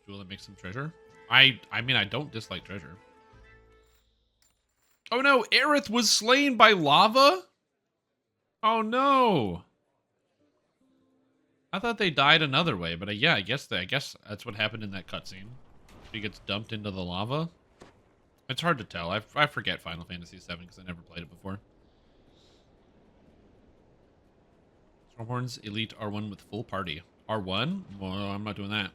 Jewel that makes some treasure. I mean, I don't dislike treasure. Oh no, Aerith was slain by lava? Oh no. I thought they died another way, but yeah, I guess that's what happened in that cutscene. She gets dumped into the lava. It's hard to tell. I forget Final Fantasy VII because I never played it before. Stormhorns Elite R1 with full party. R1? Well, I'm not doing that.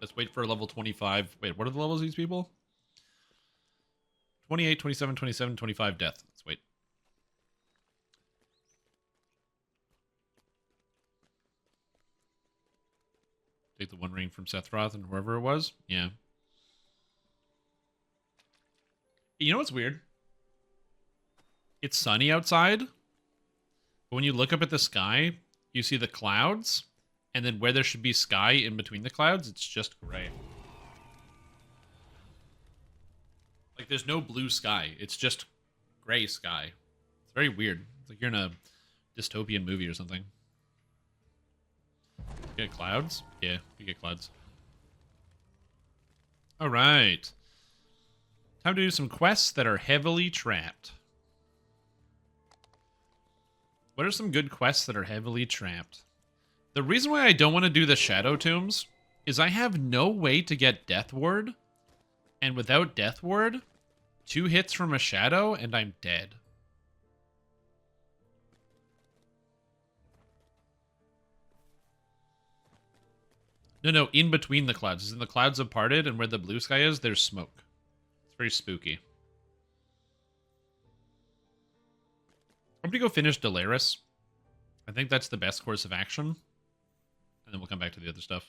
Let's wait for level 25. Wait, what are the levels of these people? 28, 27, 27, 25 death. Let's wait. Take the one ring from Sephiroth and whoever it was. Yeah. You know what's weird? It's sunny outside. But when you look up at the sky, you see the clouds. And then where there should be sky in between the clouds, it's just gray. Like, there's no blue sky. It's just gray sky. It's very weird. It's like you're in a dystopian movie or something. You get clouds? Yeah, you get clouds. Alright. Time to do some quests that are heavily trapped. What are some good quests that are heavily trapped? The reason why I don't want to do the Shadow Tombs is I have no way to get Death Ward. And without Death Ward, 2 hits from a Shadow and I'm dead. No, in between the clouds. As in the clouds have parted and where the blue sky is, there's smoke. It's very spooky. I'm going to go finish Delaris. I think that's the best course of action. And then we'll come back to the other stuff.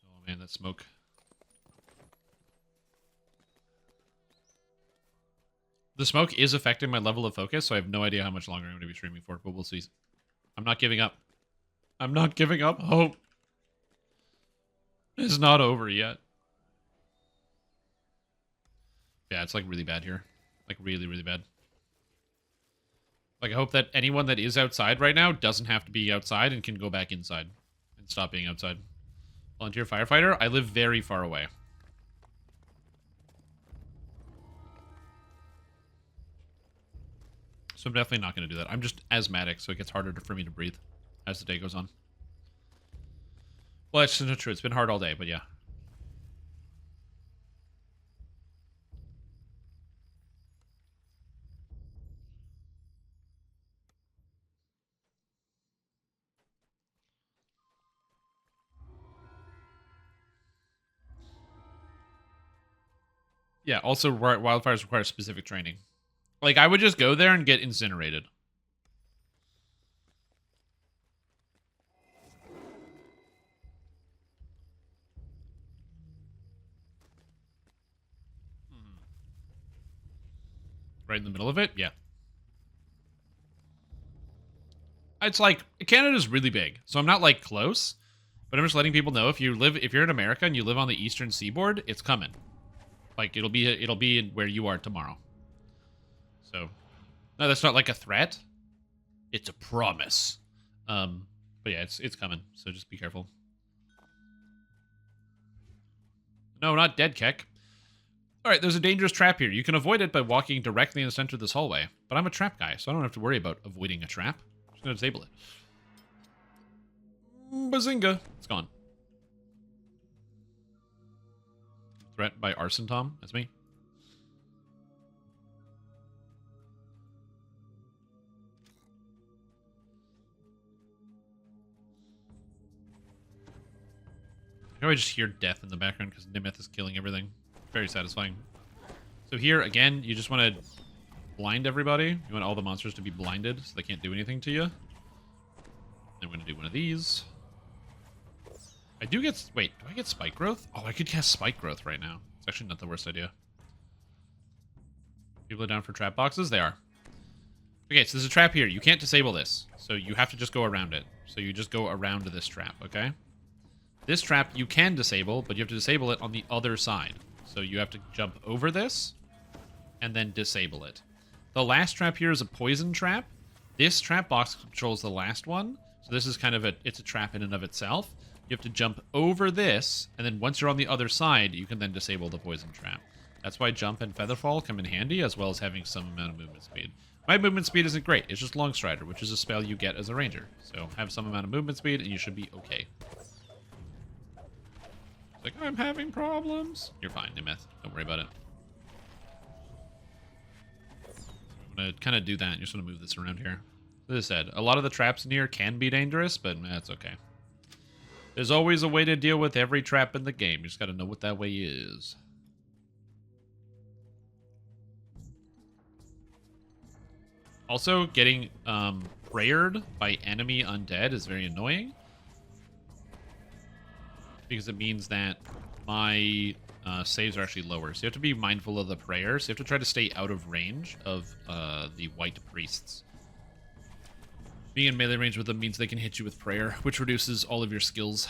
Oh man, that smoke. The smoke is affecting my level of focus, so I have no idea how much longer I'm going to be streaming for, but we'll see. I'm not giving up. I'm not giving up hope. It's not over yet. Yeah, it's like really bad here. Like really, really bad. Like, I hope that anyone that is outside right now doesn't have to be outside and can go back inside and stop being outside. Volunteer firefighter, I live very far away. So I'm definitely not going to do that. I'm just asthmatic, so it gets harder for me to breathe as the day goes on. Well, that's not true. It's been hard all day, but yeah. Yeah, also wildfires require specific training. Like, I would just go there and get incinerated. Right in the middle of it? Yeah. It's like, Canada's really big, so I'm not, like, close. But I'm just letting people know, if you're in America and you live on the eastern seaboard, it's coming. Like, it'll be in where you are tomorrow. So, no, that's not like a threat. It's a promise. But yeah, it's coming. So just be careful. No, not dead, Keck. All right, there's a dangerous trap here. You can avoid it by walking directly in the center of this hallway. But I'm a trap guy, so I don't have to worry about avoiding a trap. I'm just gonna disable it. Bazinga! It's gone. Threat by Arson Tom. That's me. How do I just hear death in the background because Nimeth is killing everything? Very satisfying. So here, again, you just want to blind everybody. You want all the monsters to be blinded so they can't do anything to you. I'm going to do one of these. I do get... Wait, do I get Spike Growth? Oh, I could cast Spike Growth right now. It's actually not the worst idea. People are down for trap boxes? They are. Okay, so there's a trap here. You can't disable this. So you have to just go around it. So you just go around this trap, okay? This trap you can disable, but you have to disable it on the other side. So you have to jump over this and then disable it. The last trap here is a poison trap. This trap box controls the last one. So this is kind of it's a trap in and of itself. You have to jump over this, and then once you're on the other side, you can then disable the poison trap. That's why jump and featherfall come in handy, as well as having some amount of movement speed. My movement speed isn't great. It's just Longstrider, which is a spell you get as a ranger. So have some amount of movement speed, and you should be okay. It's like, I'm having problems. You're fine, Nimeth. Don't worry about it. I'm going to kind of do that. You just want to move this around here. As I said, a lot of the traps in here can be dangerous, but that's okay. There's always a way to deal with every trap in the game. You just got to know what that way is. Also, getting prayered by enemy undead is very annoying. Because it means that my saves are actually lower. So you have to be mindful of the prayers. You have to try to stay out of range of the white priests. Being in melee range with them means they can hit you with prayer, which reduces all of your skills.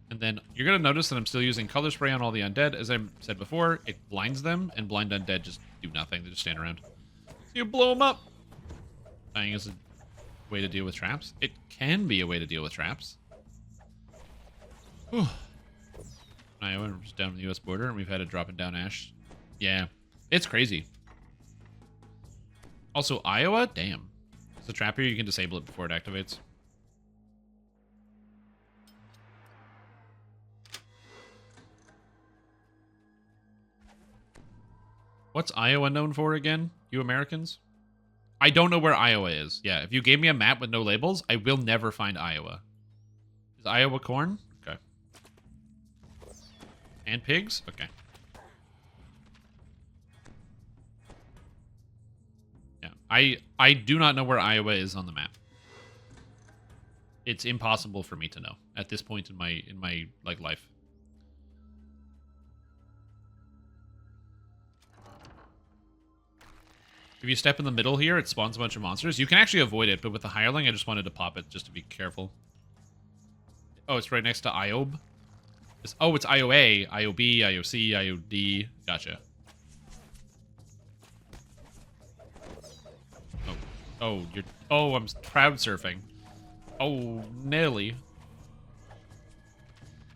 And then you're going to notice that I'm still using color spray on all the undead. As I said before, it blinds them, and blind undead just do nothing. They just stand around. You blow them up! Dying is a way to deal with traps. It can be a way to deal with traps. Whew. Iowa, we're just down the US border, and we've had a drop and down ash. Yeah, it's crazy. Also, Iowa? Damn. It's a trap here, you can disable it before it activates. What's Iowa known for again, you Americans? I don't know where Iowa is. Yeah, if you gave me a map with no labels, I will never find Iowa. Is Iowa corn? Okay. And pigs? Okay. Yeah, I do not know where Iowa is on the map. It's impossible for me to know at this point in my like life. If you step in the middle here, it spawns a bunch of monsters. You can actually avoid it, but with the hireling, I just wanted to pop it just to be careful. Oh, it's right next to IOB. Oh, it's IOA, IOB, IOC, IOD. Gotcha. Oh, you're... Oh, I'm crowd surfing. Oh, Nelly.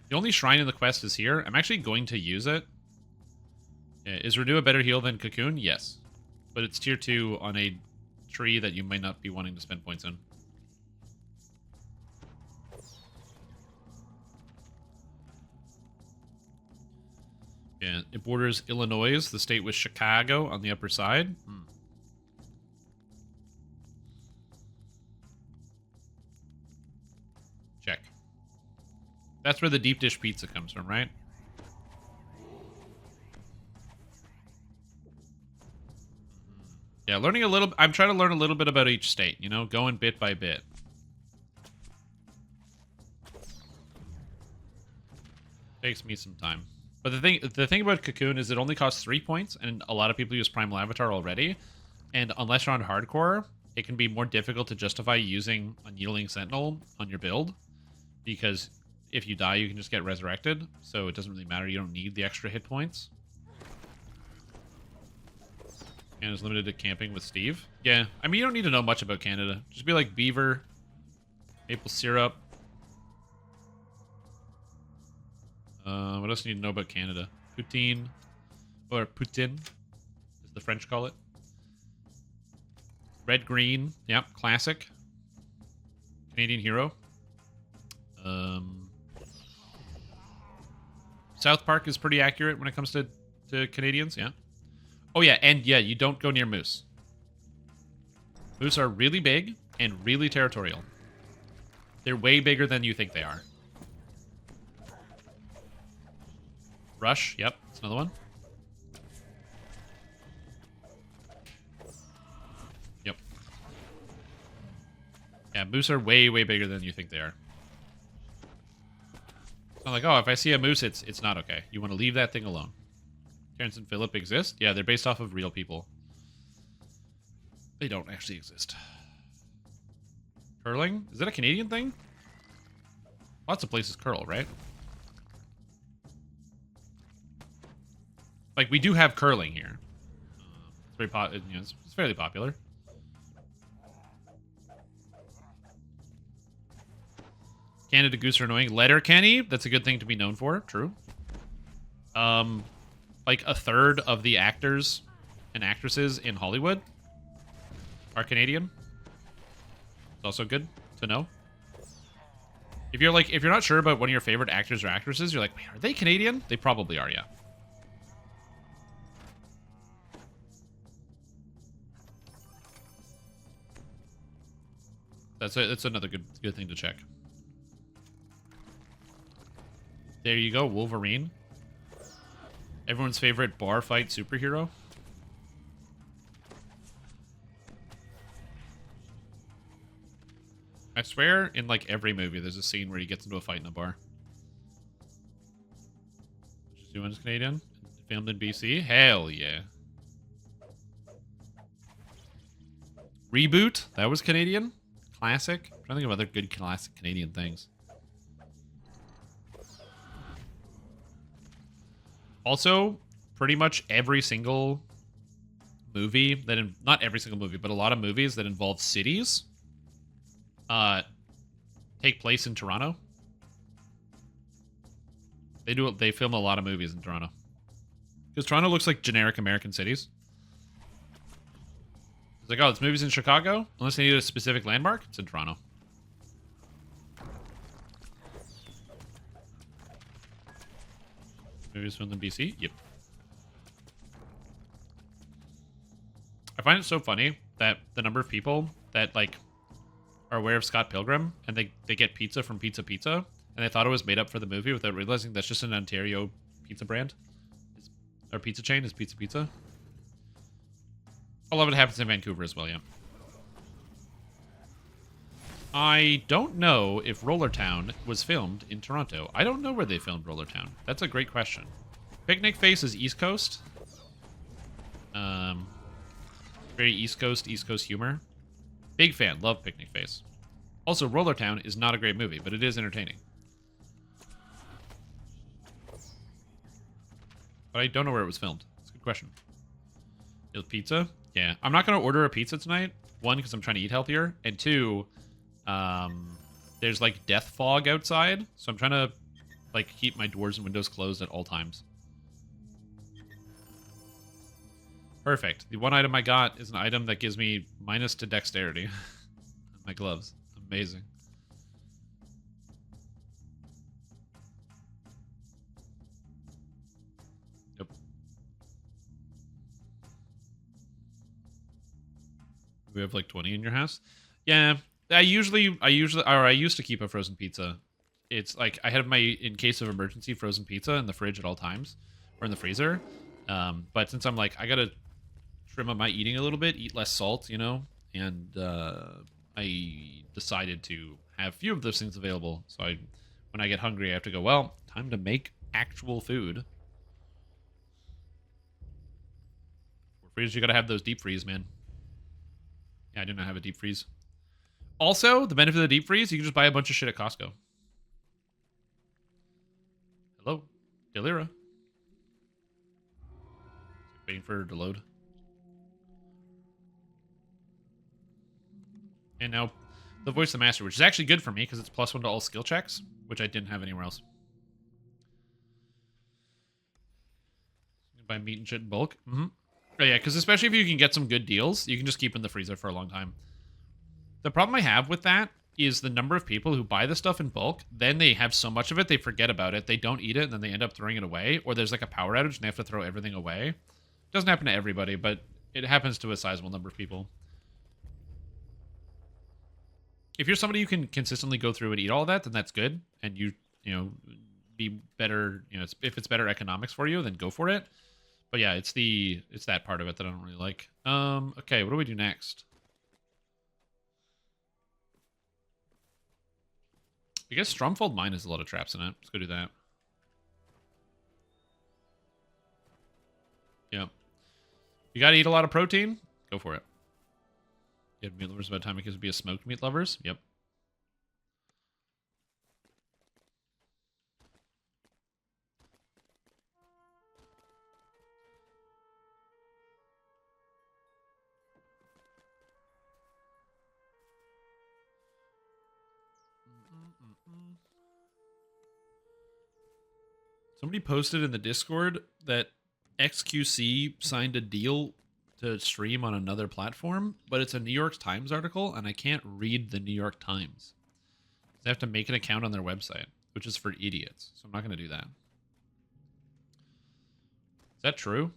The only shrine in the quest is here. I'm actually going to use it. Is Renew a better heal than Cocoon? Yes. But it's tier 2 on a tree that you might not be wanting to spend points in. Yeah, it borders Illinois, the state with Chicago on the upper side. Check. That's where the deep dish pizza comes from, right? Yeah, learning a little... I'm trying to learn a little bit about each state, you know? Going bit by bit. Takes me some time. But the thing about Cocoon is it only costs 3 points, and a lot of people use Primal Avatar already. And unless you're on Hardcore, it can be more difficult to justify using Unyielding Sentinel on your build. Because if you die, you can just get resurrected. So it doesn't really matter. You don't need the extra hit points. And it's limited to camping with Steve. Yeah, I mean, you don't need to know much about Canada. Just be like beaver, maple syrup. What else do you need to know about Canada? Poutine, or Poutine, as the French call it. Red, green, yep, classic. Canadian hero. South Park is pretty accurate when it comes to Canadians, yeah. Oh yeah, and yeah, you don't go near moose. Moose are really big and really territorial. They're way bigger than you think they are. Rush, yep, that's another one. Yep. Yeah, moose are way, way bigger than you think they are. It's not like, oh, if I see a moose, it's not okay. You want to leave that thing alone. Terrence and Phillip exist? Yeah, they're based off of real people. They don't actually exist. Curling? Is that a Canadian thing? Lots of places curl, right? Like, we do have curling here. It's very it's fairly popular. Canada Goose are annoying. Letterkenny, that's a good thing to be known for. True. Like a third of the actors and actresses in Hollywood are Canadian. It's also good to know. If you're not sure about one of your favorite actors or actresses, you're like, wait, are they Canadian? They probably are, yeah. That's another good thing to check. There you go, Wolverine. Everyone's favorite bar fight superhero. I swear, in like every movie, there's a scene where he gets into a fight in a bar. Just doing Canadian, filmed in BC. Hell yeah. Reboot, that was Canadian. Classic. I'm trying to think of other good classic Canadian things. Also, pretty much every single movie that not every single movie, but a lot of movies that involve cities take place in Toronto. They film a lot of movies in Toronto. Because Toronto looks like generic American cities. It's like, oh, this movie's in Chicago? Unless they need a specific landmark, it's in Toronto. Movies filmed in BC? Yep. I find it so funny that the number of people that, like, are aware of Scott Pilgrim, and they get pizza from Pizza Pizza, and they thought it was made up for the movie without realizing that's just an Ontario pizza brand. Or pizza chain is Pizza Pizza. A lot of it happens in Vancouver as well, yeah. I don't know if Rollertown was filmed in Toronto. I don't know where they filmed Rollertown. That's a great question. Picnic Face is East Coast. Very East Coast humor. Big fan. Love Picnic Face. Also, Rollertown is not a great movie, but it is entertaining. But I don't know where it was filmed. It's a good question. Il Pizza? Yeah. I'm not going to order a pizza tonight. One, because I'm trying to eat healthier. And two, there's like death fog outside. So I'm trying to like keep my doors and windows closed at all times. Perfect. The one item I got is an item that gives me minus to dexterity. My gloves. Amazing. Yep. We have like 20 in your house? Yeah. I used to keep a frozen pizza. It's like I have my, in case of emergency, frozen pizza in the fridge at all times, or in the freezer. But since I'm like, I gotta trim up my eating a little bit, eat less salt, you know, and I decided to have few of those things available. So when I get hungry, I have to go, well, time to make actual food. For freeze, you gotta have those deep freeze, man. Yeah, I do not have a deep freeze. Also, the benefit of the deep freeze, you can just buy a bunch of shit at Costco. Hello? Delira. Waiting for her to load. And now, the Voice of the Master, which is actually good for me, because it's +1 to all skill checks, which I didn't have anywhere else. Buy meat and shit in bulk. Mm-hmm. Oh yeah, because especially if you can get some good deals, you can just keep in the freezer for a long time. The problem I have with that is the number of people who buy the stuff in bulk, then they have so much of it, they forget about it, they don't eat it, and then they end up throwing it away, or there's like a power outage and they have to throw everything away. It doesn't happen to everybody, but it happens to a sizable number of people. If you're somebody who can consistently go through and eat all of that, then that's good, and you know, be better, you know, if it's better economics for you, then go for it. But yeah, it's that part of it that I don't really like. Okay, what do we do next? I guess Stromfold Mine has a lot of traps in it. Let's go do that. Yeah. You gotta eat a lot of protein? Go for it. You have meat lovers by the time it gets to be a smoked meat lovers? Yep. Somebody posted in the Discord that XQC signed a deal to stream on another platform, but it's a New York Times article, and I can't read the New York Times. They have to make an account on their website, which is for idiots, so I'm not going to do that. Is that true?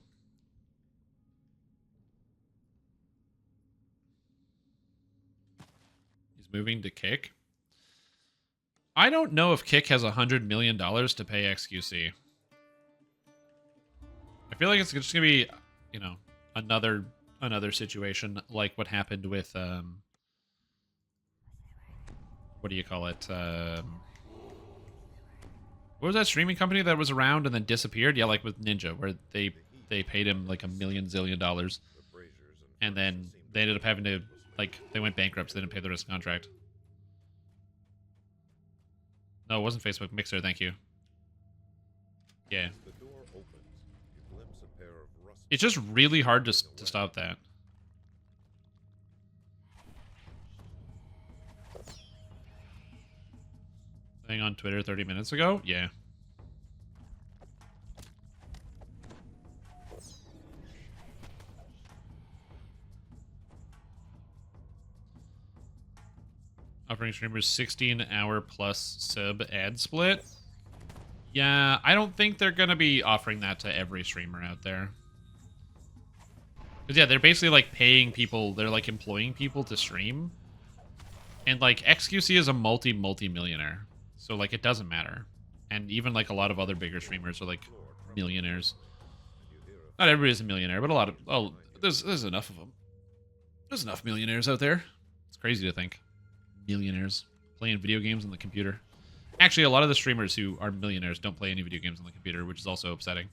He's moving to Kick. I don't know if Kick has $100 million to pay XQC. I feel like it's just gonna be, you know, another situation like what happened with what do you call it? What was that streaming company that was around and then disappeared? Yeah, like with Ninja, where they paid him like $1 million zillion, and then they ended up having to, like, they went bankrupt, so they didn't pay the rest of the contract. No, it wasn't Facebook. Mixer, thank you. Yeah. It's just really hard to stop that. Thing on Twitter 30 minutes ago? Yeah. Offering streamers 16-hour plus sub ad split. Yeah, I don't think they're going to be offering that to every streamer out there. Because, yeah, they're basically, like, paying people. They're, like, employing people to stream. And, like, XQC is a multi-millionaire. So, like, it doesn't matter. And even, like, a lot of other bigger streamers are, like, millionaires. Not everybody's a millionaire, but a lot of... Oh, there's enough of them. There's enough millionaires out there. It's crazy to think. Millionaires playing video games on the computer. Actually, a lot of the streamers who are millionaires don't play any video games on the computer, which is also upsetting.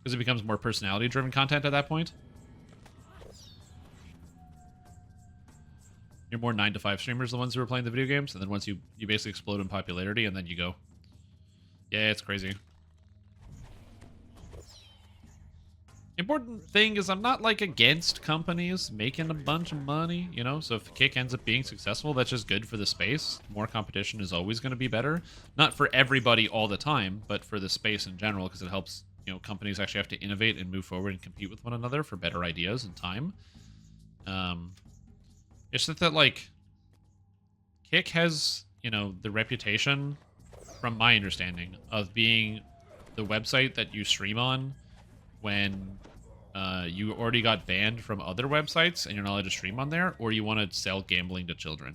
Because it becomes more personality-driven content at that point. You're more 9-to-5 streamers, the ones who are playing the video games, and then once you basically explode in popularity, and then you go. Yeah, it's crazy. Important thing is I'm not, like, against companies making a bunch of money, you know? So if Kick ends up being successful, that's just good for the space. More competition is always going to be better. Not for everybody all the time, but for the space in general, because it helps, you know, companies actually have to innovate and move forward and compete with one another for better ideas and time. It's just that, like, Kick has, you know, the reputation, from my understanding, of being the website that you stream on when you already got banned from other websites and you're not allowed to stream on there, or you want to sell gambling to children.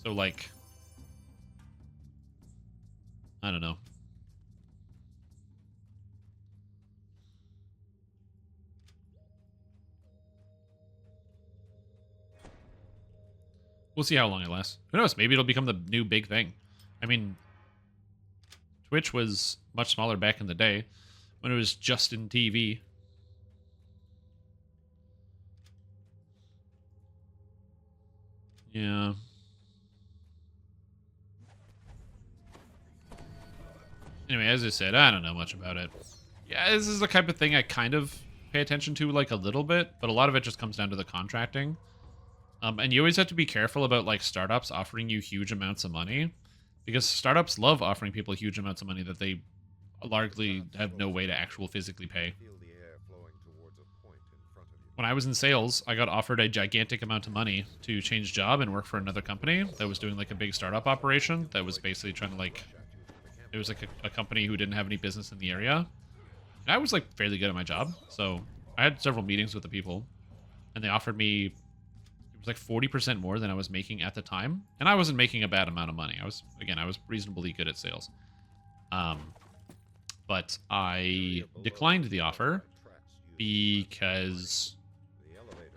So, like, I don't know. We'll see how long it lasts. Who knows? Maybe it'll become the new big thing. I mean, Twitch was much smaller back in the day when it was just in TV. Yeah. Anyway, as I said, I don't know much about it. Yeah, this is the type of thing I kind of pay attention to, like, a little bit, but a lot of it just comes down to the contracting. And you always have to be careful about, like, startups offering you huge amounts of money, because startups love offering people huge amounts of money that they largely have no way to actually physically pay. When I was in sales, I got offered a gigantic amount of money to change job and work for another company that was doing, like, a big startup operation that was basically trying to, like, it was like a company who didn't have any business in the area. And I was, like, fairly good at my job, so I had several meetings with the people, and they offered me, it was like 40% more than I was making at the time, and I wasn't making a bad amount of money. I was reasonably good at sales. But I declined the offer because,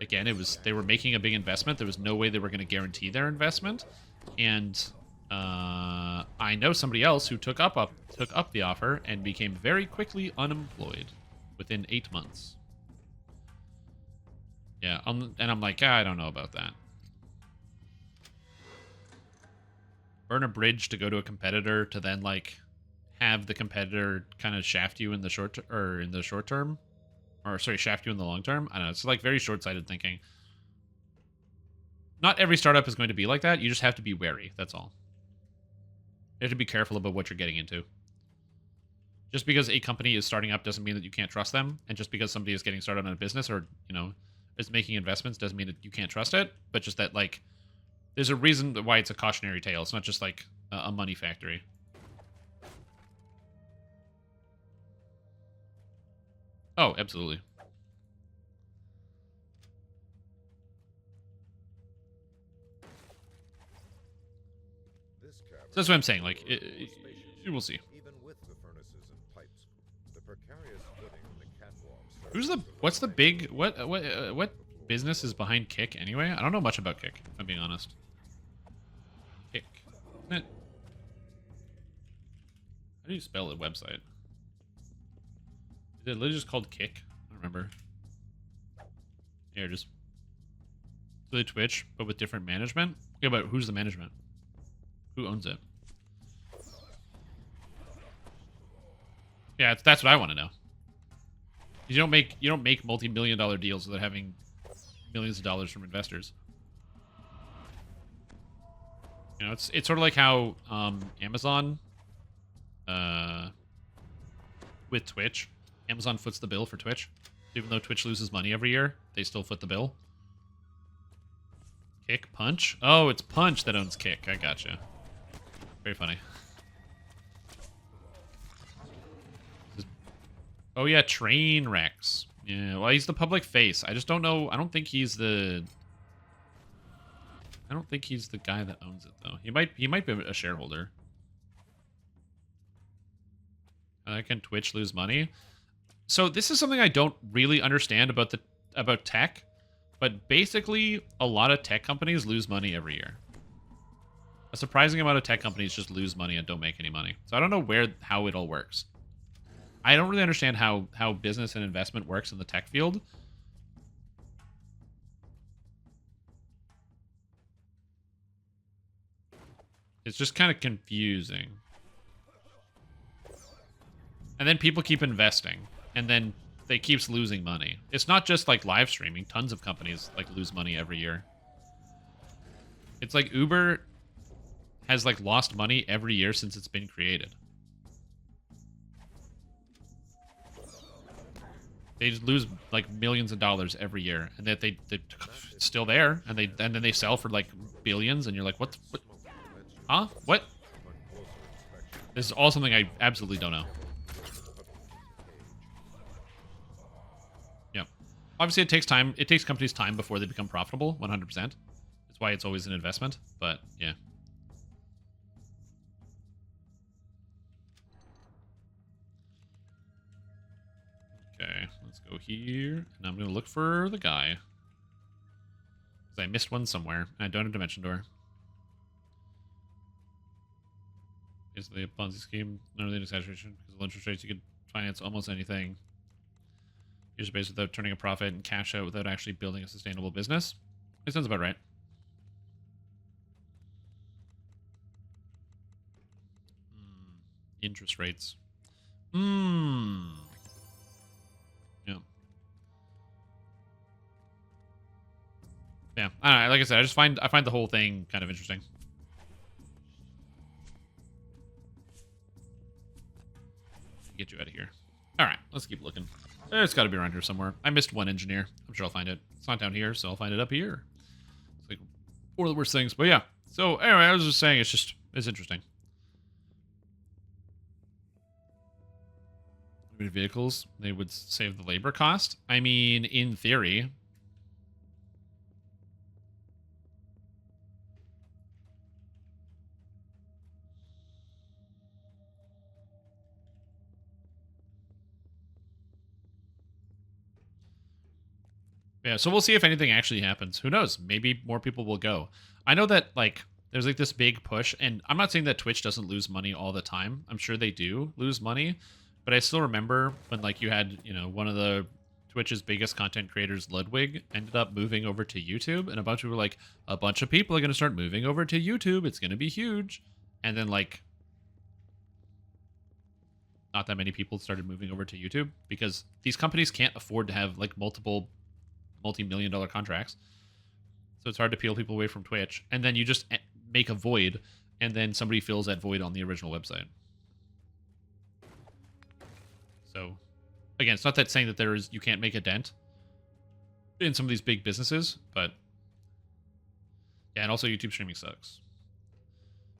again, they were making a big investment. There was no way they were going to guarantee their investment, and I know somebody else who took up the offer and became very quickly unemployed within 8 months. Yeah, and I'm like, I don't know about that. Burn a bridge to go to a competitor to then, like, have the competitor kind of shaft you in the short term, or sorry, shaft you in the long term. I don't know. It's like very short-sighted thinking. Not every startup is going to be like that. You just have to be wary. That's all. You have to be careful about what you're getting into. Just because a company is starting up doesn't mean that you can't trust them, and just because somebody is getting started on a business or, you know, is making investments doesn't mean that you can't trust it, but just that, like, there's a reason why it's a cautionary tale. It's not just, like, a money factory. Oh, absolutely. So that's what I'm saying. Like, you will see. Even with the furnaces and pipes, the precarious footing on the catwalks. Who's the? What's the big? What business is behind Kick anyway? I don't know much about Kick, if I'm being honest. Kick. How do you spell a website? Is it literally just called Kick? I don't remember. Here, just really Twitch, but with different management. Yeah, but who's the management? Who owns it? Yeah, that's what I want to know. You don't make multi-million-dollar deals without having millions of dollars from investors. You know, it's sort of like how Amazon, with Twitch, Amazon foots the bill for Twitch. Even though Twitch loses money every year, they still foot the bill. Kick, Punch? Oh, it's Punch that owns Kick. I gotcha. Very funny. Oh yeah, Trainwrecks. Yeah, well, he's the public face. I just don't know. I don't think he's the guy that owns it though. He might be a shareholder. Can Twitch lose money? So this is something I don't really understand about tech, but basically a lot of tech companies lose money every year. A surprising amount of tech companies just lose money and don't make any money. So I don't know how it all works. I don't really understand how business and investment works in the tech field. It's just kind of confusing. And then people keep investing, and then they keeps losing money. It's not just like live streaming. Tons of companies like lose money every year. It's like Uber has like lost money every year since it's been created. They just lose like millions of dollars every year, and that they're still there, and then they sell for like billions, and you're like, what? Huh? What? This is all something I absolutely don't know. Yeah, obviously it takes time. It takes companies time before they become profitable. 100%. That's why it's always an investment. But yeah. Okay, let's go here, and I'm going to look for the guy. Because I missed one somewhere, and I don't have Dimension Door. Is the Ponzi scheme none of the exaggeration? Because of interest rates, you could finance almost anything. User base without turning a profit and cash out without actually building a sustainable business. It sounds about right. Interest rates. Yeah. Yeah. I don't know, like I said, I find the whole thing kind of interesting. Get you out of here. All right, let's keep looking. It's got to be around here somewhere. I missed one engineer. I'm sure I'll find it. It's not down here, so I'll find it up here. It's like one of the worst things, but yeah. So anyway, I was just saying, it's interesting. Vehicles, they would save the labor cost. I mean, in theory. Yeah, so we'll see if anything actually happens. Who knows? Maybe more people will go. I know that, like, there's, like, this big push, and I'm not saying that Twitch doesn't lose money all the time. I'm sure they do lose money, but I still remember when, like, you had, you know, one of the Twitch's biggest content creators, Ludwig, ended up moving over to YouTube, and a bunch of people were like, a bunch of people are going to start moving over to YouTube. It's going to be huge. And then, like, not that many people started moving over to YouTube because these companies can't afford to have, like, multi-million-dollar contracts. So it's hard to peel people away from Twitch. And then you just make a void, and then somebody fills that void on the original website. So, again, it's not that saying that you can't make a dent in some of these big businesses, but yeah, and also YouTube streaming sucks.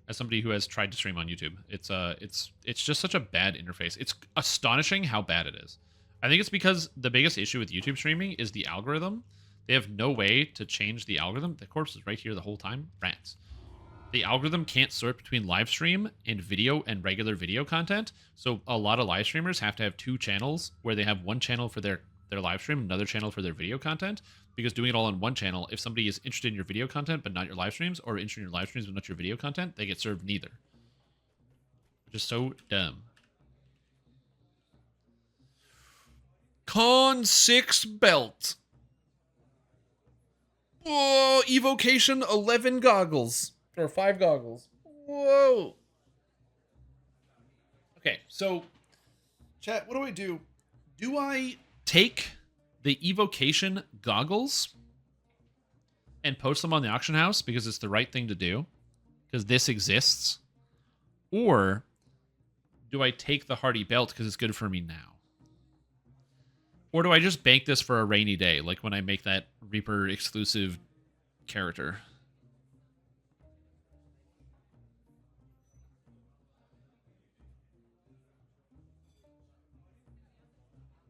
As somebody who has tried to stream on YouTube, it's just such a bad interface. It's astonishing how bad it is. I think it's because the biggest issue with YouTube streaming is the algorithm. They have no way to change the algorithm. The corpse is right here the whole time. Rats. The algorithm can't sort between live stream and video and regular video content. So a lot of live streamers have to have two channels where they have one channel for their live stream, another channel for their video content. Because doing it all on one channel, if somebody is interested in your video content but not your live streams, or interested in your live streams but not your video content, they get served neither. Which is so dumb. Con 6 belt. Whoa, evocation 11 goggles. Or 5 goggles. Whoa. Okay, so chat, what do I do? Do I take the evocation goggles and post them on the auction house because it's the right thing to do? Because this exists? Or do I take the hardy belt because it's good for me now? Or do I just bank this for a rainy day, like when I make that Reaper exclusive character?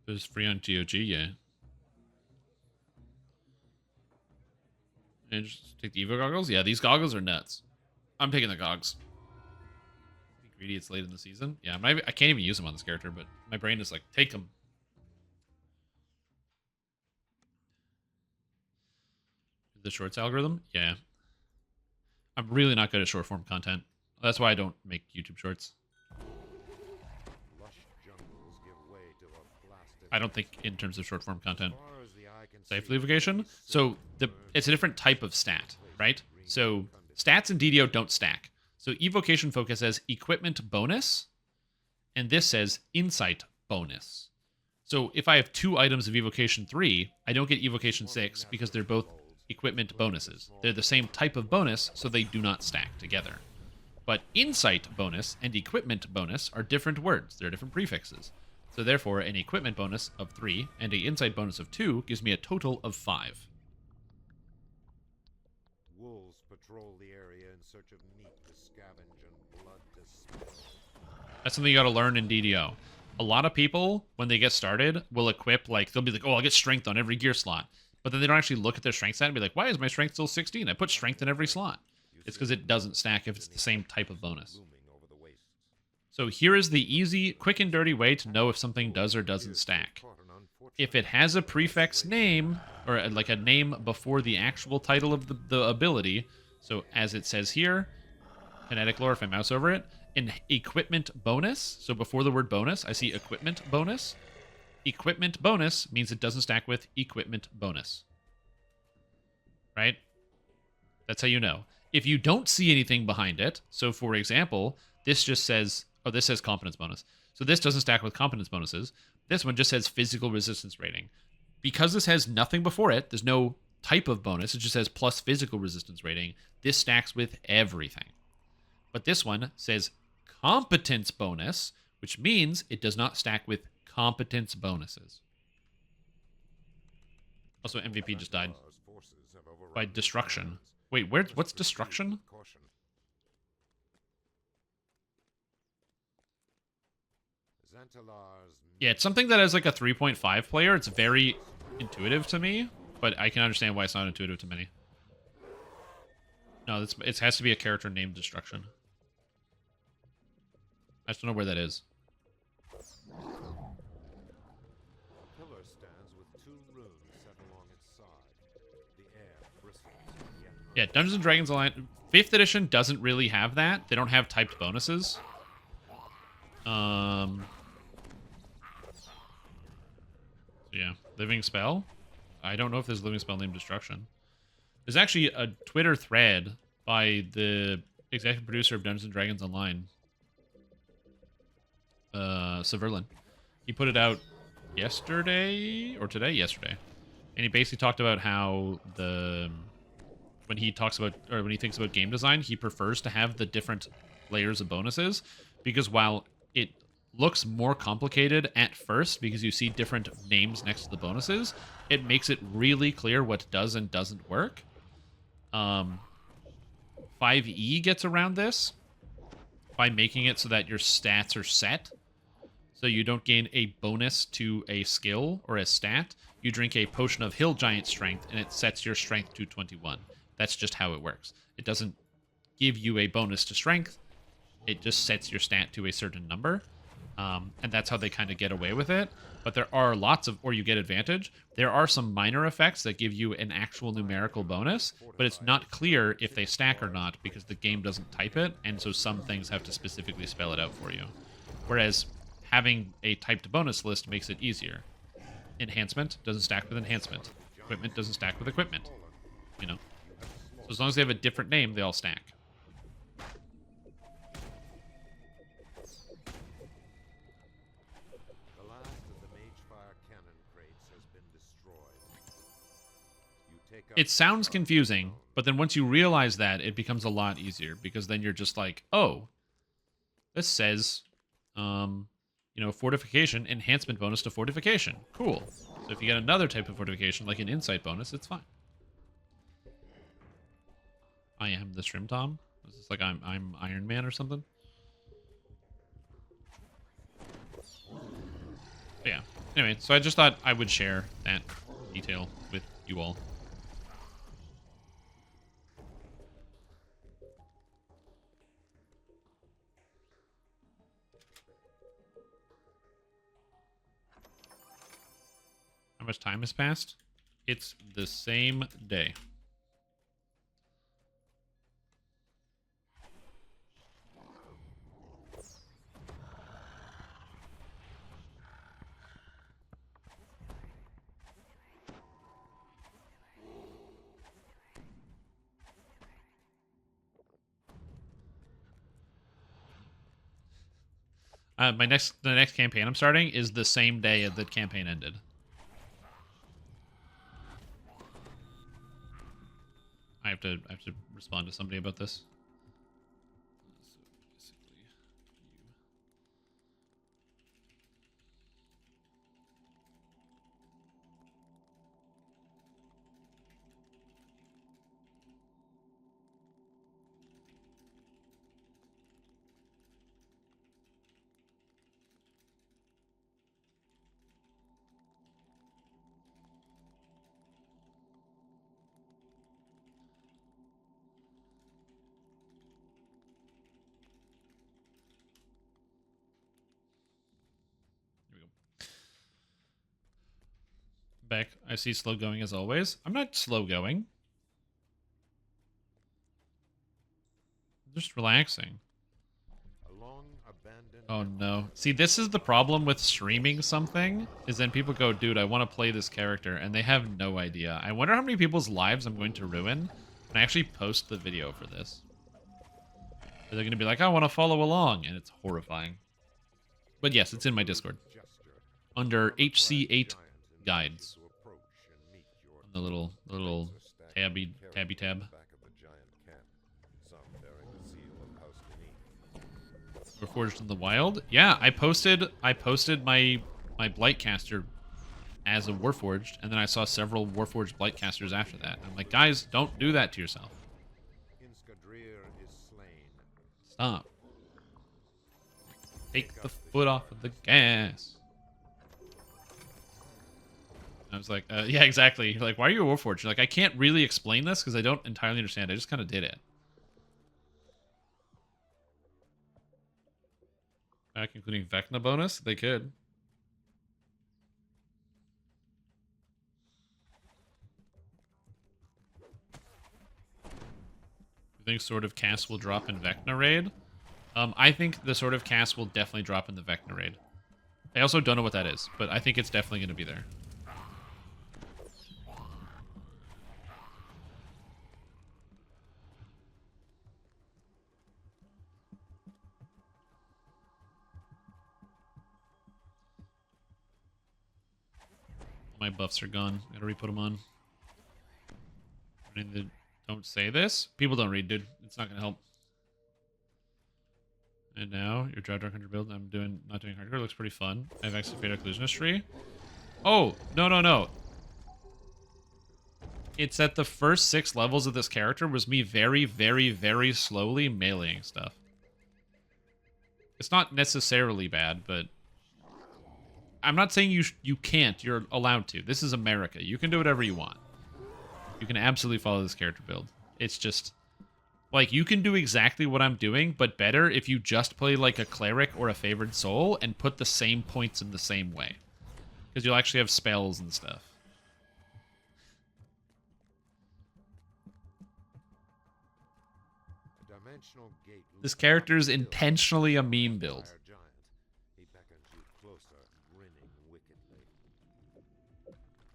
It was free on GOG, yeah. And just take the Evo goggles? Yeah, these goggles are nuts. I'm taking the gogs. Be greedy, it's late in the season. Yeah, I can't even use them on this character, but my brain is like, take them. The shorts algorithm? Yeah. I'm really not good at short form content. That's why I don't make YouTube shorts. I don't think in terms of short form content. Safe evocation. So it's a different type of stat, right? So stats in DDO don't stack. So evocation focus says equipment bonus, and this says insight bonus. So if I have 2 items of evocation 3, I don't get evocation 6 because they're both equipment bonuses. They're the same type of bonus, so they do not stack together. But insight bonus and equipment bonus are different words. They're different prefixes. So therefore, an equipment bonus of 3 and an insight bonus of 2 gives me a total of 5. Wolves patrol the area in search of meat to scavenge and blood to spill. That's something you got to learn in DDO. A lot of people, when they get started, will equip, like, they'll be like, oh, I'll get strength on every gear slot. But then they don't actually look at their strength stat and be like, why is my strength still 16? I put strength in every slot. It's because it doesn't stack if it's the same type of bonus. So here is the easy, quick and dirty way to know if something does or doesn't stack. If it has a prefix name, or like a name before the actual title of the ability, so as it says here, kinetic lore, if I mouse over it, an equipment bonus, so before the word bonus, I see equipment bonus. Equipment bonus means it doesn't stack with equipment bonus. Right? That's how you know. If you don't see anything behind it, so for example, this just says, oh, this says competence bonus. So this doesn't stack with competence bonuses. This one just says physical resistance rating. Because this has nothing before it, there's no type of bonus, it just says plus physical resistance rating, this stacks with everything. But this one says competence bonus, which means it does not stack with competence bonuses. Also, MVP just died by destruction. Wait, what's destruction? Yeah, it's something that as like a 3.5 player, it's very intuitive to me, but I can understand why it's not intuitive to many. No, it has to be a character named Destruction. I just don't know where that is. Pillar stands with 2 runes set along its side. The air bristles. Yeah, Dungeons and Dragons Alliance 5th edition doesn't really have that. They don't have typed bonuses. Yeah, Living Spell. I don't know if there's a Living Spell named Destruction. There's actually a Twitter thread by the executive producer of Dungeons and Dragons Online, Severlin. He put it out yesterday or today, yesterday, and he basically talked about how when he thinks about game design, he prefers to have the different layers of bonuses because while it looks more complicated at first because you see different names next to the bonuses, it makes it really clear what does and doesn't work. 5e gets around this by making it so that your stats are set. So you don't gain a bonus to a skill or a stat. You drink a potion of hill giant strength, and it sets your strength to 21. That's just how it works. It doesn't give you a bonus to strength. It just sets your stat to a certain number. And that's how they kind of get away with it. But there are lots of, or you get advantage. There are some minor effects that give you an actual numerical bonus, but it's not clear if they stack or not because the game doesn't type it, and so some things have to specifically spell it out for you. Whereas having a typed bonus list makes it easier. Enhancement doesn't stack with enhancement. Equipment doesn't stack with equipment. You know? So as long as they have a different name, they all stack. It sounds confusing, but then once you realize that, it becomes a lot easier because then you're just like, oh, this says, fortification, enhancement bonus to fortification. Cool. So if you get another type of fortification, like an insight bonus, it's fine. I am the Strimtom. Is this like I'm Iron Man or something? But yeah. Anyway, so I just thought I would share that detail with you all. How much time has passed? It's the same day. The next campaign I'm starting is the same day the campaign ended. I have to respond to somebody about this. So basically, here we go. Beck, I see slow going as always. I'm not slow going. I'm just relaxing. Oh no. See, this is the problem with streaming something, is then people go, dude, I want to play this character, and they have no idea. I wonder how many people's lives I'm going to ruin when I actually post the video for this. They're going to be like, I want to follow along, and it's horrifying. But yes, it's in my Discord. Under HC8 guides. On the little tabby tab. Reforged in the wild? Yeah, I posted my Blightcaster as a Warforged, and then I saw several Warforged Blightcasters after that. I'm like, guys, don't do that to yourself. Stop. Take the foot off of the gas. I was like, yeah, exactly. You're like, why are you a Warforged? You're like, I can't really explain this because I don't entirely understand. I just kind of did it. Back including Vecna bonus? They could. You think Sword of Cast will drop in Vecna raid? I think the Sword of Cast will definitely drop in the Vecna raid. I also don't know what that is, but I think it's definitely going to be there. My buffs are gone. Gotta re-put them on. Don't say this. People don't read, dude. It's not gonna help. And now your drive dark hunter build. I'm not doing hardcore. Looks pretty fun. I have access to Exclusionist tree. Oh, no. It's that the first 6 levels of this character was me very, very, very slowly meleeing stuff. It's not necessarily bad, but I'm not saying you can't. You're allowed to. This is America. You can do whatever you want. You can absolutely follow this character build. It's just, like, you can do exactly what I'm doing, but better if you just play like a cleric or a favored soul and put the same points in the same way. Because you'll actually have spells and stuff. This character is intentionally a meme build.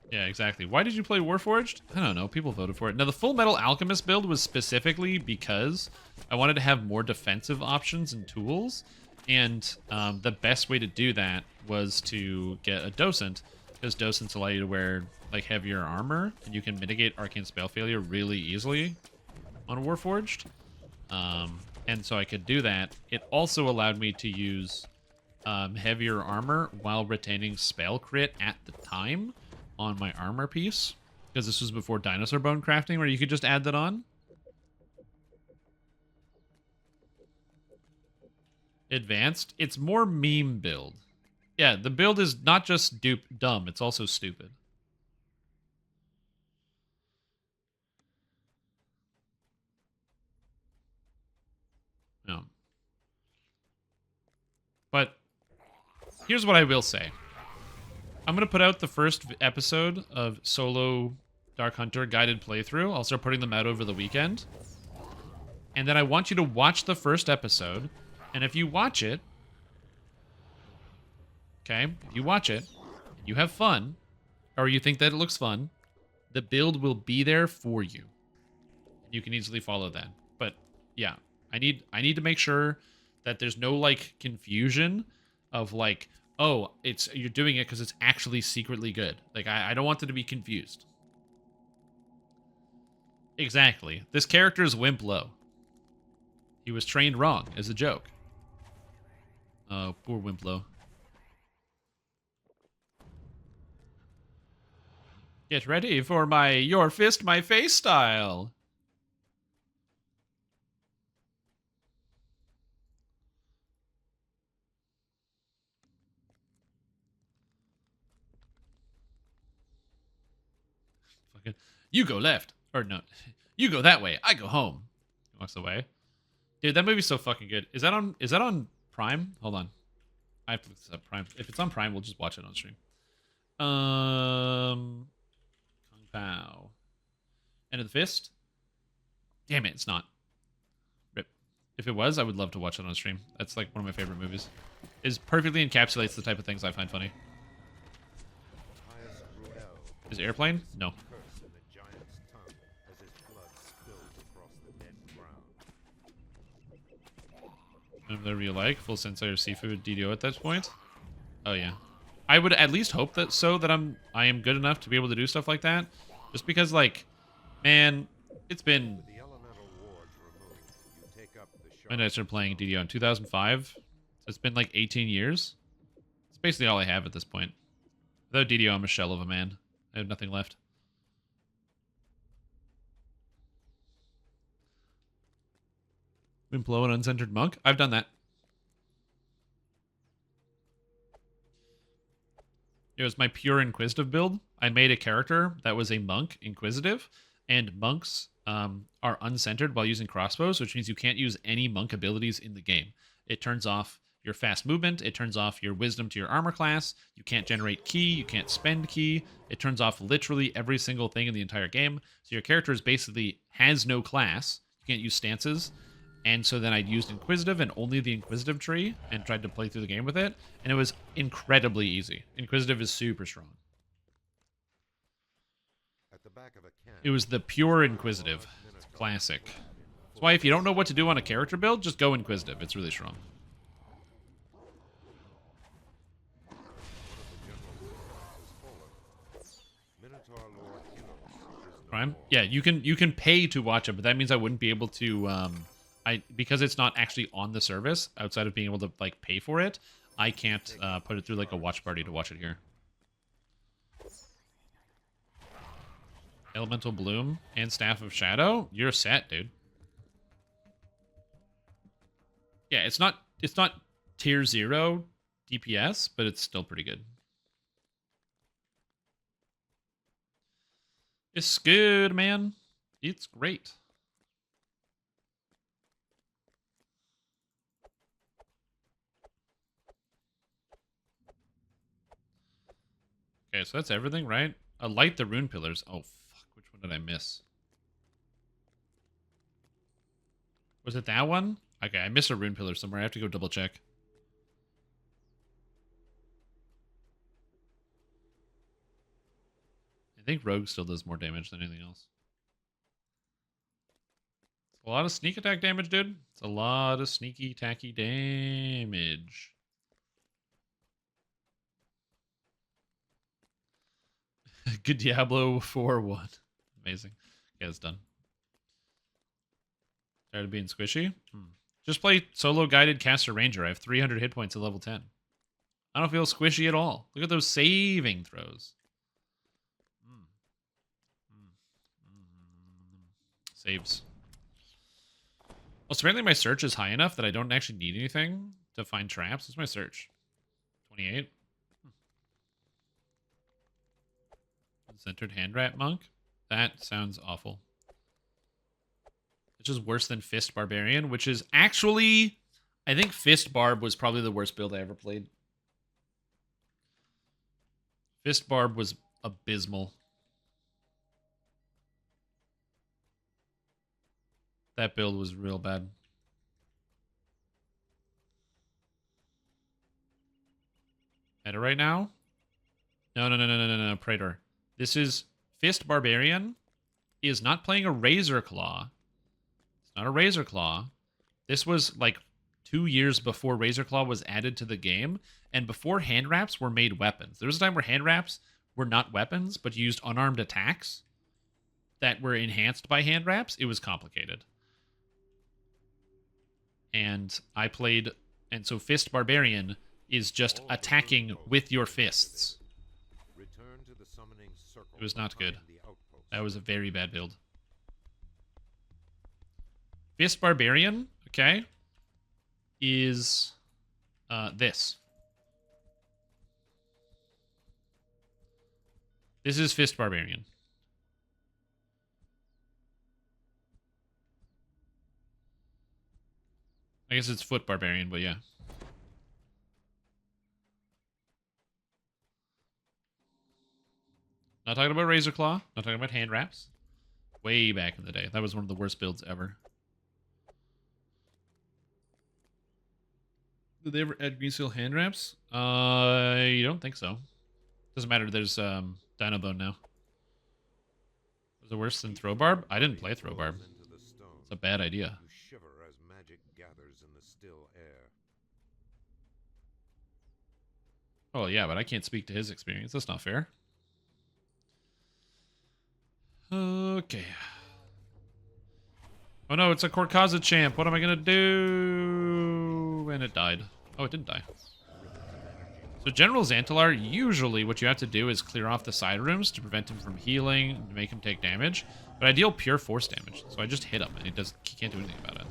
Yeah, exactly. Why did you play Warforged? I don't know. People voted for it. Now, the Full Metal Alchemist build was specifically because I wanted to have more defensive options and tools. And the best way to do that was to get a Docent, because Docents allow you to wear like heavier armor, and you can mitigate arcane spell failure really easily on Warforged. And so I could do that. It also allowed me to use heavier armor while retaining spell crit at the time on my armor piece, because this was before dinosaur bone crafting where you could just add that on. Advanced, it's more meme build. Yeah, the build is not just dumb, it's also stupid. No. But here's what I will say. I'm going to put out the first episode of Solo Dark Hunter guided playthrough. I'll start putting them out over the weekend. And then I want you to watch the first episode. And if you watch it, okay, if you watch it, you have fun, or you think that it looks fun, the build will be there for you. You can easily follow that. But yeah, I need to make sure that there's no like confusion of like, oh, you're doing it because it's actually secretly good. Like, I don't want them to be confused. Exactly. This character is Wimp Low. He was trained wrong as a joke. Oh, poor Wimp Low. Get ready for my your fist, my face style. You go left. Or no. You go that way. I go home. He walks away. Dude, that movie's so fucking good. Is that on Prime? Hold on. I have to look this up. Prime. If it's on Prime, we'll just watch it on stream. Kung Pao. End of the Fist? Damn it, it's not. Rip. If it was, I would love to watch it on stream. That's like one of my favorite movies. It perfectly encapsulates the type of things I find funny. Is Airplane? No. Whatever you like. Full sensei or seafood DDO at that point. Oh yeah. I would at least hope that I am good enough to be able to do stuff like that. Just because, like, man, it's been... When did I start playing DDO? In 2005? So it's been like 18 years. It's basically all I have at this point. Without DDO, I'm a shell of a man. I have nothing left. Wimplo, an uncentered monk? I've done that. It was my pure inquisitive build. I made a character that was a monk, inquisitive, and monks are uncentered while using crossbows, which means you can't use any monk abilities in the game. It turns off your fast movement, it turns off your wisdom to your armor class, you can't generate ki, you can't spend ki, it turns off literally every single thing in the entire game. So your character is basically has no class, you can't use stances. And so then I used Inquisitive and only the Inquisitive tree and tried to play through the game with it. And it was incredibly easy. Inquisitive is super strong. It was the pure Inquisitive. It's classic. That's why if you don't know what to do on a character build, just go Inquisitive. It's really strong. Prime? Yeah, you can pay to watch it, but that means I wouldn't be able to because it's not actually on the service, outside of being able to like pay for it, I can't put it through like a watch party to watch it here. Elemental Bloom and Staff of Shadow, you're set, dude. Yeah, it's not tier 0 DPS, but it's still pretty good. It's good, man. It's great. Okay, so that's everything, right? Light the rune pillars. Oh, fuck. Which one did I miss? Was it that one? Okay, I missed a rune pillar somewhere. I have to go double check. I think Rogue still does more damage than anything else. It's a lot of sneak attack damage, dude. It's a lot of sneaky, tacky damage. Good Diablo 4-1. Amazing. Okay, it's done. Tired of being squishy? Just play solo guided caster ranger. I have 300 hit points at level 10. I don't feel squishy at all. Look at those saving throws. Saves. Well, apparently my search is high enough that I don't actually need anything to find traps. What's my search? 28. Centered hand rat monk? That sounds awful. Which is worse than Fist Barbarian, which is actually... I think Fist Barb was probably the worst build I ever played. Fist Barb was abysmal. That build was real bad. Meta right now? No, Praetor. This is Fist Barbarian is not playing a Razor Claw. It's not a Razor Claw. This was like 2 years before Razor Claw was added to the game, and before hand wraps were made weapons. There was a time where hand wraps were not weapons, but used unarmed attacks that were enhanced by hand wraps. It was complicated. And I played, and so Fist Barbarian is just attacking with your fists. It was not good. That was a very bad build. Fist Barbarian, okay, is this. This is Fist Barbarian. I guess it's Foot Barbarian, but yeah. Not talking about Razor Claw. Not talking about hand wraps. Way back in the day. That was one of the worst builds ever. Did they ever add Green Seal hand wraps? I don't think so. Doesn't matter. There's Dinobone now. Was it worse than Throw Barb? I didn't play Throw Barb. It's a bad idea. Oh yeah, but I can't speak to his experience. That's not fair. Okay. Oh no, it's a Korkaza champ. What am I gonna do? And it died. Oh, it didn't die. So General Xantalar, usually what you have to do is clear off the side rooms to prevent him from healing, to make him take damage. But I deal pure force damage, so I just hit him, and he can't do anything about it.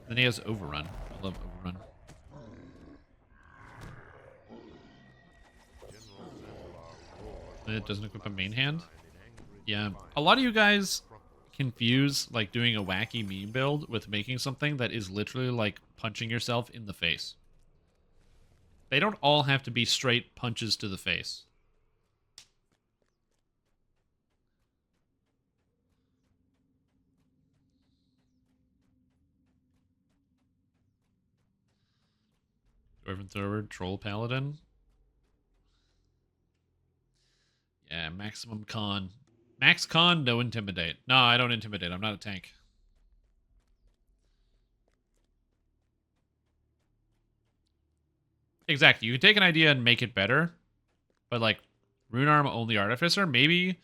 Then he has Overrun. I love Overrun. It doesn't equip a main hand? Yeah. A lot of you guys confuse like doing a wacky meme build with making something that is literally like punching yourself in the face. They don't all have to be straight punches to the face. Dwarven Thrower, Troll Paladin. Yeah, Maximum Con. Max Con, no Intimidate. No, I don't Intimidate. I'm not a tank. Exactly. You can take an idea and make it better. But, like, Rune Arm only Artificer, maybe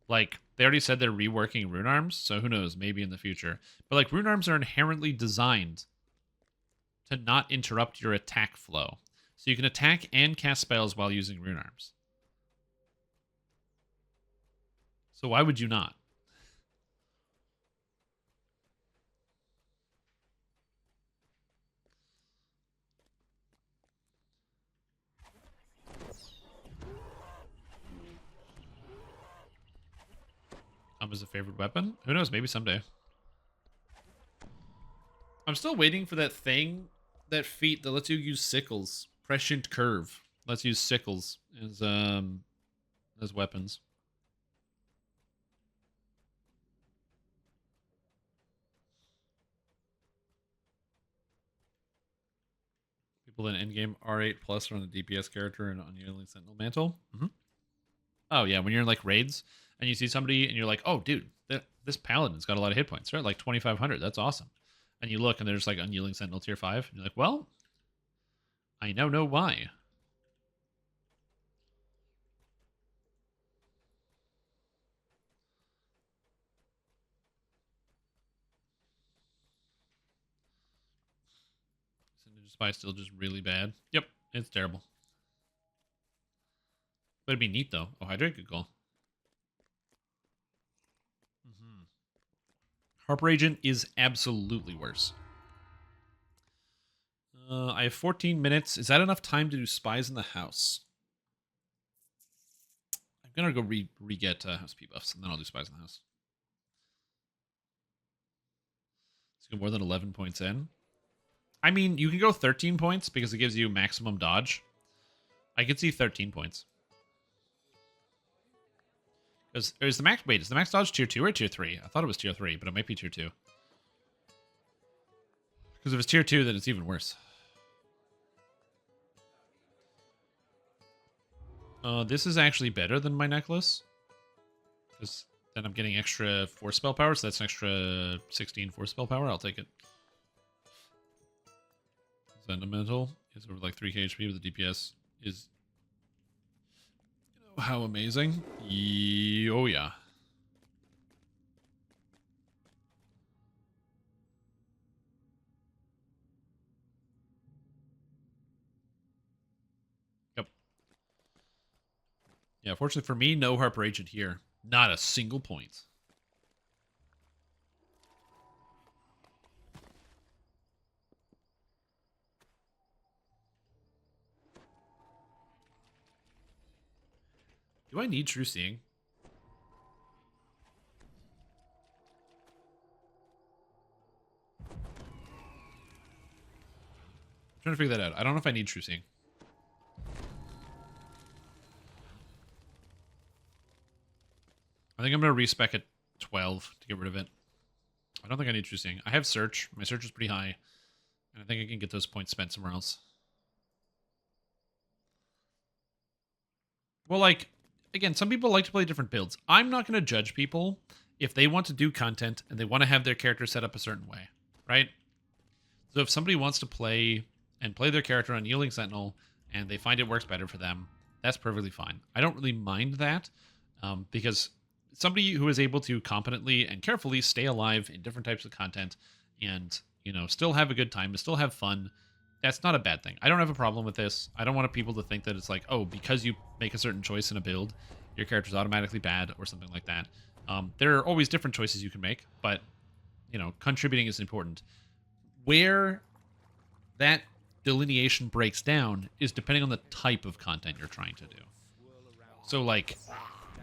Like, they already said they're reworking rune arms, so who knows, maybe in the future. But like, rune arms are inherently designed to not interrupt your attack flow. So you can attack and cast spells while using rune arms. So why would you not? As a favorite weapon? Who knows? Maybe someday. I'm still waiting for that thing, that feat that lets you use sickles. Prescient curve lets you use sickles as weapons. People in endgame R8 plus are on the DPS character and unyielding sentinel mantle. Oh yeah, when you're in like raids and you see somebody and you're like, oh dude, this paladin's got a lot of hit points. They're at like 2,500. That's awesome. And you look and there's like unyielding sentinel tier 5. And you're like, well, I now know why. Ninja Spy is still just really bad. Yep, it's terrible. But it'd be neat though. Oh, Hydrate, good call. Harper Agent is absolutely worse. I have 14 minutes. Is that enough time to do Spies in the House? I'm gonna go re-get House P buffs, and then I'll do Spies in the House. Let's go more than 11 points in. I mean, you can go 13 points because it gives you maximum dodge. I could see 13 points. Is the max? Wait, is the max dodge tier 2 or tier 3? I thought it was tier 3, but it might be tier 2. Because if it's tier 2, then it's even worse. This is actually better than my necklace. Because then I'm getting extra force spell power, so that's an extra 16 force spell power. I'll take it. Sentimental is over like 3k HP, but the DPS is... You know how amazing? Oh yeah. Yep. Yeah, fortunately for me, no Harper Agent here. Not a single point. Do I need True Seeing? I'm trying to figure that out. I don't know if I need True Seeing. I think I'm going to respec at 12 to get rid of it. I don't think I need True Seeing. I have Search. My Search is pretty high. And I think I can get those points spent somewhere else. Well, like, again, some people like to play different builds. I'm not going to judge people if they want to do content and they want to have their character set up a certain way, right? So if somebody wants to play their character on Yielding Sentinel and they find it works better for them, that's perfectly fine. I don't really mind that because somebody who is able to competently and carefully stay alive in different types of content and, you know, still have a good time, to still have fun, that's not a bad thing. I don't have a problem with this. I don't want people to think that it's like, oh, because you make a certain choice in a build, your character's automatically bad or something like that. There are always different choices you can make, but, you know, contributing is important. Where that delineation breaks down is depending on the type of content you're trying to do. So, like,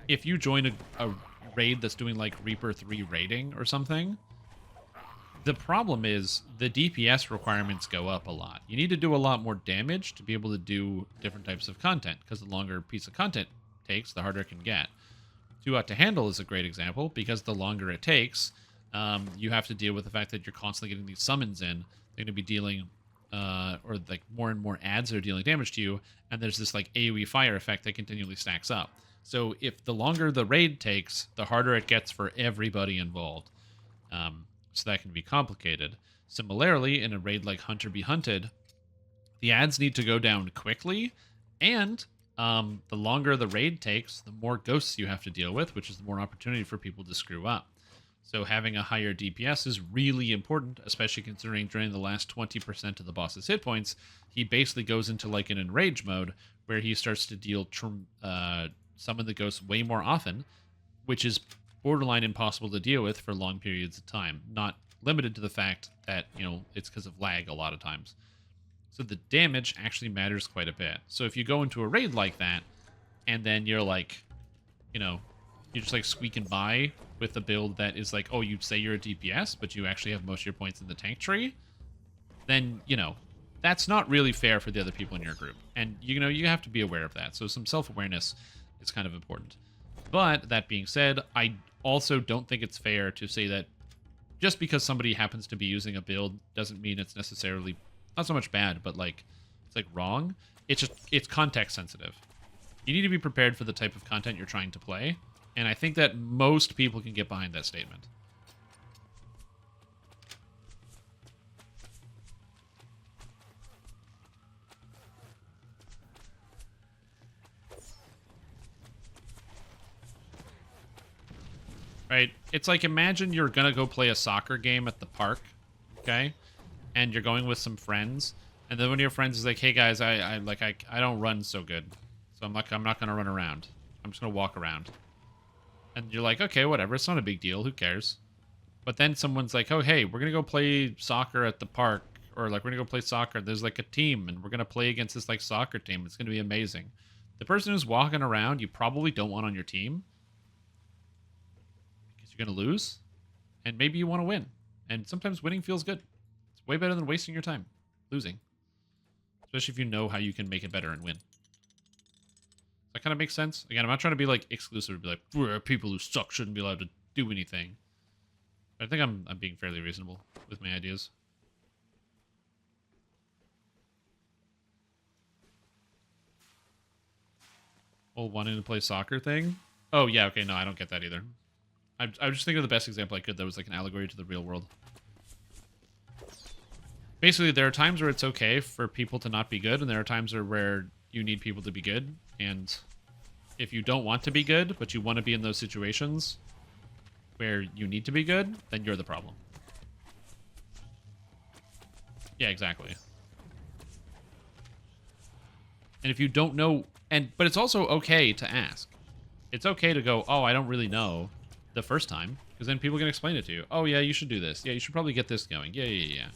if you join a raid that's doing, like, Reaper 3 raiding or something, the problem is the DPS requirements go up a lot. You need to do a lot more damage to be able to do different types of content, because the longer a piece of content takes, the harder it can get. Too Hot to Handle is a great example, because the longer it takes, you have to deal with the fact that you're constantly getting these summons in. They're going to be dealing, or like more and more ads are dealing damage to you, and there's this like AoE fire effect that continually stacks up. So if the longer the raid takes, the harder it gets for everybody involved. So that can be complicated. Similarly, in a raid like Hunter Be Hunted, the ads need to go down quickly, and the longer the raid takes, the more ghosts you have to deal with, which is the more opportunity for people to screw up. So having a higher DPS is really important, especially considering during the last 20% of the boss's hit points, he basically goes into like an enrage mode where he starts to deal summon the ghosts way more often, which is borderline impossible to deal with for long periods of time. Not limited to the fact that, you know, it's because of lag a lot of times. So the damage actually matters quite a bit. So if you go into a raid like that, and then you're like, you know, you're just like squeaking by with a build that is like, oh, you say you're a DPS, but you actually have most of your points in the tank tree, then, you know, that's not really fair for the other people in your group. And, you know, you have to be aware of that. So some self-awareness is kind of important. But that being said, I also don't think it's fair to say that just because somebody happens to be using a build doesn't mean it's necessarily not so much bad, but like it's like wrong. It's context sensitive. You need to be prepared for the type of content you're trying to play, and I think that most people can get behind that statement. Right? It's like, imagine you're gonna go play a soccer game at the park, okay? And you're going with some friends, and then one of your friends is like, "Hey guys, I don't run so good, so I'm not gonna run around. I'm just gonna walk around." And you're like, "Okay, whatever. It's not a big deal. Who cares?" But then someone's like, "Oh, hey, we're gonna go play soccer at the park, or like we're gonna go play soccer. There's like a team, and we're gonna play against this like soccer team. It's gonna be amazing." The person who's walking around, you probably don't want on your team because you're gonna lose, and maybe you want to win. And sometimes winning feels good. It's way better than wasting your time losing, especially if you know how you can make it better and win. That kind of makes sense. Again, I'm not trying to be like exclusive, be like, people who suck shouldn't be allowed to do anything. But I think I'm being fairly reasonable with my ideas. Oh, wanting to play soccer thing? Oh, yeah, okay, no, I don't get that either. I was just thinking of the best example I could that was like an allegory to the real world. Basically, there are times where it's okay for people to not be good, and there are times where you need people to be good, and if you don't want to be good, but you want to be in those situations where you need to be good, then you're the problem. Yeah, exactly. And if you don't know, but it's also okay to ask. It's okay to go, "Oh, I don't really know," the first time, because then people can explain it to you. "Oh, yeah, you should do this. Yeah, you should probably get this going. Yeah, yeah, yeah."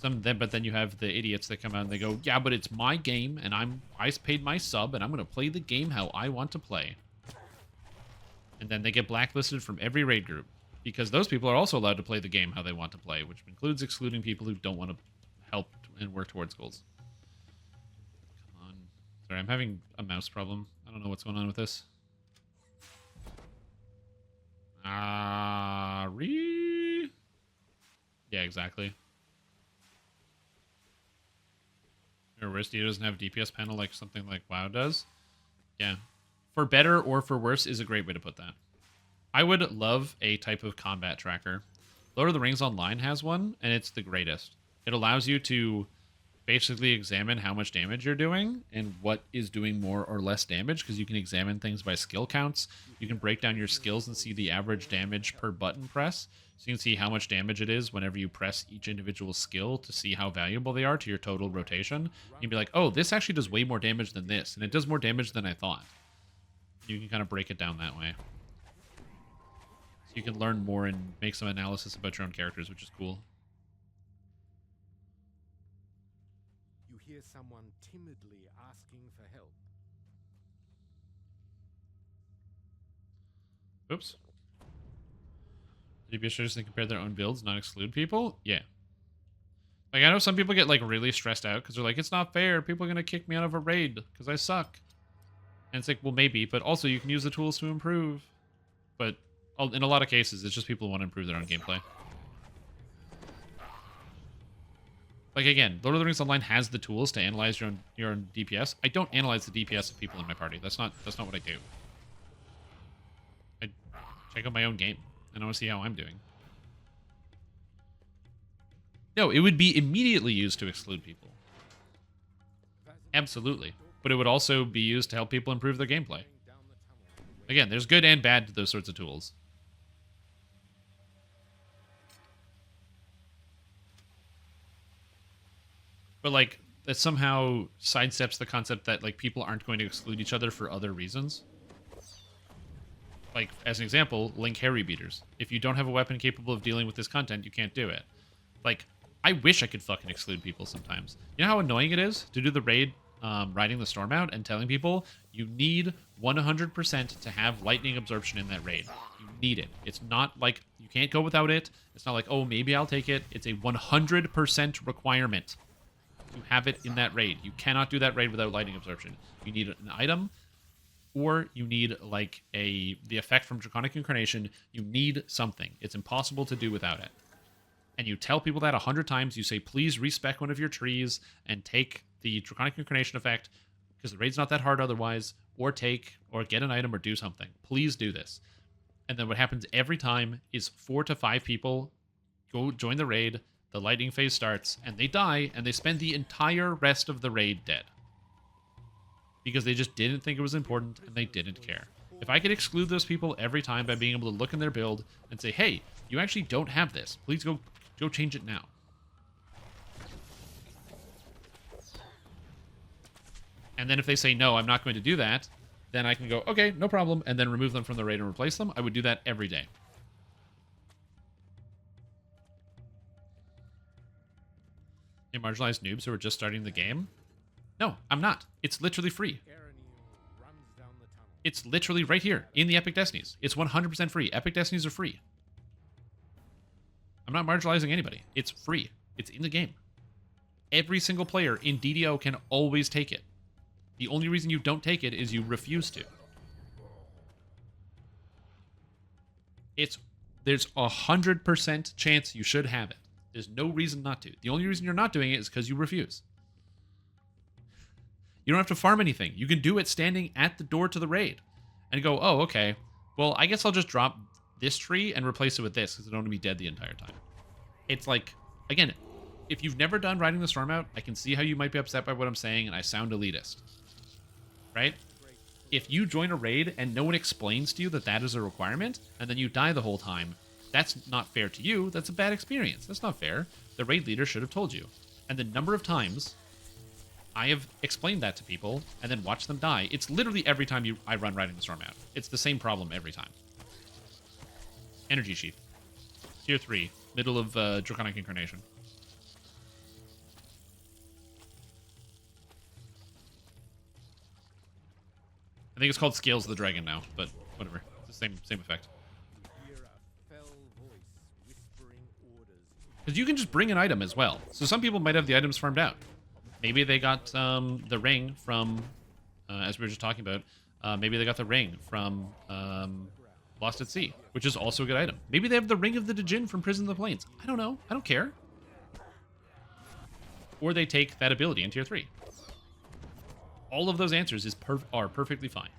But then you have the idiots that come out and they go, "Yeah, but it's my game, and I paid my sub, and I'm gonna play the game how I want to play." And then they get blacklisted from every raid group, because those people are also allowed to play the game how they want to play, which includes excluding people who don't want to help and work towards goals. Come on. Sorry, I'm having a mouse problem. I don't know what's going on with this. Yeah, exactly. Or worse, DDO doesn't have a DPS panel like something like WoW does. Yeah. For better or for worse is a great way to put that. I would love a type of combat tracker. Lord of the Rings Online has one, and it's the greatest. It allows you to basically examine how much damage you're doing and what is doing more or less damage, because you can examine things by skill counts. You can break down your skills and see the average damage per button press. So you can see how much damage it is whenever you press each individual skill to see how valuable they are to your total rotation. You'd be like, "Oh, this actually does way more damage than this, and it does more damage than I thought." You can kind of break it down that way. So you can learn more and make some analysis about your own characters, which is cool. You hear someone timidly asking for help. Oops. DPS should just compare their own builds, not exclude people? Yeah. Like, I know some people get, like, really stressed out because they're like, "It's not fair. People are going to kick me out of a raid because I suck." And it's like, well, maybe, but also you can use the tools to improve. But in a lot of cases, it's just people who want to improve their own gameplay. Like, again, Lord of the Rings Online has the tools to analyze your own DPS. I don't analyze the DPS of people in my party. That's not what I do. I check out my own game, and I want to see how I'm doing. No, it would be immediately used to exclude people. Absolutely. but it would also be used to help people improve their gameplay. Again, there's good and bad to those sorts of tools. But, like, that somehow sidesteps the concept that, like, people aren't going to exclude each other for other reasons. Like, as an example, Link Harry Beaters. If you don't have a weapon capable of dealing with this content, you can't do it. Like, I wish I could fucking exclude people sometimes. You know how annoying it is to do the raid riding the storm out and telling people you need 100% to have lightning absorption in that raid. You need it. It's not like you can't go without it. It's not like, oh, maybe I'll take it. It's a 100% requirement to have it in that raid. You cannot do that raid without lightning absorption. You need an item, or you need like the effect from Draconic Incarnation. You need something. It's impossible to do without it. And you tell people that 100 times. You say, please respec one of your trees and take the Draconic Incarnation effect, because the raid's not that hard otherwise, or get an item or do something. Please do this. And then what happens every time is 4 to 5 people go join the raid, the lightning phase starts, and they die, and they spend the entire rest of the raid dead. Because they just didn't think it was important, and they didn't care. If I could exclude those people every time by being able to look in their build and say, hey, you actually don't have this. Please go change it now. And then if they say, no, I'm not going to do that, then I can go, okay, no problem, and then remove them from the raid and replace them. I would do that every day. Marginalized noobs who are just starting the game? No, I'm not. It's literally free. It's literally right here in the Epic Destinies. It's 100% free. Epic Destinies are free. I'm not marginalizing anybody. It's free. It's in the game. Every single player in DDO can always take it. The only reason you don't take it is you refuse to. There's 100% chance you should have it. There's no reason not to. The only reason you're not doing it is because you refuse. You don't have to farm anything. You can do it standing at the door to the raid. And go, oh, okay. Well, I guess I'll just drop this tree and replace it with this, because I don't want to be dead the entire time. It's like, again, if you've never done Riding the Storm Out, I can see how you might be upset by what I'm saying, and I sound elitist. Right? If you join a raid and no one explains to you that that is a requirement, and then you die the whole time, that's not fair to you. That's a bad experience. That's not fair. The raid leader should have told you. And the number of times I have explained that to people and then watched them die, it's literally every time I run Riding the Storm Out. It's the same problem every time. Energy Sheath. Tier 3. Middle of Draconic Incarnation. I think it's called Scales of the Dragon now, but whatever. It's the same effect. Because you can just bring an item as well. So some people might have the items farmed out. Maybe they got the ring from, as we were just talking about, maybe they got the ring from Lost at Sea, which is also a good item. Maybe they have the Ring of the Djinn from Prison of the Plains. I don't know. I don't care. Or they take that ability in Tier 3. All of those answers are perfectly fine.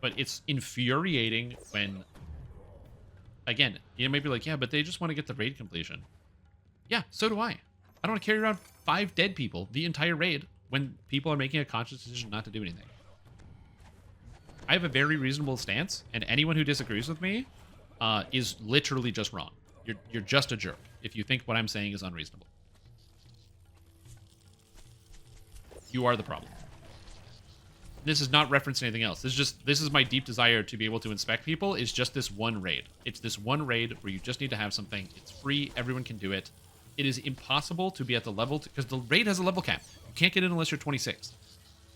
But it's infuriating when, again, you might be like, yeah, but they just want to get the raid completion. Yeah, so do I. I don't want to carry around 5 dead people the entire raid when people are making a conscious decision not to do anything. I have a very reasonable stance, and anyone who disagrees with me is literally just wrong. You're just a jerk if you think what I'm saying is unreasonable. You are the problem. This is not referenced to anything else. This is my deep desire to be able to inspect people, is just this one raid. It's this one raid where you just need to have something. It's free. Everyone can do it. It is impossible to be at the level, because the raid has a level cap. You can't get in unless you're 26.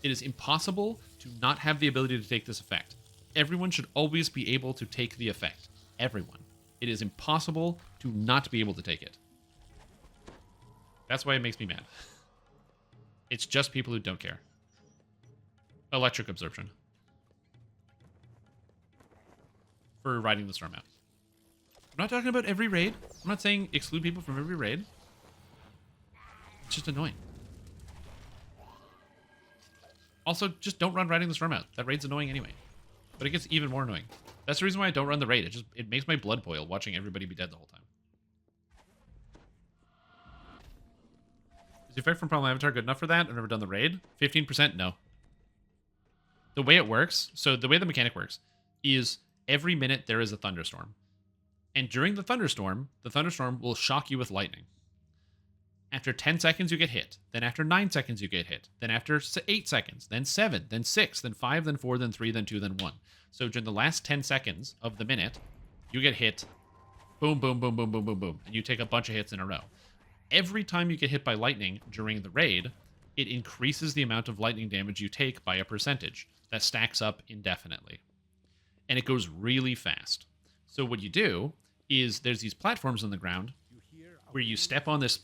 It is impossible to not have the ability to take this effect. Everyone should always be able to take the effect. Everyone. It is impossible to not be able to take it. That's why it makes me mad. It's just people who don't care. Electric absorption. For riding the storm out. I'm not talking about every raid. I'm not saying exclude people from every raid. It's just annoying. Also, just don't run riding the storm out. That raid's annoying anyway. But it gets even more annoying. That's the reason why I don't run the raid. It makes my blood boil watching everybody be dead the whole time. Is the effect from problem avatar good enough for that? I've never done the raid. 15%? No. The way it works, so the way the mechanic works, is every minute there is a thunderstorm. And during the thunderstorm will shock you with lightning. After 10 seconds, you get hit. Then after 9 seconds, you get hit. Then after 8 seconds, then 7, then 6, then 5, then 4, then 3, then 2, then 1. So during the last 10 seconds of the minute, you get hit. Boom, boom, boom, boom, boom, boom, boom. And you take a bunch of hits in a row. Every time you get hit by lightning during the raid, it increases the amount of lightning damage you take by a percentage. That stacks up indefinitely. And it goes really fast. So what you do is there's these platforms on the ground where you step on this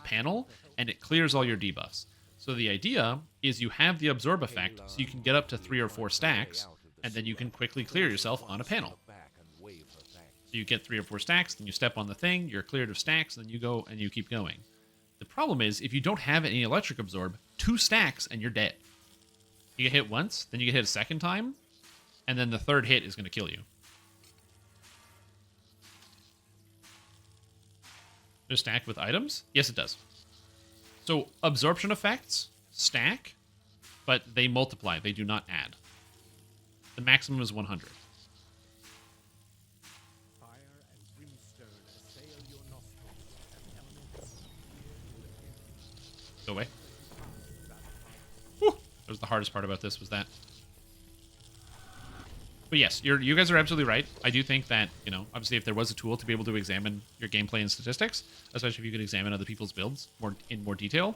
panel and it clears all your debuffs. So the idea is you have the absorb effect so you can get up to 3 or 4 stacks and then you can quickly clear yourself on a panel. So you get 3 or 4 stacks, then you step on the thing, you're cleared of stacks, then you go and you keep going. The problem is if you don't have any electric absorb, 2 stacks and you're dead. You get hit once, then you get hit a second time, and then the third hit is going to kill you. Does it stack with items? Yes, it does. So absorption effects stack, but they multiply. They do not add. The maximum is 100. Go away. Whew. That was the hardest part about this, was that. But yes, you guys are absolutely right. I do think that, you know, obviously if there was a tool to be able to examine your gameplay and statistics, especially if you could examine other people's builds in more detail,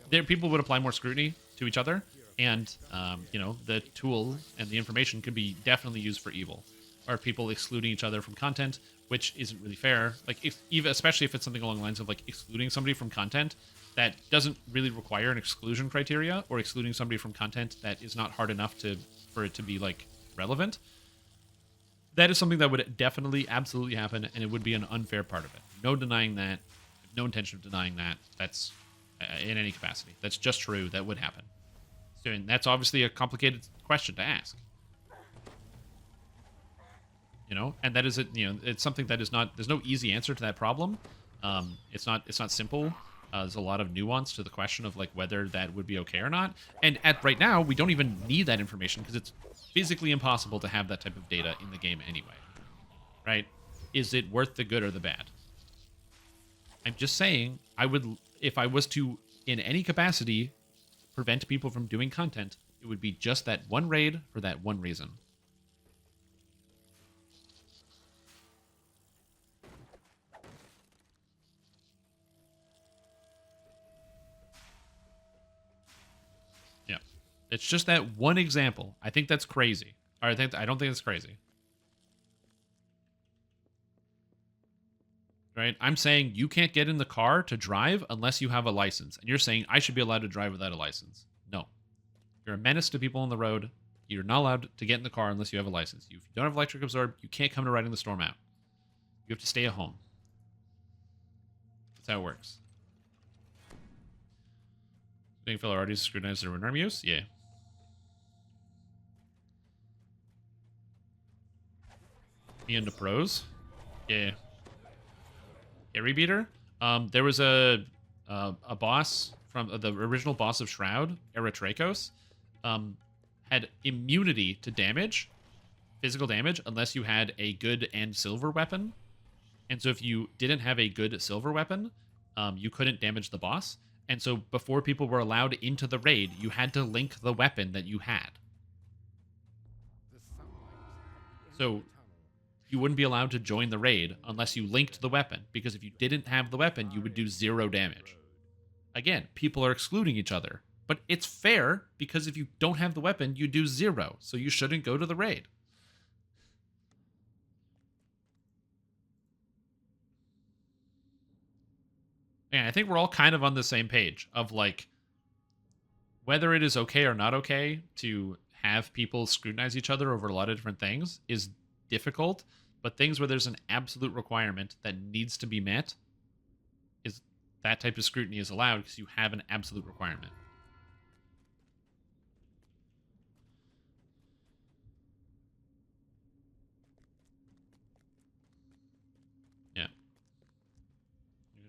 people would apply more scrutiny to each other, and, you know, the tool and the information could be definitely used for evil. Or people excluding each other from content, which isn't really fair. Like, especially if it's something along the lines of, like, excluding somebody from content that doesn't really require an exclusion criteria, or excluding somebody from content that is not hard enough for it to be, like, relevant. That is something that would definitely, absolutely happen, and it would be an unfair part of it. No denying that. No intention of denying that. That's in any capacity. That's just true. That would happen. So, and that's obviously a complicated question to ask. You know, and that is it. You know, it's something that is not. There's no easy answer to that problem. It's not simple. There's a lot of nuance to the question of like whether that would be okay or not. And right now, we don't even need that information because it's physically impossible to have that type of data in the game anyway. Right? Is it worth the good or the bad? I'm just saying, I would, if I was to, in any capacity, prevent people from doing content, it would be just that one raid for that one reason. Yeah. It's just that one example. I think that's crazy. Or I don't think it's crazy. Right? I'm saying you can't get in the car to drive unless you have a license. And you're saying I should be allowed to drive without a license. No. You're a menace to people on the road. You're not allowed to get in the car unless you have a license. If you don't have electric absorb, you can't come to Riding the Storm out. You have to stay at home. That's how it works. Being fellow artists scrutinize their arm use? Yeah. Me into pros? Yeah. Harry Beater. There was a boss from the original boss of Shroud, Eritrakos, had immunity to damage, physical damage, unless you had a good and silver weapon. And so if you didn't have a good silver weapon, you couldn't damage the boss. And so before people were allowed into the raid, you had to link the weapon that you had. So you wouldn't be allowed to join the raid unless you linked the weapon, because if you didn't have the weapon, you would do 0 damage. Again, people are excluding each other, but it's fair because if you don't have the weapon, you do 0, so you shouldn't go to the raid. Yeah, I think we're all kind of on the same page of like whether it is okay or not okay to have people scrutinize each other over a lot of different things is difficult. But things where there's an absolute requirement that needs to be met, is that type of scrutiny is allowed because you have an absolute requirement. Yeah.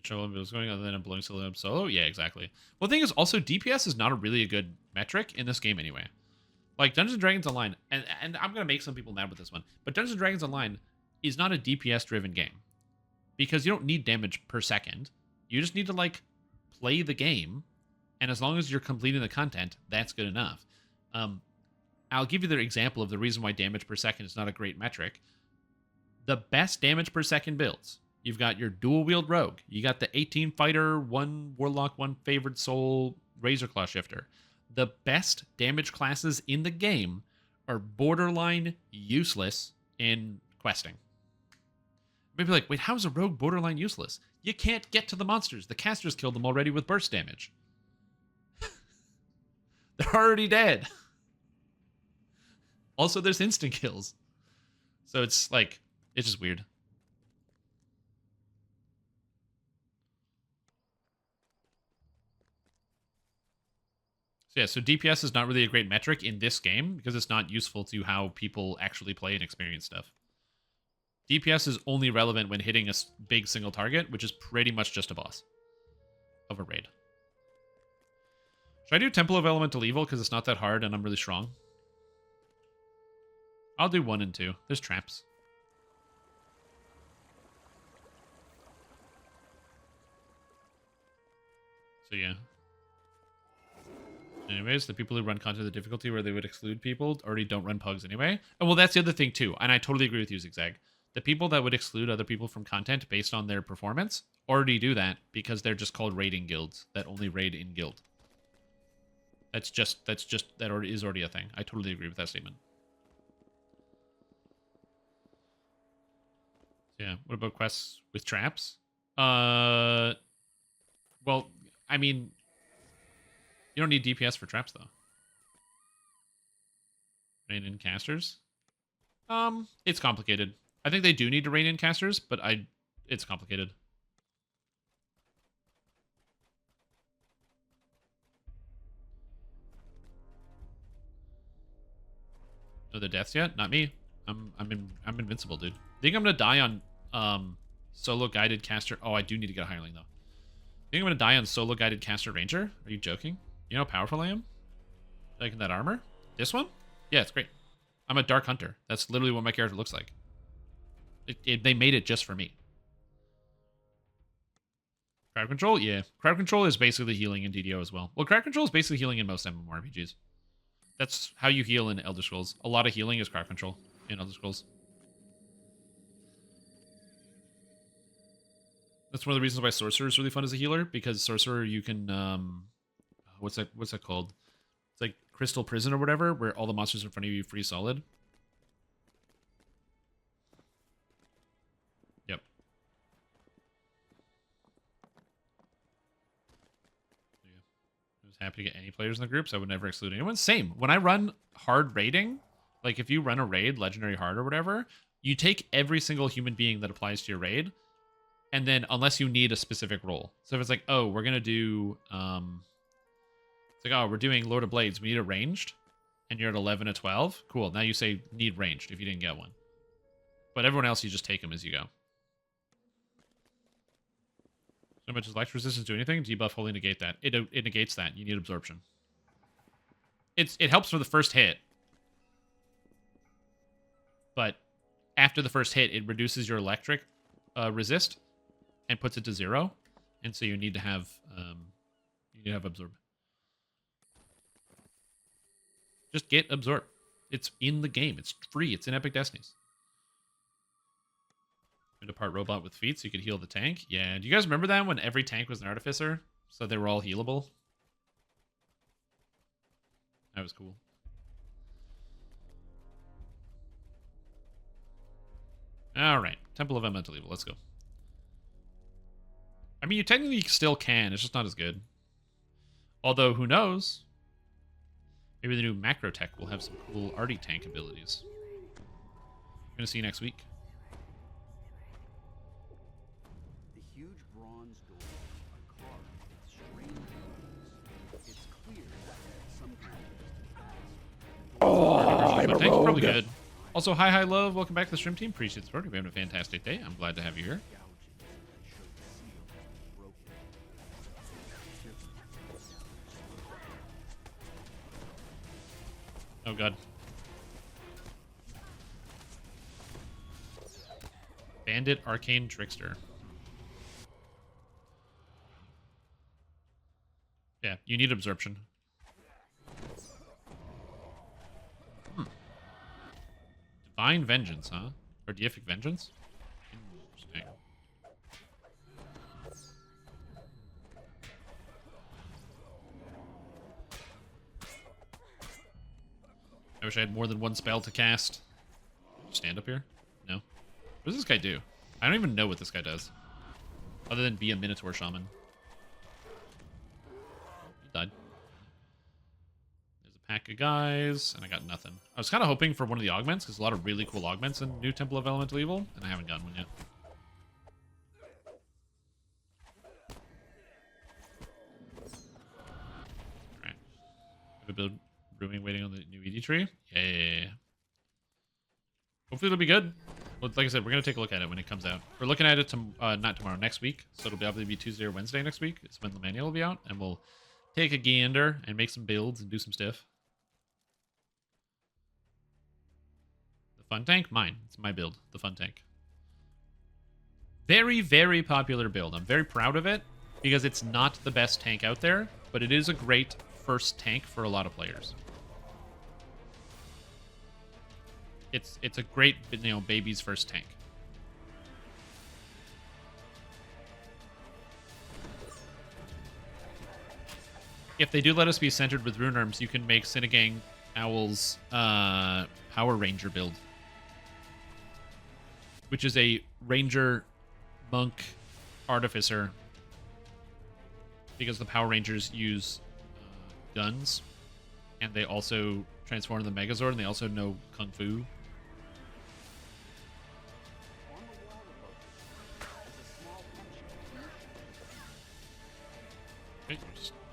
Control what's going on, then I'm blowing solo up solo. Yeah, exactly. Well, the thing is, also DPS is not a really good metric in this game anyway. Like Dungeons and Dragons Online, and I'm gonna make some people mad with this one, but Dungeons and Dragons Online is not a DPS driven game because you don't need damage per second. You just need to like play the game, and as long as you're completing the content, that's good enough. I'll give you the example of the reason why damage per second is not a great metric. The best damage per second builds. You've got your dual wield rogue. You got the 18 fighter, 1 warlock, 1 favored soul razor claw shifter. The best damage classes in the game are borderline useless in questing. Maybe like, wait, how is a rogue borderline useless? You can't get to the monsters. The casters killed them already with burst damage. They're already dead. Also, there's instant kills. So it's like, it's just weird. So yeah, so DPS is not really a great metric in this game because it's not useful to how people actually play and experience stuff. DPS is only relevant when hitting a big single target, which is pretty much just a boss of a raid. Should I do Temple of Elemental Evil because it's not that hard and I'm really strong? I'll do 1 and 2. There's traps. So yeah. Anyways, the people who run content the difficulty where they would exclude people already don't run pugs anyway. And well, that's the other thing too. And I totally agree with you, Zigzag. The people that would exclude other people from content based on their performance already do that because they're just called raiding guilds that only raid in guild. That already is already a thing. I totally agree with that statement. Yeah. What about quests with traps? Well, I mean, you don't need DPS for traps though. Rain in casters? It's complicated. I think they do need to rain in casters, but it's complicated. No, the deaths yet? Not me. I'm invincible, dude. Think I'm gonna die on solo guided caster. Oh, I do need to get a hireling though. Think I'm gonna die on solo guided caster ranger? Are you joking? You know how powerful I am? Like in that armor? This one? Yeah, it's great. I'm a dark hunter. That's literally what my character looks like. They made it just for me. Crowd control? Yeah. Crowd control is basically healing in DDO as well. Well, crowd control is basically healing in most MMORPGs. That's how you heal in Elder Scrolls. A lot of healing is crowd control in Elder Scrolls. That's one of the reasons why Sorcerer is really fun as a healer, because Sorcerer you can what's that called? It's like Crystal Prison or whatever, where all the monsters in front of you free solid. Yep. Yeah. I was happy to get any players in the groups. I would never exclude anyone. Same. When I run hard raiding, like if you run a raid, legendary hard or whatever, you take every single human being that applies to your raid. And then, unless you need a specific role. So if it's like, oh, we're going to do, it's like, oh, we're doing Lord of Blades. We need a ranged. And you're at 11 to 12. Cool. Now you say need ranged if you didn't get one. But everyone else, you just take them as you go. So much does Electric Resistance do anything? Debuff wholly negate that. It negates that. You need absorption. It helps for the first hit. But after the first hit, it reduces your electric resist. And puts it to 0, and so you need to have absorb. Just get absorb. It's in the game. It's free. It's in Epic Destinies. And a part robot with feet, so you could heal the tank. Yeah. Do you guys remember that when every tank was an artificer, so they were all healable? That was cool. All right, Temple of Elemental Evil. Let's go. I mean, you technically still can. It's just not as good. Although, who knows? Maybe the new macro tech will have some cool arty tank abilities. I'm gonna see you next week. The huge bronze doors are carved with strange runes. It's clear that some kind of But thank you, probably good. Also, hi love. Welcome back to the stream team. Appreciate the support. We're having a fantastic day. I'm glad to have you here. Oh god. Bandit, Arcane, Trickster. Yeah, you need absorption. Divine Vengeance, huh? Or Deific Vengeance? Interesting. I wish I had more than one spell to cast. Stand up here? No. What does this guy do? I don't even know what this guy does. Other than be a Minotaur Shaman. He died. There's a pack of guys, and I got nothing. I was kind of hoping for one of the augments, because a lot of really cool augments in New Temple of Elemental Evil, and I haven't gotten one yet. Alright. Have a build brewing waiting on the new ED tree? Yeah. Hopefully it'll be good. Well, like I said, we're going to take a look at it when it comes out. We're looking at it not tomorrow, next week. So it'll probably be Tuesday or Wednesday next week. It's when the manual will be out. And we'll take a gander and make some builds and do some stuff. The fun tank? Mine. It's my build. The fun tank. Very, very popular build. I'm very proud of it because it's not the best tank out there, but it is a great first tank for a lot of players. It's a great, baby's first tank. If they do let us be centered with rune arms, you can make Sinagang Owl's Power Ranger build, which is a Ranger Monk Artificer, because the Power Rangers use guns, and they also transform the Megazord, and they also know Kung Fu.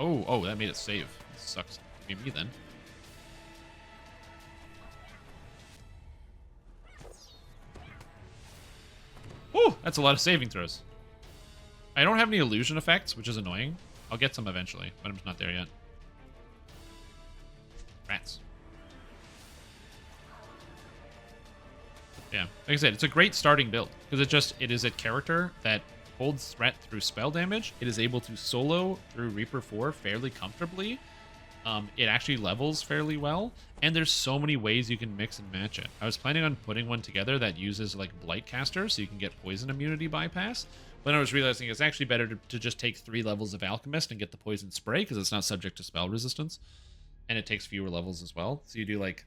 Oh, that made it save. This sucks to be me then. Whew, that's a lot of saving throws. I don't have any illusion effects, which is annoying. I'll get some eventually, but I'm just not there yet. Rats. Yeah, like I said, it's a great starting build because it is a character that holds threat through spell damage. It is able to solo through Reaper 4 fairly comfortably. It actually levels fairly well, and there's so many ways you can mix and match it. I was planning on putting one together that uses like Blightcaster, so you can get poison immunity bypass, but I was realizing it's actually better to just take 3 levels of Alchemist and get the poison spray because it's not subject to spell resistance, and it takes fewer levels as well. So you do like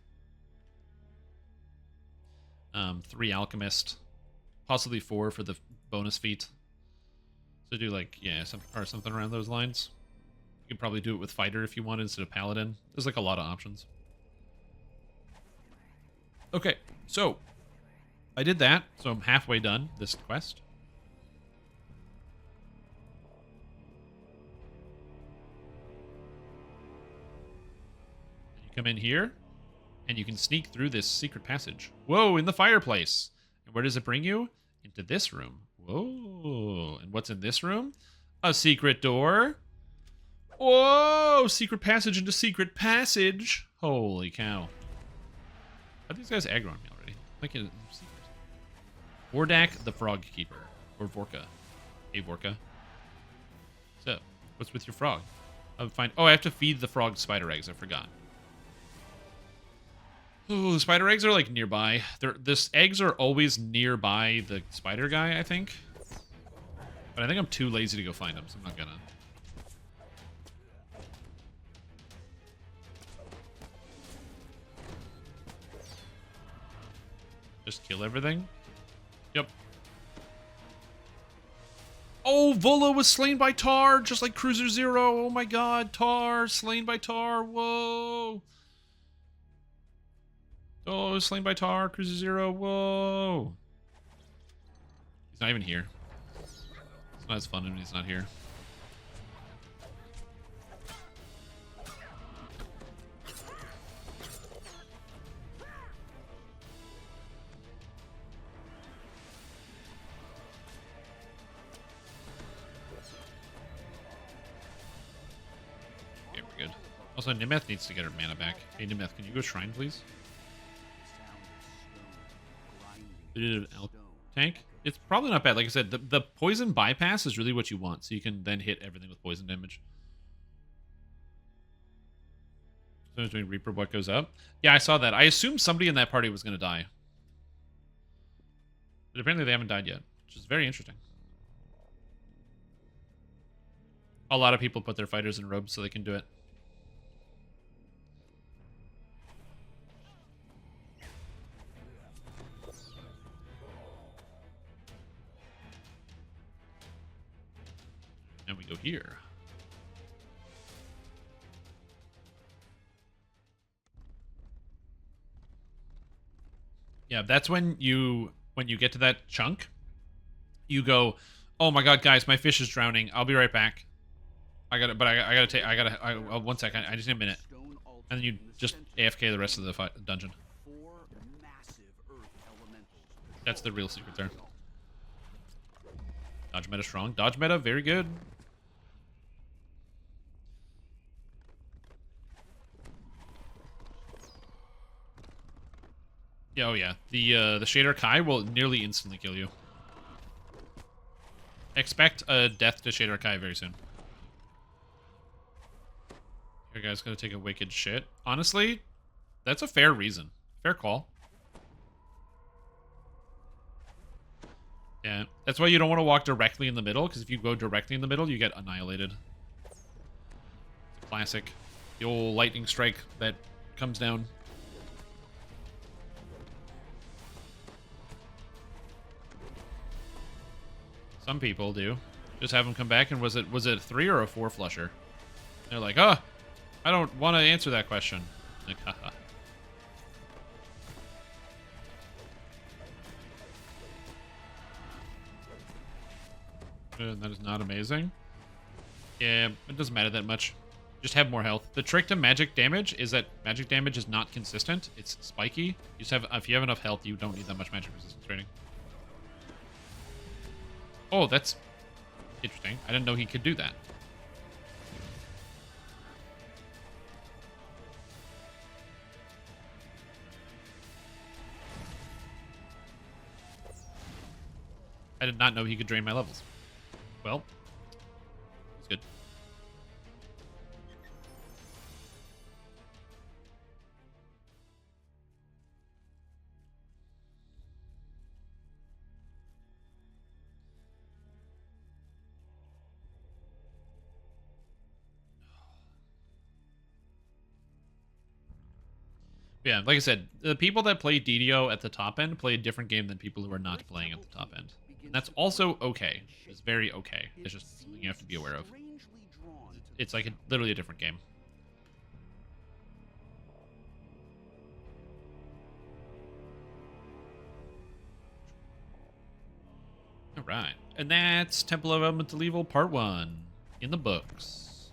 3 Alchemist, possibly 4 for the bonus feat. So do like, yeah, something around those lines. You could probably do it with Fighter if you want instead of Paladin. There's like a lot of options. Okay, so I did that, so I'm halfway done this quest. You come in here, and you can sneak through this secret passage. Whoa, in the fireplace! And where does it bring you? Into this room. Whoa, and what's in this room? A secret door. Whoa, secret passage into secret passage. Holy cow. Are these guys aggro on me already? Like a secret. Vordak the Frog Keeper. Or Vorka. Hey, Vorka. So, what's with your frog? I have to feed the frog spider eggs. I forgot. Oh, the spider eggs are like nearby. This eggs are always nearby the spider guy, I think. But I think I'm too lazy to go find them, so I'm not gonna. Just kill everything? Yep. Oh, Volo was slain by Tar, just like Cruiser Zero. Oh my god, Tar, slain by Tar. Whoa. Oh, slain by Tar, Cruiser Zero. Whoa. He's not even here. It's not as fun when he's not here. Okay, we're good. Also, Nimeth needs to get her mana back. Hey, Nimeth, can you go shrine, please? The sound of stone grinding Did it stone tank? It's probably not bad. Like I said, the poison bypass is really what you want, so you can then hit everything with poison damage. Someone's doing Reaper, what goes up? Yeah, I saw that. I assumed somebody in that party was going to die. But apparently they haven't died yet, which is very interesting. A lot of people put their fighters in robes so they can do it. And we go here. Yeah, that's when you get to that chunk, you go, "Oh my god, guys, my fish is drowning. I'll be right back. I gotta one second. I just need a minute." stone altar And then you in the just center. AFK the rest of the dungeon. 4 massive earth elementals. That's the real secret there. Dodge meta strong. Dodge meta, very good. Yeah, oh yeah. The Shader Kai will nearly instantly kill you. Expect a death to Shader Kai very soon. Here, guys, gonna take a wicked shit. Honestly, that's a fair reason. Fair call. Yeah, that's why you don't want to walk directly in the middle, because if you go directly in the middle, you get annihilated. Classic. The old lightning strike that comes down. Some people do. Just have them come back, and was it a 3 or a 4 flusher? They're like, oh, I don't want to answer that question. Like, haha. That is not amazing. Yeah, it doesn't matter that much. Just have more health. The trick to magic damage is that magic damage is not consistent. It's spiky. You just have, if you have enough health, you don't need that much magic resistance rating. Oh, that's interesting. I didn't know he could do that. I did not know he could drain my levels. Well, it's good. Yeah, like I said, the people that play DDO at the top end play a different game than people who are not playing at the top end. And that's also okay. It's very okay. It's just something you have to be aware of. It's like literally a different game. Alright. And that's Temple of Elemental Evil Part 1 in the books.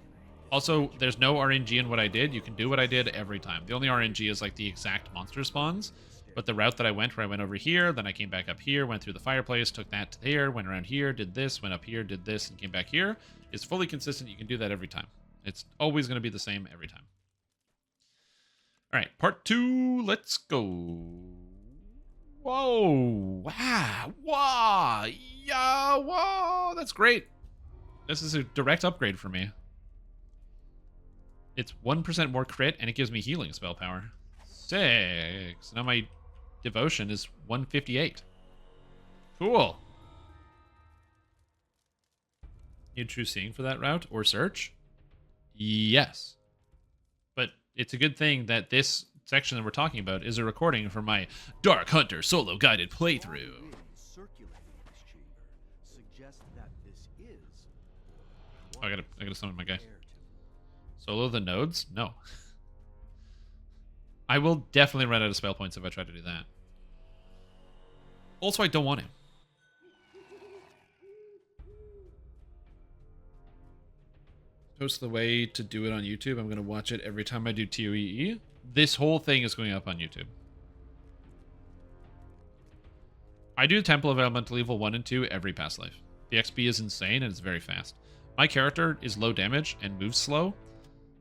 Also, there's no RNG in what I did. You can do what I did every time. The only RNG is like the exact monster spawns. But the route that I went, where I went over here, then I came back up here, went through the fireplace, took that to here, went around here, did this, went up here, did this, and came back here, is fully consistent. You can do that every time. It's always going to be the same every time. All right, part 2. Let's go. Whoa. Wow. Wow. Yeah. Whoa. That's great. This is a direct upgrade for me. It's 1% more crit, and it gives me healing spell power. 6. Now my devotion is 158. Cool. Need true seeing for that route or search? Yes. But it's a good thing that this section that we're talking about is a recording from my Dark Hunter solo guided playthrough. Circulating in this chamber suggests that this is. Oh, I gotta summon my guy. Solo the nodes? No. I will definitely run out of spell points if I try to do that. Also, I don't want to. Post the way to do it on YouTube. I'm going to watch it every time I do TOEE. This whole thing is going up on YouTube. I do Temple of Elemental Evil 1 and 2 every past life. The XP is insane and it's very fast. My character is low damage and moves slow,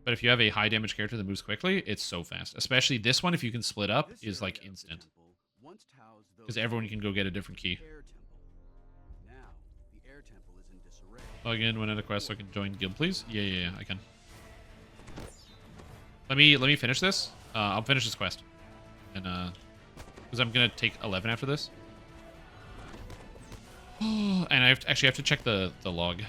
But if you have a high damage character that moves quickly, it's so fast. Especially this one, if you can split up, This is like area of the instant. temple once housed those Because everyone can go get a different key. air temple. Now, the air temple is in disarray. Log in when at a quest so I can join guild, please. Yeah, I can. Let me finish this. I'll finish this quest. And because I'm gonna take 11 after this. And I actually have to check the log.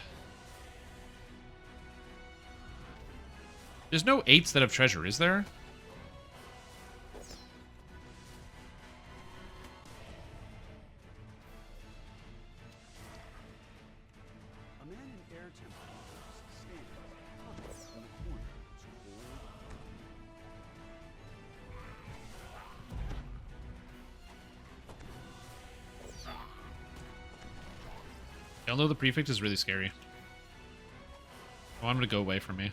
There's no 8s that have treasure, is there? A man in air temple stands huddled in the corner of his old Y'all know the prefect is really scary. I want him to go away from me.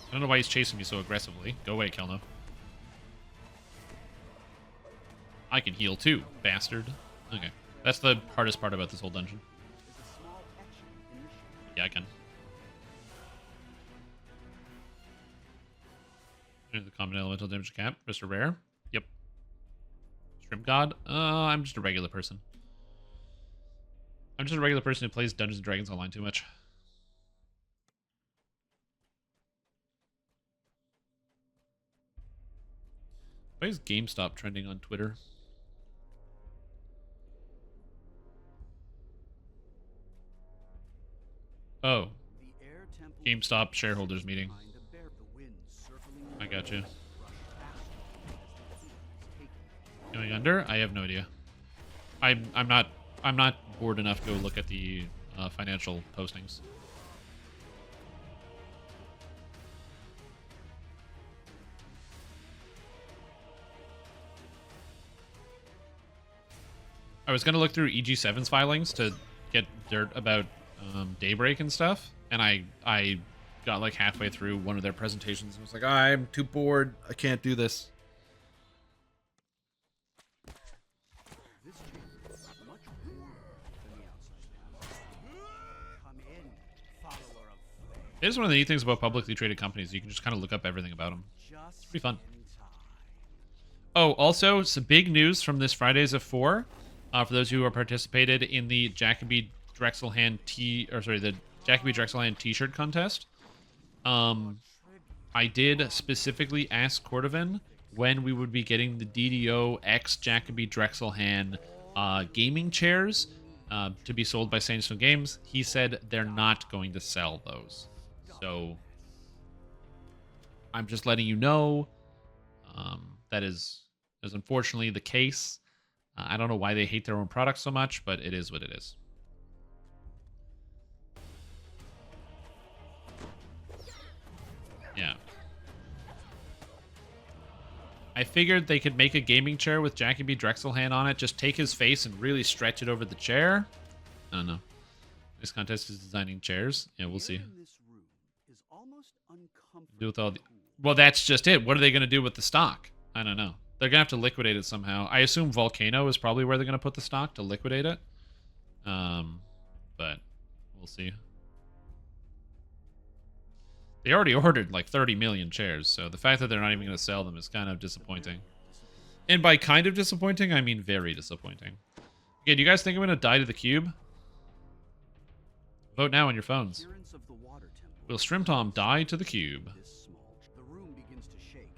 I don't know why he's chasing me so aggressively. Go away, Kelno. I can heal too, bastard. Okay. That's the hardest part about this whole dungeon. is a small action initiated. Yeah, I can. Here's the common elemental damage cap. Mr. Rare. Yep. Strim God. I'm just a regular person. I'm just a regular person who plays Dungeons & Dragons online too much. Why is GameStop trending on Twitter? Oh, The air temple GameStop shareholders meeting. behind a bear, the wind circling I got you. rush faster as the heat is taken. Going under? I have no idea. I'm not bored enough to go look at the financial postings. I was gonna look through EG7's filings to get dirt about Daybreak and stuff, and I got like halfway through one of their presentations and was like, I'm too bored. I can't do this. This chamber is much warmer than the outside house. Come in, follower of flame. It is one of the neat things about publicly traded companies. You can just kind of look up everything about them. Just pretty fun. in time. Oh, also, some big news from this Fridays of 4. For those who are participated in the Jacoby Drexelhand the Jacoby Drexelhand T-shirt contest. I did specifically ask Cordovan when we would be getting the DDO X Jacoby Drexelhand gaming chairs to be sold by Sandstone Games. He said they're not going to sell those. So I'm just letting you know that is unfortunately the case. I don't know why they hate their own product so much, but it is what it is. Yeah. I figured they could make a gaming chair with Jacoby Drexelhand on it, just take his face and really stretch it over the chair. I don't know. This contest is designing chairs. Yeah, we'll see. The air in this room is almost Do with all the... uncomfortably cool. Well, that's just it. What are they going to do with the stock? I don't know. They're going to have to liquidate it somehow. I assume Volcano is probably where they're going to put the stock to liquidate it. But we'll see. They already ordered like 30 million chairs, so the fact that they're not even going to sell them is kind of disappointing. And by kind of disappointing, I mean very disappointing. Okay, do you guys think I'm going to die to the cube? Vote now on your phones. Appearance of the water temple. Will Strimtom die to the cube? This small, the room begins to shake,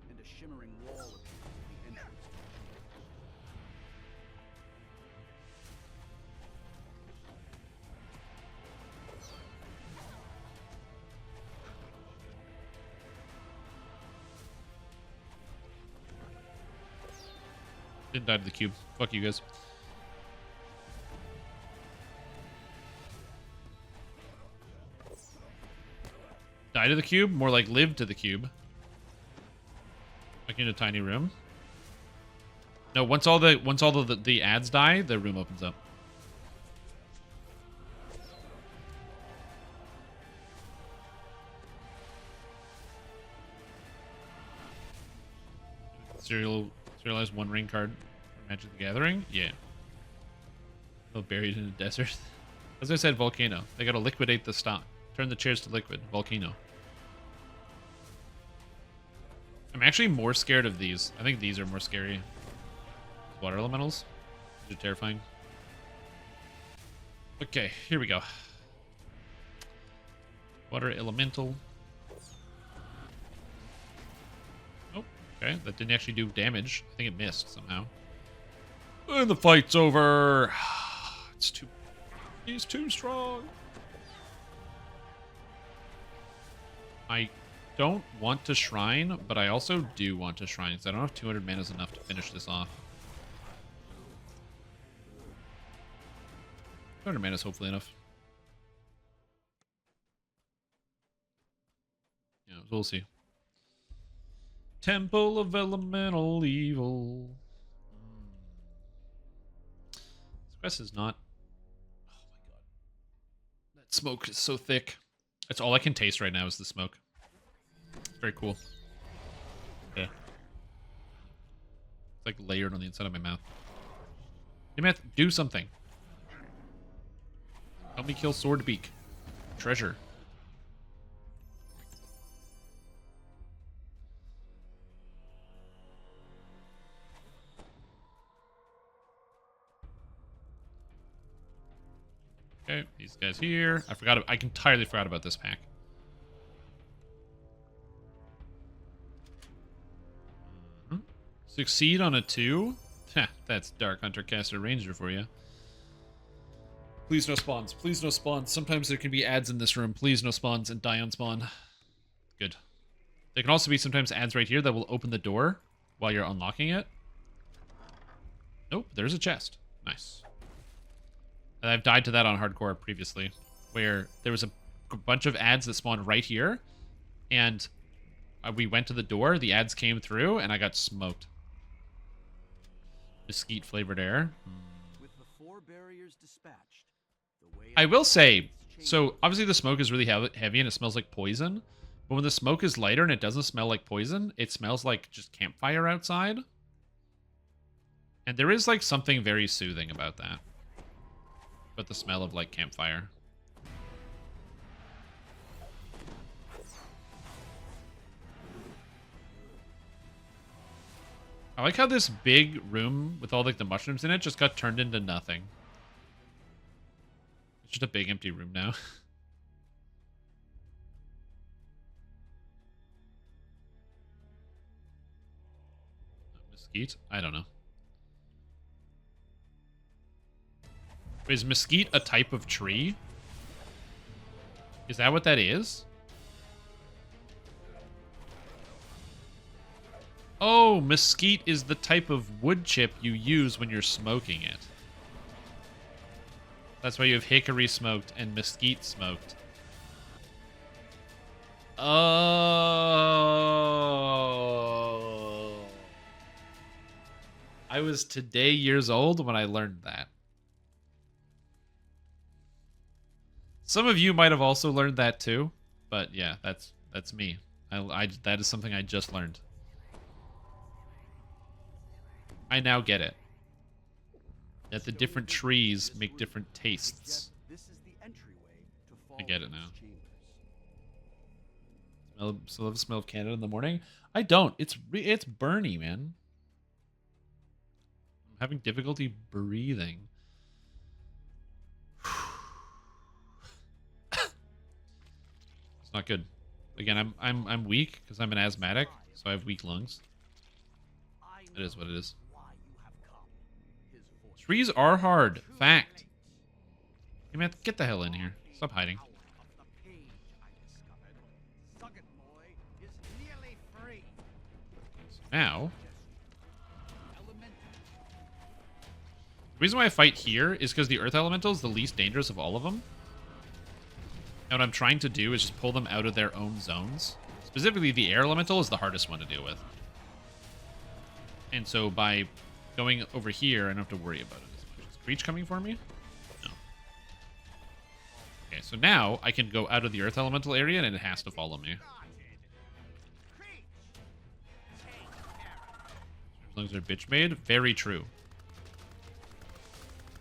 and a shimmering wall appears at the entrance. Didn't die to the cube. Fuck you guys. Die to the cube? More like live to the cube. Like in a tiny room. No, once all the ads die, the room opens up. Serialized one ring card for Magic the Gathering? Yeah. Oh, buried in a desert. As I said, Volcano. They gotta liquidate the stock. Turn the chairs to liquid. Volcano. I'm actually more scared of these. I think these are more scary. Water elementals. They're terrifying. Okay, here we go. Water elemental. Oh, okay. That didn't actually do damage. I think it missed somehow. And the fight's over. It's too... He's too strong. I don't want to shrine, but I also do want to shrine, because I don't have 200 mana is enough to finish this off. 200 mana is hopefully enough. Yeah, we'll see. Temple of Elemental Evil. This quest is not... Oh my god. That smoke is so thick. That's all I can taste right now is the smoke. Very cool. Okay. It's like layered on the inside of my mouth. Nimeth, do something. Help me kill Swordbeak. Treasure. Okay, these guys here. I entirely forgot about this pack. Succeed on a 2? Heh, that's Dark Hunter Caster Ranger for you. Please no spawns. Please no spawns. Sometimes there can be ads in this room. Please no spawns and die on spawn. Good. There can also be sometimes ads right here that will open the door while you're unlocking it. Nope, there's a chest. Nice. And I've died to that on hardcore previously, where there was a bunch of ads that spawned right here, and we went to the door, the ads came through, and I got smoked. Mesquite flavored air. With the 4 barriers dispatched, the way I will say, so obviously the smoke is really heavy and it smells like poison, but when the smoke is lighter and it doesn't smell like poison, it smells like just campfire outside. And there is like something very soothing about that. But the smell of like campfire. I like how this big room with all like the mushrooms in it just got turned into nothing. It's just a big empty room now. Mesquite? I don't know. Is mesquite a type of tree? Is that what that is? Oh, mesquite is the type of wood chip you use when you're smoking it. That's why you have hickory smoked and mesquite smoked. Oh. I was today years old when I learned that. Some of you might have also learned that too, but yeah, that's me. That is something I just learned. I now get it. That the different trees make different tastes. I get it now. Still love the smell of Canada in the morning? I don't. It's burny, man. I'm having difficulty breathing. It's not good. Again, I'm weak because I'm an asthmatic, so I have weak lungs. It is what it is. Trees are hard. Fact. Hey man, get the hell in here. Stop hiding. So now, the reason why I fight here is because the Earth Elemental is the least dangerous of all of them. And what I'm trying to do is just pull them out of their own zones. Specifically, the Air Elemental is the hardest one to deal with. And so by going over here, I don't have to worry about it as much. Is Creech coming for me? No. Okay, so now I can go out of the Earth Elemental area and it has to follow me. As long as they're bitch made. Very true.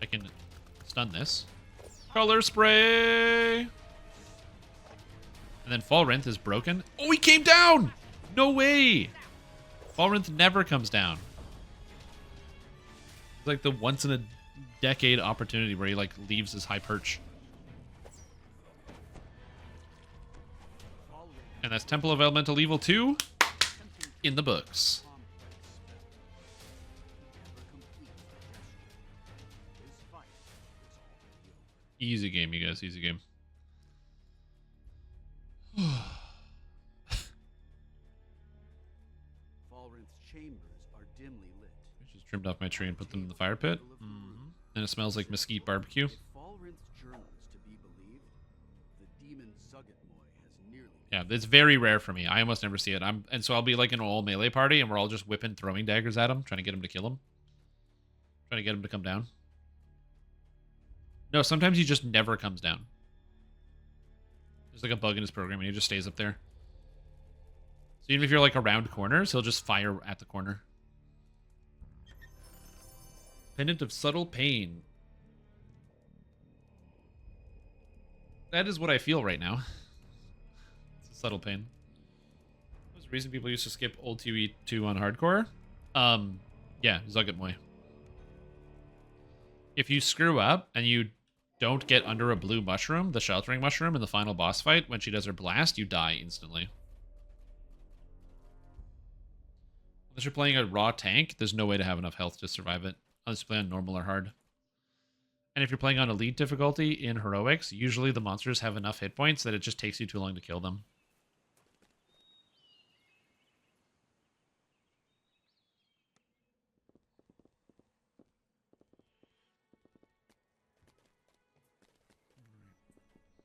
I can stun this. Color spray! And then Fall Rent is broken. Oh, he came down! No way! Balrinth never comes down. It's like the once in a decade opportunity where he like leaves his high perch. And that's Temple of Elemental Evil 2 in the books. Easy game, you guys. Easy game. Chambers are dimly lit. I just trimmed off my tree and put them in the fire pit. And it smells like mesquite barbecue. Falrinth's journals to be believed, the demon Zuggitmoy has nearly... Yeah, it's very rare for me. I almost never see it. And so I'll be like in an all melee party, and we're all just whipping throwing daggers at him, trying to get him to kill him. Trying to get him to come down. No, sometimes he just never comes down. There's like a bug in his program, and he just stays up there. So even if you're like around corners, he'll just fire at the corner. Pendant of Subtle Pain. That is what I feel right now. It's a subtle pain. There's a reason people used to skip old TV2 on hardcore. Yeah, Zuggitmoy. If you screw up and you don't get under a blue mushroom, the sheltering mushroom in the final boss fight, when she does her blast, you die instantly. Unless you're playing a raw tank, there's no way to have enough health to survive it. Unless you play on normal or hard. And if you're playing on elite difficulty in heroics, usually the monsters have enough hit points that it just takes you too long to kill them.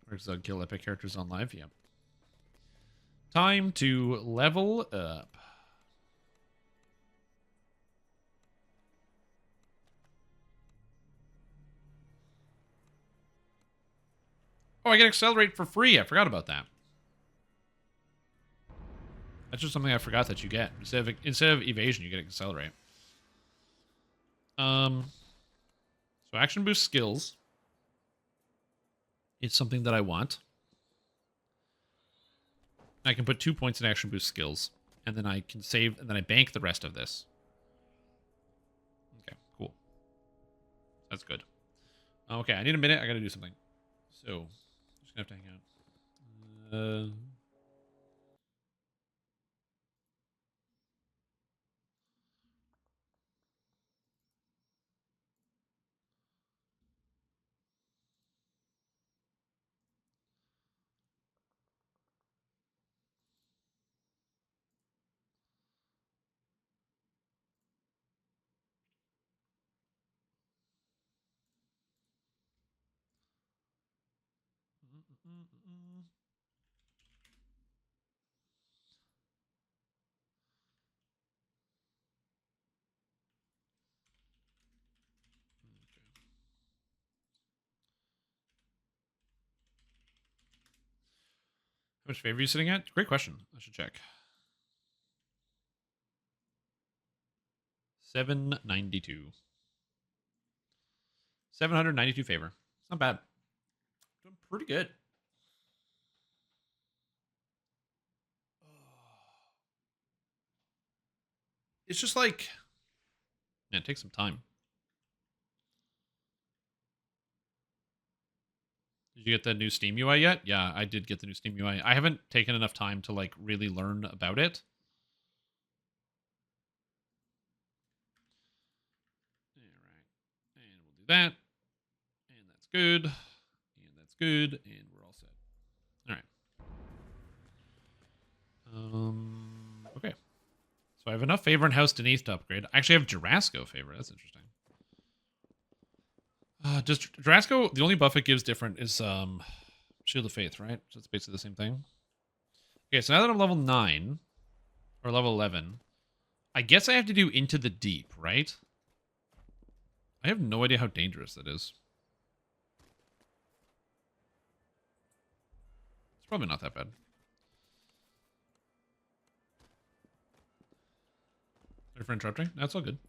Where's the kill epic characters on live? Yep. Time to level up. Oh, I get accelerate for free. I forgot about that. That's just something I forgot that you get. Instead of evasion, you get accelerate. So action boost skills. It's something that I want. I can put 2 points in action boost skills, and then I can save, and then I bank the rest of this. Okay, cool. That's good. Okay, I need a minute. I gotta do something. So, just gonna have to hang out. How much favor are you sitting at? Great question. I should check. 792. 792 favor. It's not bad. Doing pretty good. It's just like, man, it takes some time. Did you get the new Steam UI yet? Yeah, I did get the new Steam UI. I haven't taken enough time to like really learn about it. All right, and we'll do that, and that's good, and that's good, and we're all set. All right. Okay. So I have enough favor in House Denise to upgrade. I actually have Jarasco favor. That's interesting. Does Jarasco, the only buff it gives different is Shield of Faith, right? So it's basically the same thing. Okay, so now that I'm level 9, or level 11, I guess I have to do Into the Deep, right? I have no idea how dangerous that is. It's probably not that bad. Sorry for interrupting. That's all good.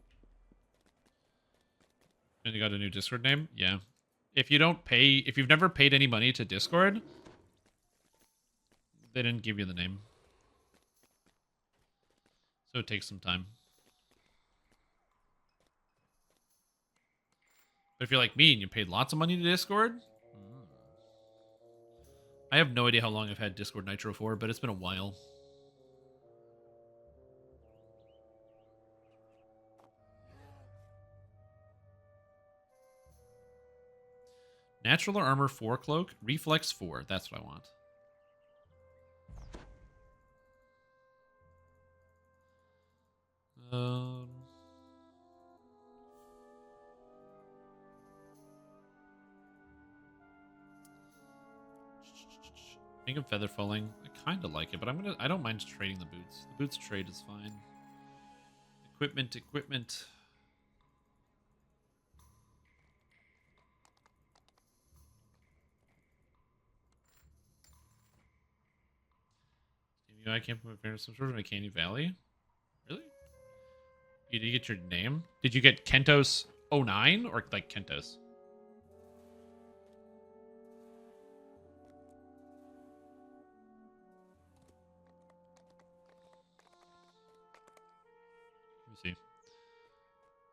And you got a new Discord name? Yeah. If you don't pay, if you've never paid any money to Discord, they didn't give you the name. So it takes some time. But if you're like me and you paid lots of money to Discord, I have no idea how long I've had Discord Nitro for, but it's been a while. Natural Armor 4 Cloak, Reflex 4. That's what I want. Think of feather falling. I kind of like it, but I don't mind trading the boots. The boots trade is fine. Equipment. I can't put my favorite some sort of Uncanny Valley. Really? Did you get your name? Did you get Kentos 09 or like Kentos? Let me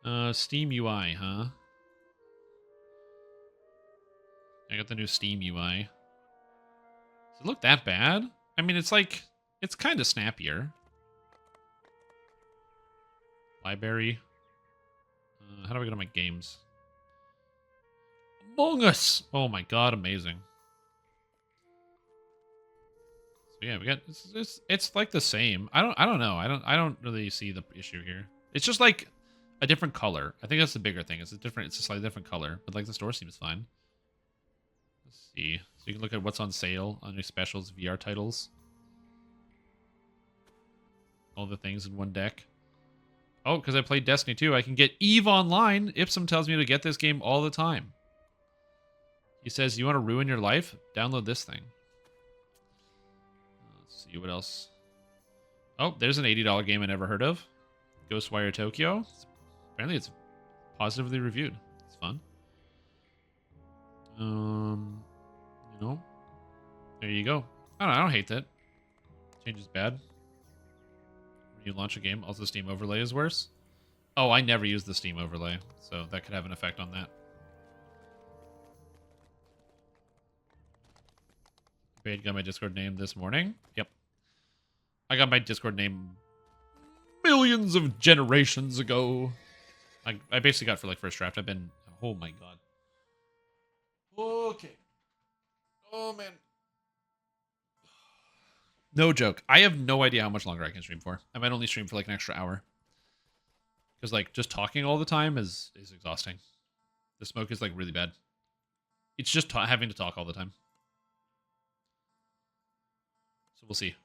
see. Steam UI, huh? I got the new Steam UI. Does it look that bad? I mean, it's like, it's kind of snappier. Library. How do I go to my games? Among Us! Oh my god, amazing. So yeah, we got, it's like the same. I don't know. I don't really see the issue here. It's just like a different color. I think that's the bigger thing. It's a slightly different color, but like the store seems fine. Let's see. So you can look at what's on sale on your specials, VR titles. All the things in one deck. Oh, because I played Destiny 2, I can get EVE Online. Ipsum tells me to get this game all the time. He says, you want to ruin your life? Download this thing. Let's see what else. Oh, there's an $80 game I never heard of. Ghostwire Tokyo. Apparently it's positively reviewed. It's fun. You know. There you go. I don't hate that. Change is bad. When you launch a game, also Steam Overlay is worse. Oh, I never use the Steam Overlay, so that could have an effect on that. Bade got my Discord name this morning. Yep. I got my Discord name millions of generations ago. I basically got for like first draft. I've been... Oh my god. Okay. Oh man. No joke. I have no idea how much longer I can stream for. I might only stream for like an extra hour. Because like just talking all the time is exhausting. The smoke is like really bad. It's just having to talk all the time. So we'll see.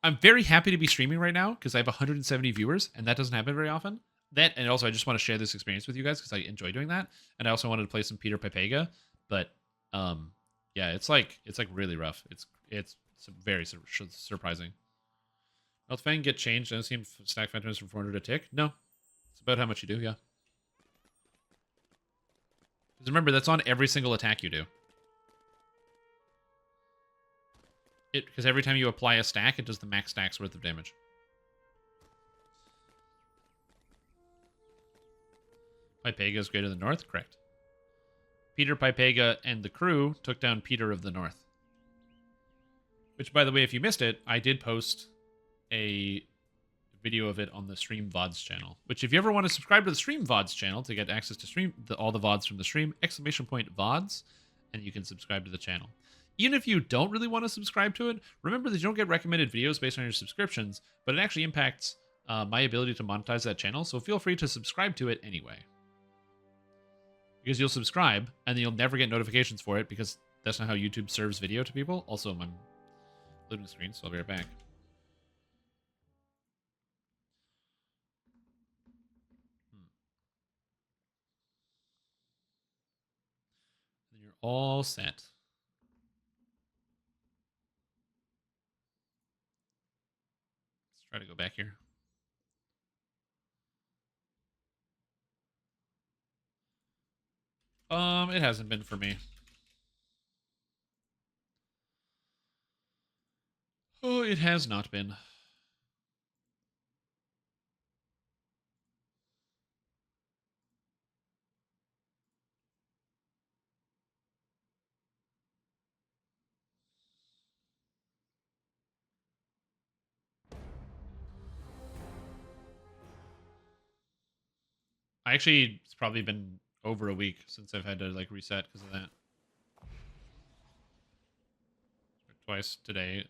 I'm very happy to be streaming right now because I have 170 viewers and that doesn't happen very often. That, and also I just want to share this experience with you guys because I enjoy doing that. And I also wanted to play some Peter Pipega, but yeah, it's like really rough. It's very surprising. Health Fang get changed. I don't see stack phantoms from 400 a tick. No, it's about how much you do. Yeah. Because remember, that's on every single attack you do. Because every time you apply a stack, it does the max stack's worth of damage. Pipega is greater than North? Correct. Peter Pipega and the crew took down Peter of the North. Which, by the way, if you missed it, I did post a video of it on the Stream VODs channel. Which, if you ever want to subscribe to the Stream VODs channel to get access to all the VODs from the stream, !VODs, and you can subscribe to the channel. Even if you don't really want to subscribe to it, remember that you don't get recommended videos based on your subscriptions, but it actually impacts my ability to monetize that channel, so feel free to subscribe to it anyway. Because you'll subscribe, and then you'll never get notifications for it, because that's not how YouTube serves video to people. Also, I'm loading the screen, so I'll be right back. And you're all set. Let's try to go back here. It hasn't been for me. Oh, it has not been. I actually, it's probably been over a week since I've had to like reset because of that. Twice today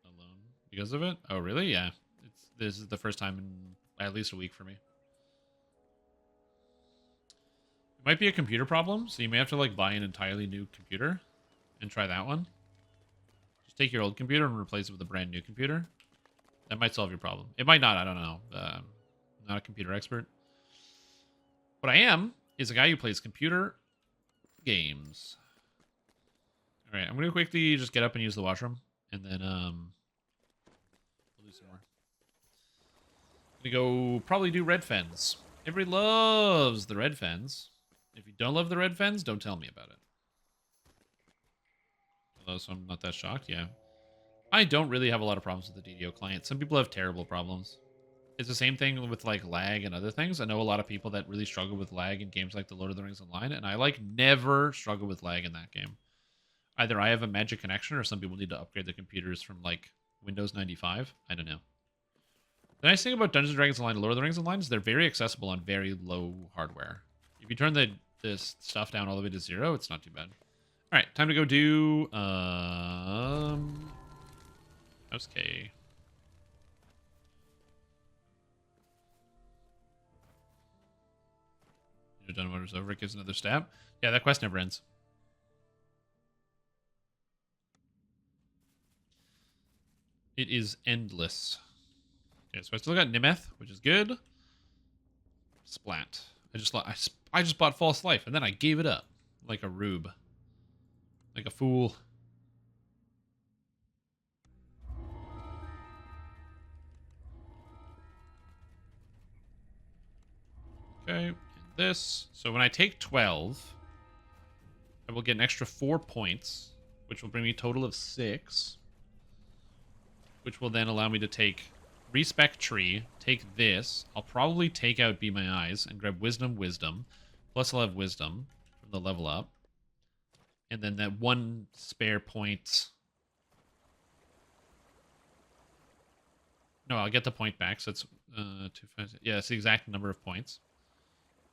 alone because of it. Oh, really? Yeah. This is the first time in at least a week for me. It might be a computer problem, so you may have to like buy an entirely new computer and try that one. Just take your old computer and replace it with a brand new computer. That might solve your problem. It might not. I don't know. I'm not a computer expert. What I am is a guy who plays computer games. All right, I'm gonna quickly just get up and use the washroom, and then we'll do some more. I'm gonna go probably do red fens. Everybody loves the red fens. If you don't love the red fens, don't tell me about it. Although, so I'm not that shocked. Yeah, I don't really have a lot of problems with the DDO client. Some people have terrible problems. It's the same thing with like lag and other things. I know a lot of people that really struggle with lag in games like the Lord of the Rings Online, and I like never struggle with lag in that game. Either I have a magic connection or some people need to upgrade the computers from like Windows 95. I don't know. The nice thing about Dungeons & Dragons Online and Lord of the Rings Online is they're very accessible on very low hardware. If you turn this stuff down all the way to 0, it's not too bad. All right, time to go do House K. You're done when it's over. It gives another stab. Yeah, that quest never ends. It is endless. Okay, so I still got Nimeth, which is good. Splat. I just bought False Life, and then I gave it up. Like a rube. Like a fool. Okay, and this. So when I take 12, I will get an extra 4 points, which will bring me a total of 6. Which will then allow me to take Respec Tree, take this. I'll probably take out Be My Eyes and grab Wisdom. Plus I'll have Wisdom from the level up. And then that 1 spare point. No, I'll get the point back, so it's 2, 5, yeah, it's the exact number of points.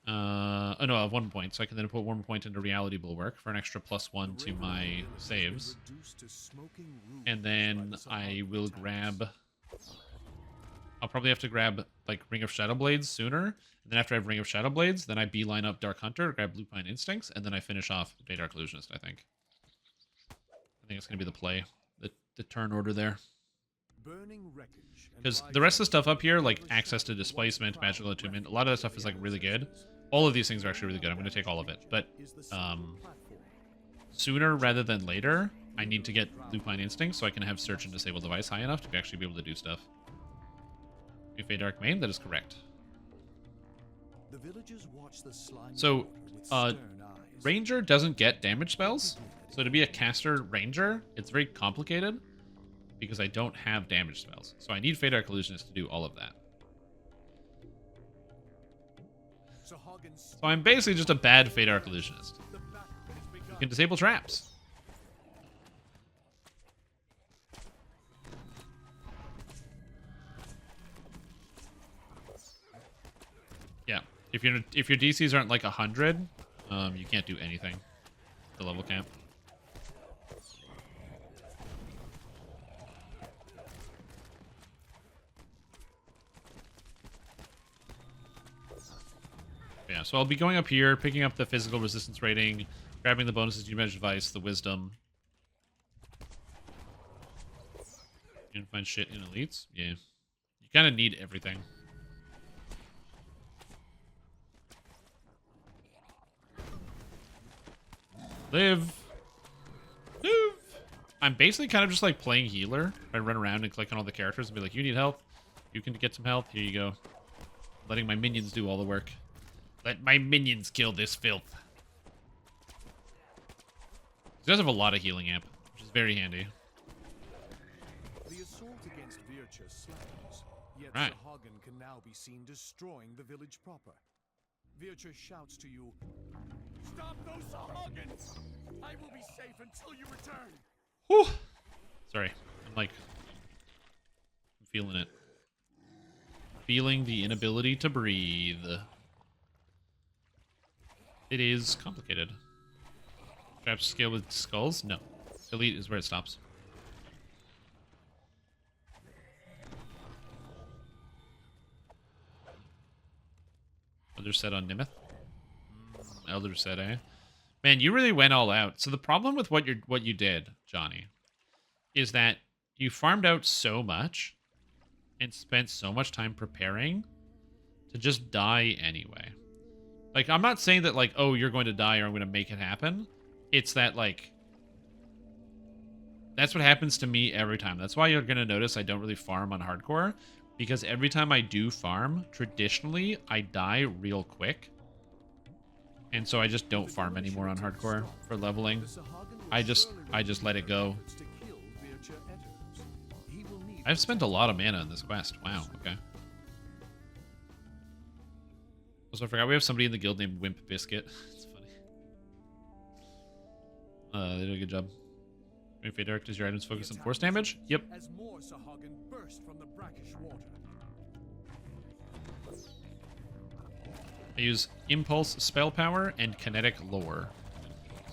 Oh no, I have 1 point, so I can then put 1 point into Reality Bulwark for an extra +1 to my saves. And then I will grab... I'll probably have to grab, like, Ring of Shadowblades sooner. And then after I have Ring of Shadowblades, then I beeline up Dark Hunter, grab Lupine Instincts, and then I finish off Dark Illusionist, I think. I think it's going to be the play. The turn order there. Because the rest of the stuff up here, like access to displacement, magical attunement, a lot of that stuff is like really good. All of these things are actually really good. I'm going to take all of it. But sooner rather than later, I need to get Lupine Instinct so I can have Search and Disable Device high enough to actually be able to do stuff. If a Dark Main, that is correct. So, Ranger doesn't get damage spells. So to be a caster Ranger, it's very complicated. Because I don't have damage spells. So I need Dark Illusionist to do all of that. So I'm basically just a bad Dark Illusionist. You can disable traps. Yeah. If your DCs aren't like 100, you can't do anything. The level camp. Yeah, so I'll be going up here, picking up the physical resistance rating, grabbing the bonuses to Magic Device, the wisdom. You can find shit in elites? Yeah. You kind of need everything. Live! Move! I'm basically kind of just like playing healer. I run around and click on all the characters and be like, you need health? You can get some health? Here you go. Letting my minions do all the work. Let my minions kill this filth. He does have a lot of healing amp, which is very handy. The assault against Vircha slacks, yet Right. Hagen can now be seen destroying the village proper. Vircha shouts to you, "Stop those Sahagans! I will be safe until you return!" Whew. Sorry, I'm feeling it. Feeling the inability to breathe. It is complicated. Traps scale with skulls? No. Elite is where it stops. Elder set on Nimeth. Elder set, eh? Man, you really went all out. So the problem with what you did, Johnny, is that you farmed out so much and spent so much time preparing to just die anyway. Like, I'm not saying that, like, oh, you're going to die or I'm going to make it happen. It's that, like, that's what happens to me every time. That's why you're going to notice I don't really farm on hardcore, because every time I do farm, traditionally, I die real quick. And so I just don't farm anymore on hardcore for leveling. I just let it go. I've spent a lot of mana in this quest. Wow, okay. Also, I forgot we have somebody in the guild named Wimp Biscuit. It's funny. They did a good job. Fate Direct, does your items focus on force damage? Yep. As more Sahagin burst from the brackish water. I use Impulse Spell Power and Kinetic Lore.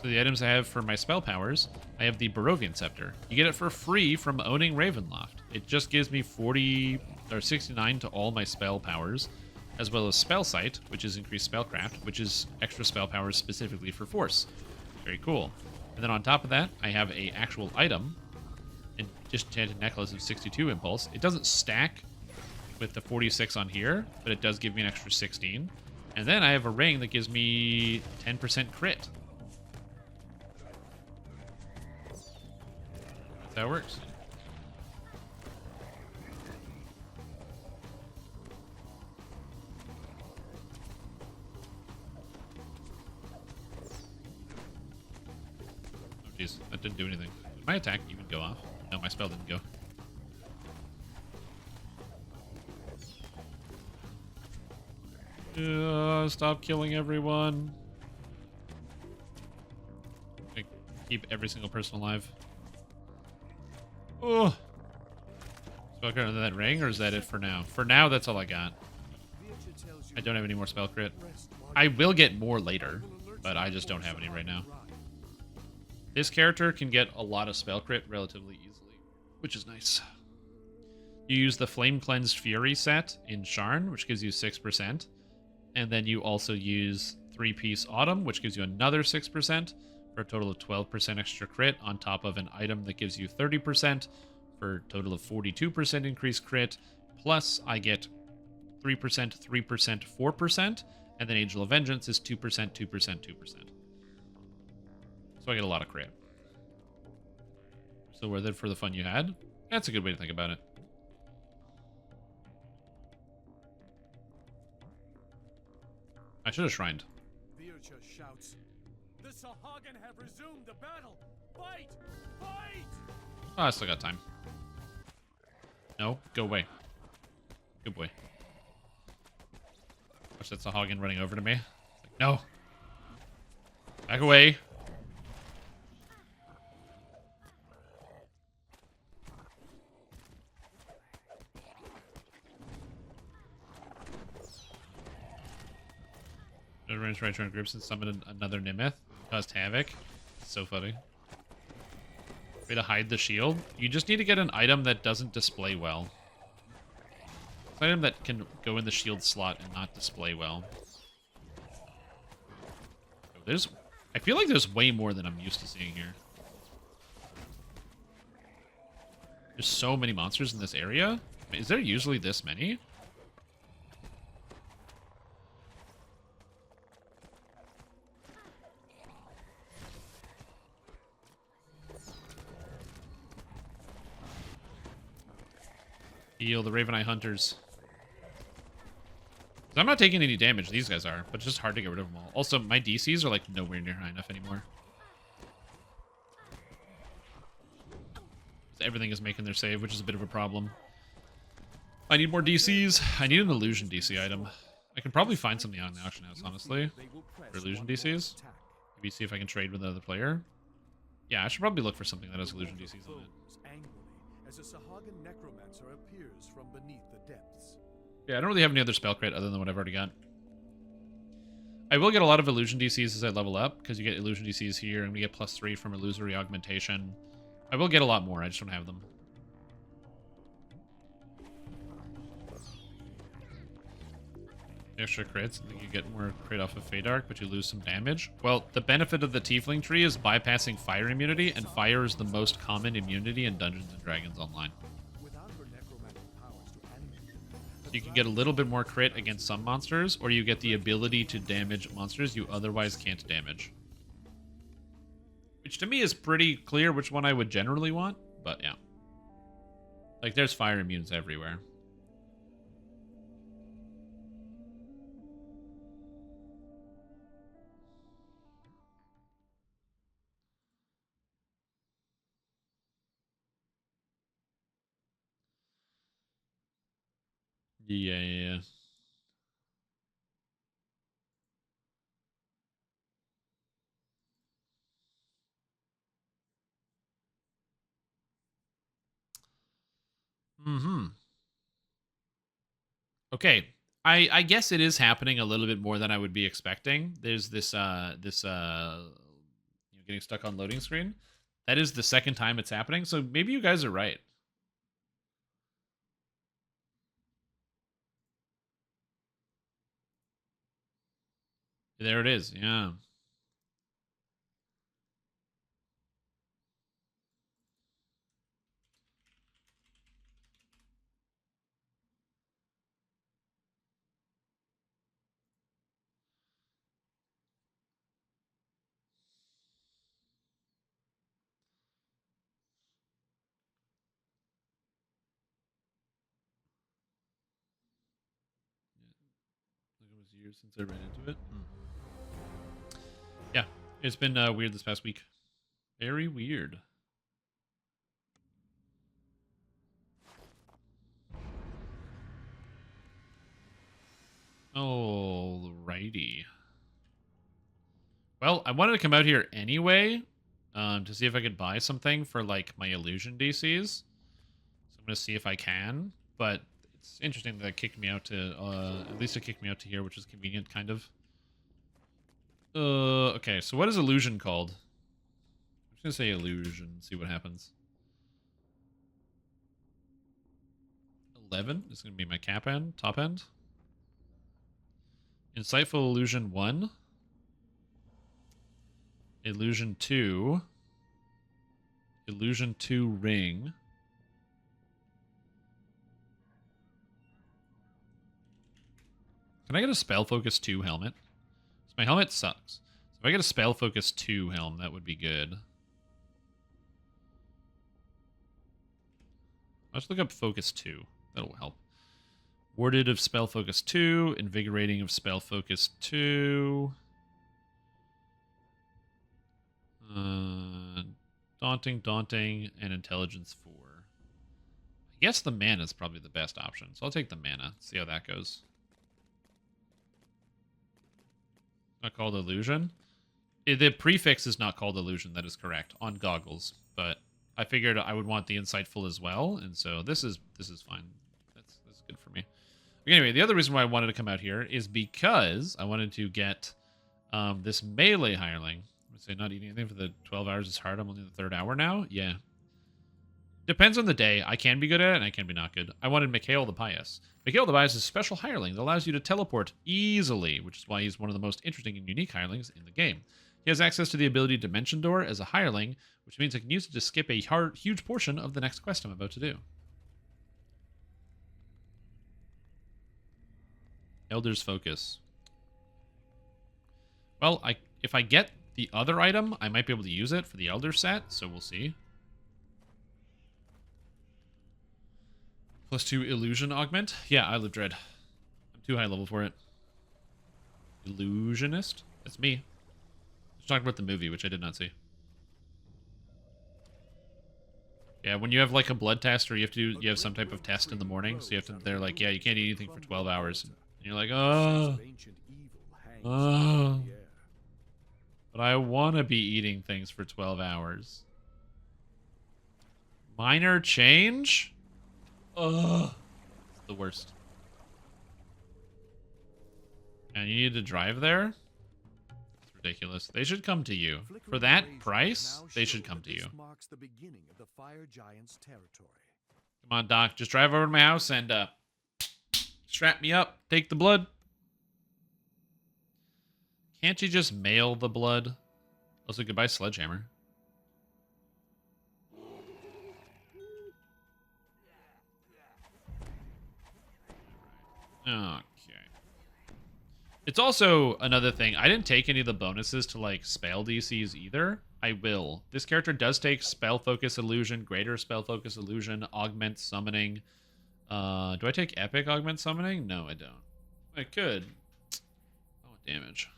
So the items I have for my spell powers, I have the Barovian Scepter. You get it for free from owning Ravenloft. It just gives me 40 or 69 to all my spell powers, as well as Spell Sight, which is increased spellcraft, which is extra spell powers specifically for force. Very cool. And then on top of that, I have a actual item, a Disenchanted Necklace of 62 Impulse. It doesn't stack with the 46 on here, but it does give me an extra 16. And then I have a ring that gives me 10% crit. That's how it works. Oh jeez, that didn't do anything. Did my attack even go off? No, my spell didn't go. Stop killing everyone. I keep every single person alive. Oh! Spell crit under that ring, or is that it for now? For now, that's all I got. I don't have any more spell crit. I will get more later, but I just don't have any right now. This character can get a lot of spell crit relatively easily, which is nice. You use the Flame Cleansed Fury set in Sharn, which gives you 6%. And then you also use 3-piece Autumn, which gives you another 6%, for a total of 12% extra crit, on top of an item that gives you 30%, for a total of 42% increased crit. Plus, I get 3%, 3%, 4%, and then Angel of Vengeance is 2%, 2%, 2%. So I get a lot of crit. Still worth it for the fun you had? That's a good way to think about it. I should have shrined. Vircha shouts, "The Sahagin have resumed the battle! Fight! Fight!" Oh, I still got time. No, go away. Good boy. Watch that Sahagin running over to me. Like, no. Back away. Everyone's right turn groups and summon another Nimeth. Caused havoc. So funny. Way to hide the shield. You just need to get an item that doesn't display well. It's an item that can go in the shield slot and not display well. I feel like there's way more than I'm used to seeing here. There's so many monsters in this area. Is there usually this many? Heal the Raven Eye Hunters. I'm not taking any damage, these guys are, but it's just hard to get rid of them all. Also, my DCs are like nowhere near high enough anymore. Everything is making their save, which is a bit of a problem. I need more DCs. I need an illusion DC item. I can probably find something on the auction house, honestly. For illusion DCs. Maybe see if I can trade with another player. Yeah, I should probably look for something that has illusion DCs on it. As a Sahagin necromancer appears from beneath the depths. Yeah, I don't really have any other spell crit other than what I've already got. I will get a lot of illusion DCs as I level up, because you get illusion DCs here, and we get +3 from illusory augmentation. I will get a lot more, I just don't have them. Extra crits, I think you get more crit off of Fade Arc, but you lose some damage. Well, the benefit of the Tiefling tree is bypassing fire immunity, and fire is the most common immunity in Dungeons & Dragons Online. Without her necromantic powers to animate them, So you can get a little bit more crit against some monsters, or you get the ability to damage monsters you otherwise can't damage. Which to me is pretty clear which one I would generally want, but yeah. Like, there's fire immunes everywhere. Yeah. Mm-hmm. Okay. I guess it is happening a little bit more than I would be expecting. There's this getting stuck on loading screen. That is the second time it's happening, so maybe you guys are right. There it is, yeah. It was years since I ran into it. Yeah, it's been weird this past week. Very weird. Alrighty. Well, I wanted to come out here anyway to see if I could buy something for like my illusion DCs. So I'm gonna see if I can. But it's interesting that it kicked me out to at least it kicked me out to here, which is convenient, kind of. Okay, so what is illusion called? I'm just gonna say illusion, see what happens. 11 is gonna be my cap end, top end. Insightful illusion 1. Illusion 2. Illusion 2 ring. Can I get a spell focus 2 helmet? So my helmet sucks. So if I get a spell focus 2 helm, that would be good. Let's look up focus 2. That'll help. Warded of spell focus 2, invigorating of spell focus 2. Daunting, and intelligence 4. I guess the mana is probably the best option, so I'll take the mana. See how that goes. Not called illusion. The prefix is not called illusion. That is correct on goggles, but I figured I would want the insightful as well, and so this is fine. That's good for me. But anyway, the other reason why I wanted to come out here is because I wanted to get this melee hireling. I'm gonna say not eating anything for the 12 hours is hard. I'm only in the 3rd hour now. Yeah. Depends on the day. I can be good at it, and I can be not good. I wanted Mikhail the Pious. Mikhail the Pious is a special hireling that allows you to teleport easily, which is why he's one of the most interesting and unique hirelings in the game. He has access to the ability Dimension Door as a hireling, which means I can use it to skip a huge portion of the next quest I'm about to do. Elder's Focus. Well, if I get the other item, I might be able to use it for the Elder set, so we'll see. +2 illusion augment. Yeah, I live dread. I'm too high level for it. Illusionist? That's me. Let's talk about the movie, which I did not see. Yeah, when you have like a blood test or you have some type of test in the morning, so they're like, yeah, you can't eat anything for 12 hours. And you're like, oh. But I want to be eating things for 12 hours. Minor change? Ugh. It's the worst. And you need to drive there? ridiculous. They should come to you. For Flickering that razors price, now they show should come that to you. this marks the beginning of the fire giant's territory. Come on, Doc. Just drive over to my house and strap me up. Take the blood. Can't you just mail the blood? Also, goodbye, Sledgehammer. Okay. It's also another thing. I didn't take any of the bonuses to, like, spell DCs either. I will. This character does take Spell Focus Illusion, Greater Spell Focus Illusion, Augment Summoning. Do I take Epic Augment Summoning? No, I don't. I could. Oh, damage.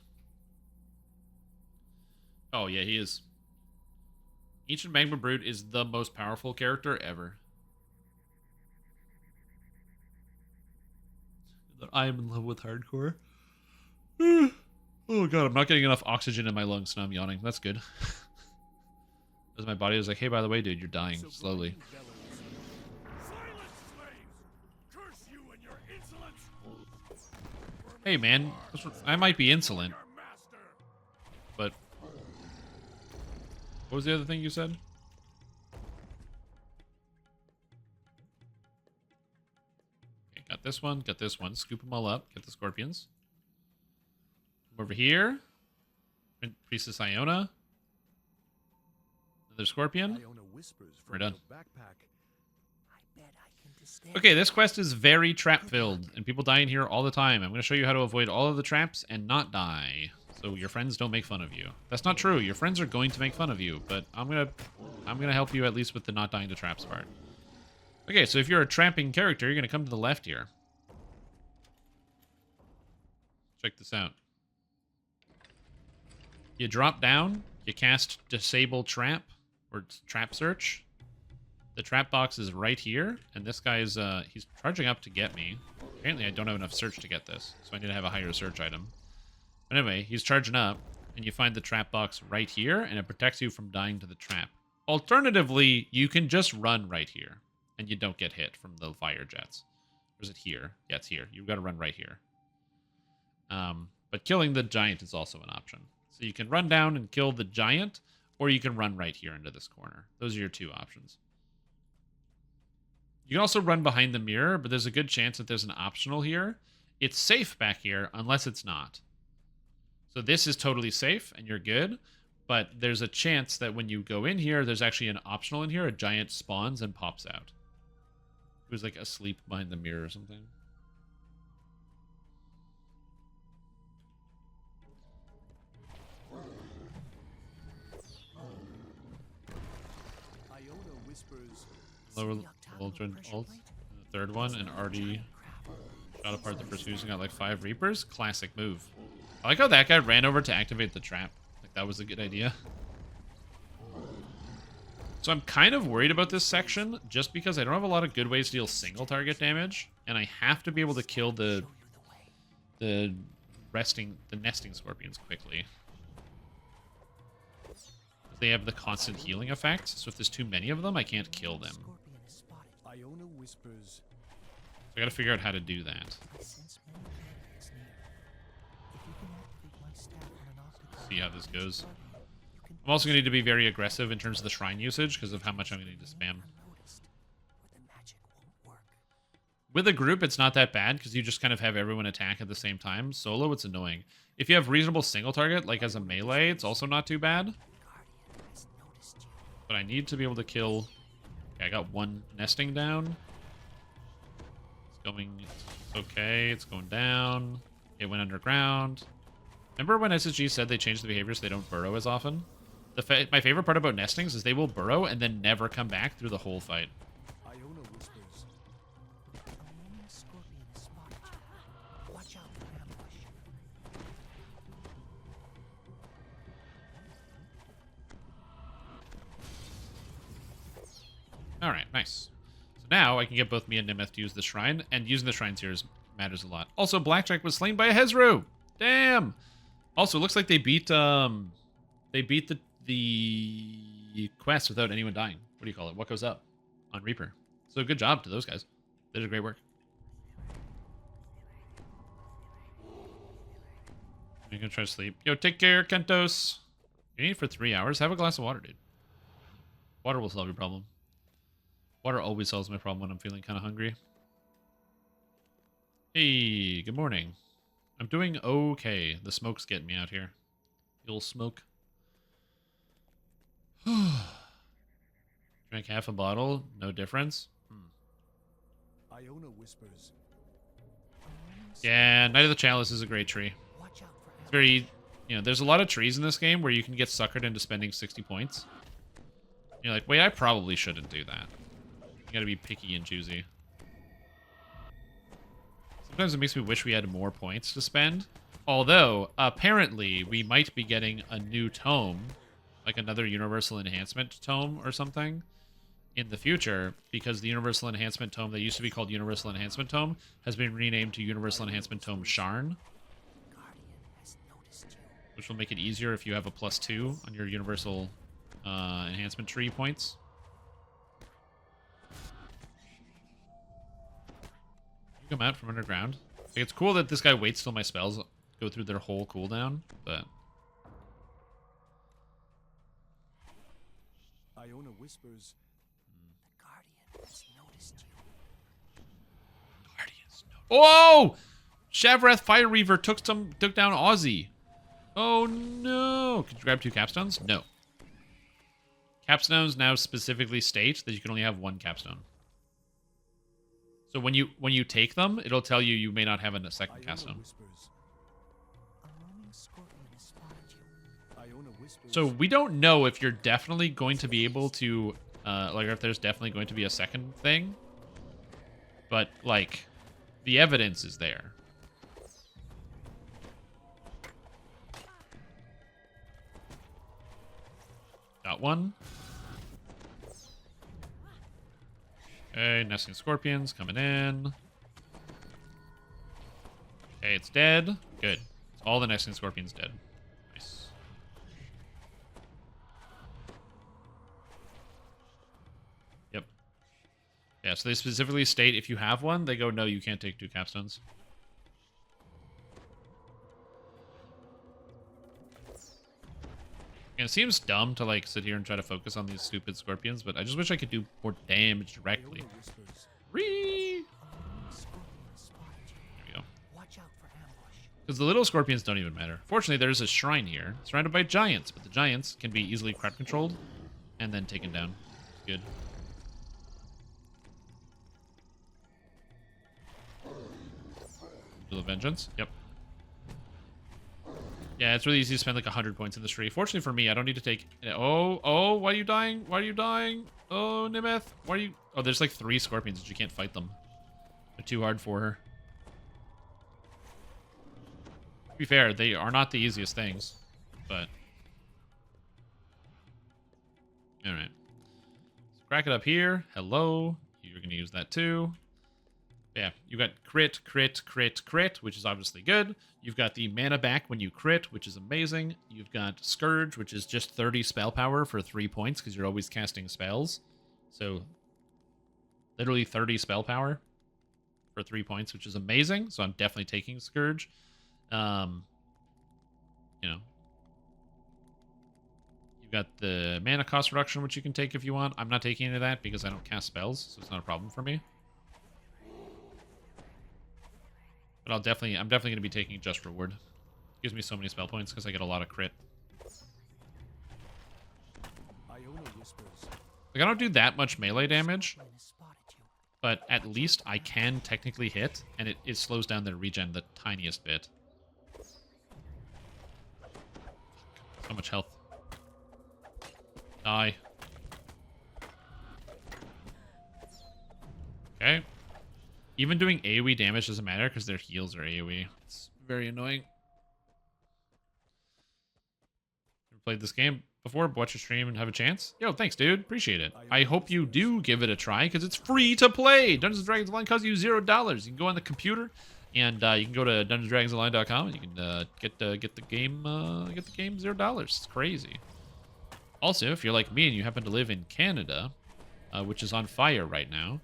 Oh, yeah, he is. Ancient Magma Brute is the most powerful character ever. I am in love with hardcore. Oh, God, I'm not getting enough oxygen in my lungs, now I'm yawning. That's good. As my body was like, hey, by the way, dude, you're dying slowly. Silence, slaves! Curse you and your insolence! Hey, man, I might be insolent, Your master! but... What was the other thing you said? Okay, got this one, got this one. Scoop them all up, get the scorpions. Come over here. Priestess Iona. Another scorpion. Iona whispers from We're done. your backpack. I bet I can distinguish. Okay, this quest is very trap-filled, and people die in here all the time. I'm going to show you how to avoid all of the traps and not die, so your friends don't make fun of you. That's not true. Your friends are going to make fun of you, but I'm gonna help you at least with the not dying to traps part. Okay, so if you're a trapping character, you're going to come to the left here. Check this out. You drop down, you cast Disable Trap, or Trap Search. The trap box is right here, and this guy is, he's charging up to get me. Apparently I don't have enough search to get this, so I need to have a higher search item. But anyway, he's charging up, and you find the trap box right here, and it protects you from dying to the trap. Alternatively, you can just run right here, and you don't get hit from the fire jets. Or is it here? Yeah, it's here. You've got to run right here. But killing the giant is also an option. So you can run down and kill the giant, or you can run right here into this corner. Those are your two options. You can also run behind the mirror, but there's a good chance that there's an optional here. It's safe back here, unless it's not. So this is totally safe, and you're good. But there's a chance that when you go in here, there's actually an optional in here. A giant spawns and pops out. Who's like asleep behind the mirror or something. Iona whispers. Lower Ultra Alt. The third one, and already shot apart the pursuers and got like 5 Reapers. Classic move. I like how that guy ran over to activate the trap. Like, that was a good idea. So I'm kind of worried about this section, just because I don't have a lot of good ways to deal single target damage, and I have to be able to kill the nesting scorpions quickly. They have the constant healing effect, so if there's too many of them, I can't kill them. Scorpion is spotted. Iona whispers. I gotta figure out how to do that. I sense many bandits near. If you can activate my staff on an optical See how this goes. you can I'm also going to need to be very aggressive in terms of the shrine usage because of how much I'm going to need to spam. unnoticed, or the magic won't work. With a group, it's not that bad because you just kind of have everyone attack at the same time. Solo, it's annoying. If you have reasonable single target, like as a melee, it's also not too bad. Guardian has noticed you. But I need to be able to kill... Okay, I got one nesting down. It's going... It's okay, it's going down. It went underground. Remember when SSG said they changed the behavior so they don't burrow as often? My favorite part about nestings is they will burrow and then never come back through the whole fight. Iona whispers. A roaming scorpion has spotted you. Watch out for ambush. Alright, nice. So now I can get both me and Nimeth to use the shrine, and using the shrines here matters a lot. Also, Blackjack was slain by a Hezru! Damn! Also, it looks like they beat the quest without anyone dying. What do you call it? What goes up on Reaper? So good job to those guys. They did great work. I'm gonna try to sleep. Yo, take care, Kentos. You need for 3 hours? Have a glass of water, dude. Water will solve your problem. Water always solves my problem when I'm feeling kind of hungry. Hey, good morning. I'm doing okay. The smoke's getting me out here. The old smoke. Drank half a bottle, no difference. Iona whispers. Yeah, Knight of the Chalice is a great tree. It's very, you know, there's a lot of trees in this game where you can get suckered into spending 60 points. You're like, wait, I probably shouldn't do that. You gotta be picky and choosy. Sometimes it makes me wish we had more points to spend. Although, apparently, we might be getting a new tome, like another Universal Enhancement tome or something, in the future, because the Universal Enhancement tome that used to be called Universal Enhancement Tome has been renamed to Universal Enhancement Tome Sharn, which will make it easier if you have a +2 on your Universal Enhancement tree points. You come out from underground. Like, it's cool that this guy waits till my spells go through their whole cooldown, but Iona whispers. whoa! Shavrath Fire Reaver took down Aussie. Oh no! Could you grab 2 capstones? No. Capstones now specifically state that you can only have 1 capstone. So when you take them, it'll tell you you may not have a second Iona capstone. whispers. Iona whispers. So we don't know if you're definitely going to be able to, like, if there's definitely going to be a second thing. But, like, the evidence is there. Got one. Okay, nesting scorpions coming in. Okay, it's dead. Good. All the nesting scorpions dead. Nice. Yep. Yeah, so they specifically state if you have one, they go, no, you can't take 2 capstones. And it seems dumb to, like, sit here and try to focus on these stupid scorpions, but I just wish I could do more damage directly. Iona whispers. There we go. Because the little scorpions don't even matter. Fortunately, there's a shrine here, surrounded by giants, but the giants can be easily crowd controlled and then taken down. Good. Duel of Vengeance. Yep. Yeah, it's really easy to spend like 100 points in this tree. Fortunately for me, I don't need to take... Oh, why are you dying? Why are you dying? Oh, Nimeth, why are you... Oh, there's like 3 scorpions and you can't fight them. They're too hard for her. To be fair, they are not the easiest things, but... Alright. Let's crack it up here. Hello. You're going to use that too. Yeah, you got crit, which is obviously good. You've got the mana back when you crit, which is amazing. You've got Scourge, which is just 30 spell power for 3 points, because you're always casting spells. So, literally 30 spell power for 3 points, which is amazing. So I'm definitely taking Scourge. You know. You've got the mana cost reduction, which you can take if you want. I'm not taking any of that because I don't cast spells, so it's not a problem for me. But I'm definitely going to be taking Just Reward. Gives me so many spell points because I get a lot of crit. Iona whispers. Like, I don't do that much melee damage, but at least I can technically hit, and it slows down the regen the tiniest bit. So much health. Die. Okay. Even doing AoE damage doesn't matter because their heals are AoE. It's very annoying. Ever played this game before? Watch your stream and have a chance? Yo, thanks, dude. Appreciate it. I hope you do give it a try because it's free to play. Dungeons & Dragons Online costs you $0. You can go on the computer and you can go to DungeonsDragonsOnline.com and you can get the game $0. It's crazy. Also, if you're like me and you happen to live in Canada, which is on fire right now,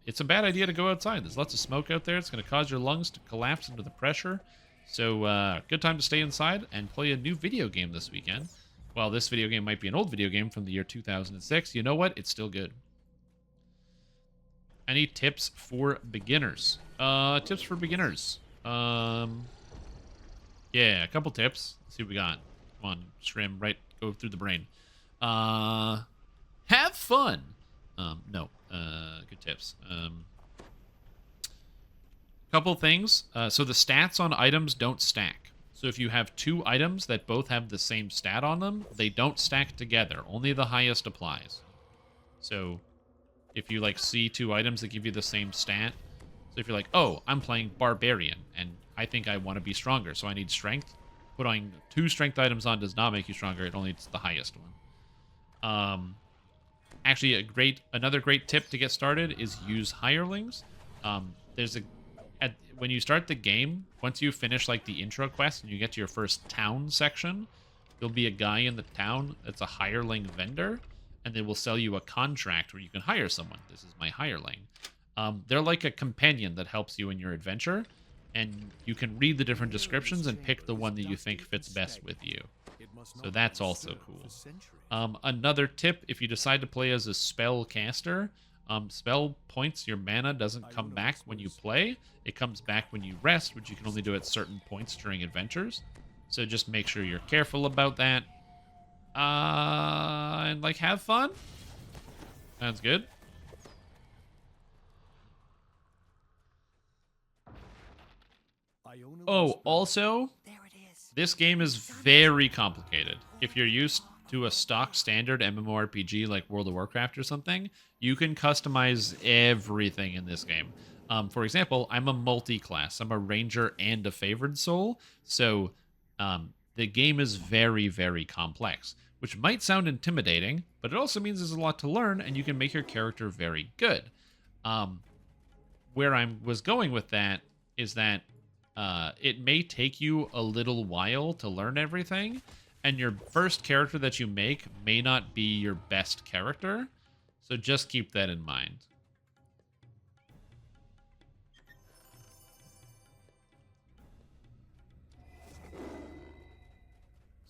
it's a bad idea to go outside. There's lots of smoke out there. It's going to cause your lungs to collapse under the pressure. So good time to stay inside and play a new video game this weekend. While this video game might be an old video game from the year 2006, you know what? It's still good. Any tips for beginners? Tips for beginners. Yeah, a couple tips. Let's see what we got. Come on, Strim, right? Go through the brain. Have fun. No. Good tips. Couple things. So the stats on items don't stack. So if you have two items that both have the same stat on them, they don't stack together. Only the highest applies. So if you like see two items that give you the same stat, so if you're like, oh, I'm playing Barbarian, and I think I want to be stronger, so I need strength, putting two strength items on does not make you stronger. It only needs the highest one. Actually, another great tip to get started is use hirelings. When you start the game, once you finish like the intro quest and you get to your first town section, there'll be a guy in the town that's a hireling vendor, and they will sell you a contract where you can hire someone. This is my hireling. They're like a companion that helps you in your adventure, and you can read the different descriptions and pick the one that you think fits best with you. So that's also cool. Another tip, if you decide to play as a spell caster, spell points, your mana doesn't come back when you play. It comes back when you rest, which you can only do at certain points during adventures. So just make sure you're careful about that. And like have fun. Sounds good. Oh, also, this game is very complicated. If you're used to a stock standard MMORPG like World of Warcraft or something, you can customize everything in this game. For example, I'm a multi-class. I'm a ranger and a favored soul. So the game is very, very complex, which might sound intimidating, but it also means there's a lot to learn, and you can make your character very good. Where I was going with that is that it may take you a little while to learn everything, and your first character that you make may not be your best character, so just keep that in mind.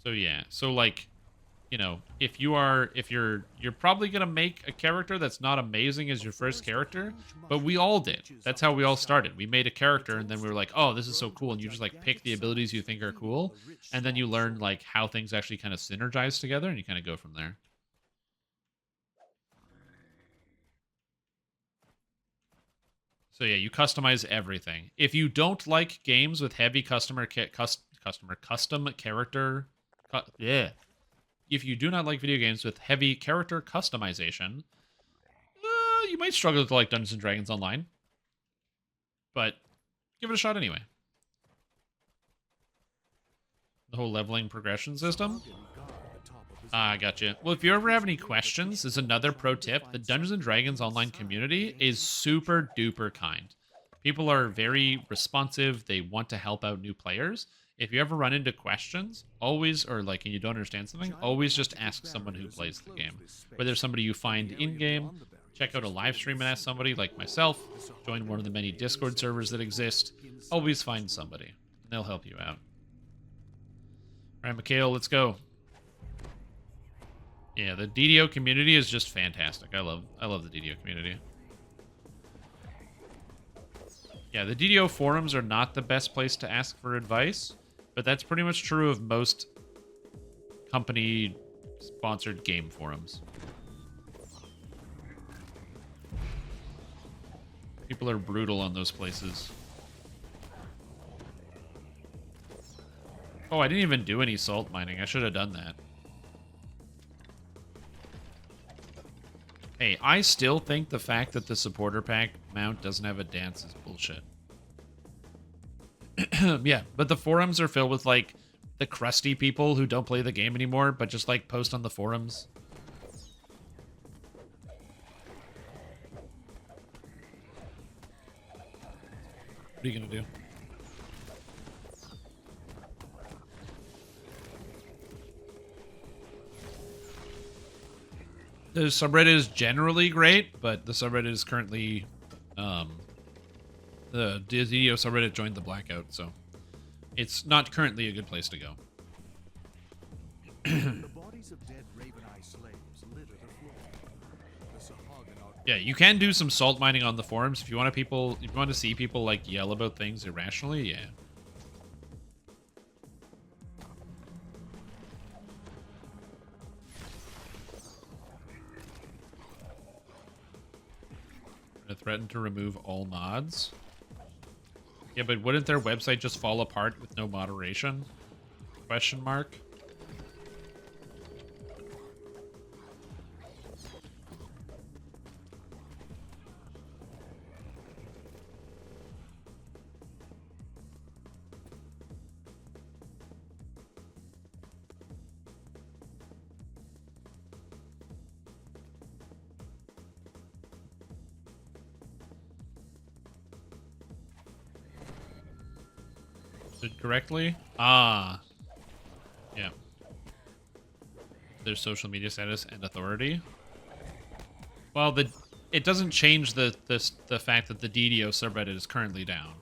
So yeah, so like, you know, if you're probably gonna make a character that's not amazing as your first character, but we all did. That's how we all started. We made a character, and then we were like, oh, this is so cool, and you just like pick the abilities you think are cool, and then you learn like how things actually kind of synergize together, and you kind of go from there. So yeah, you customize everything. If you don't like games with heavy custom character, if you do not like video games with heavy character customization, you might struggle to like Dungeons & Dragons Online. But give it a shot anyway. The whole leveling progression system. I gotcha. Well, if you ever have any questions, there's another pro tip. The Dungeons & Dragons Online community is super duper kind. People are very responsive. They want to help out new players. If you ever run into questions, always, or like, and you don't understand something, always just ask someone who plays the game. Whether somebody you find in-game, check out a live stream and ask somebody like myself, join one of the many Discord servers that exist. Always find somebody. They'll help you out. All right, Mikhail, let's go. Yeah, the DDO community is just fantastic. I love the DDO community. Yeah, the DDO forums are not the best place to ask for advice, but that's pretty much true of most company-sponsored game forums. People are brutal on those places. Oh, I didn't even do any salt mining. I should have done that. Hey, I still think the fact that the supporter pack mount doesn't have a dance is bullshit. Yeah, but the forums are filled with, like, the crusty people who don't play the game anymore, but just, like, post on the forums. What are you gonna do? The subreddit is generally great, but the subreddit is currently, the DDO subreddit joined the blackout, so it's not currently a good place to go. The bodies of dead Raven Eye slaves litter the floor. The Sahagin are Yeah, you can do some salt mining on the forums if you want to see people like yell about things irrationally. Yeah. Threaten to remove all mods. Yeah, but wouldn't their website just fall apart with no moderation? Question mark. Correctly? Ah. Yeah. Their social media status and authority. Well, it doesn't change the fact that the DDO subreddit is currently down.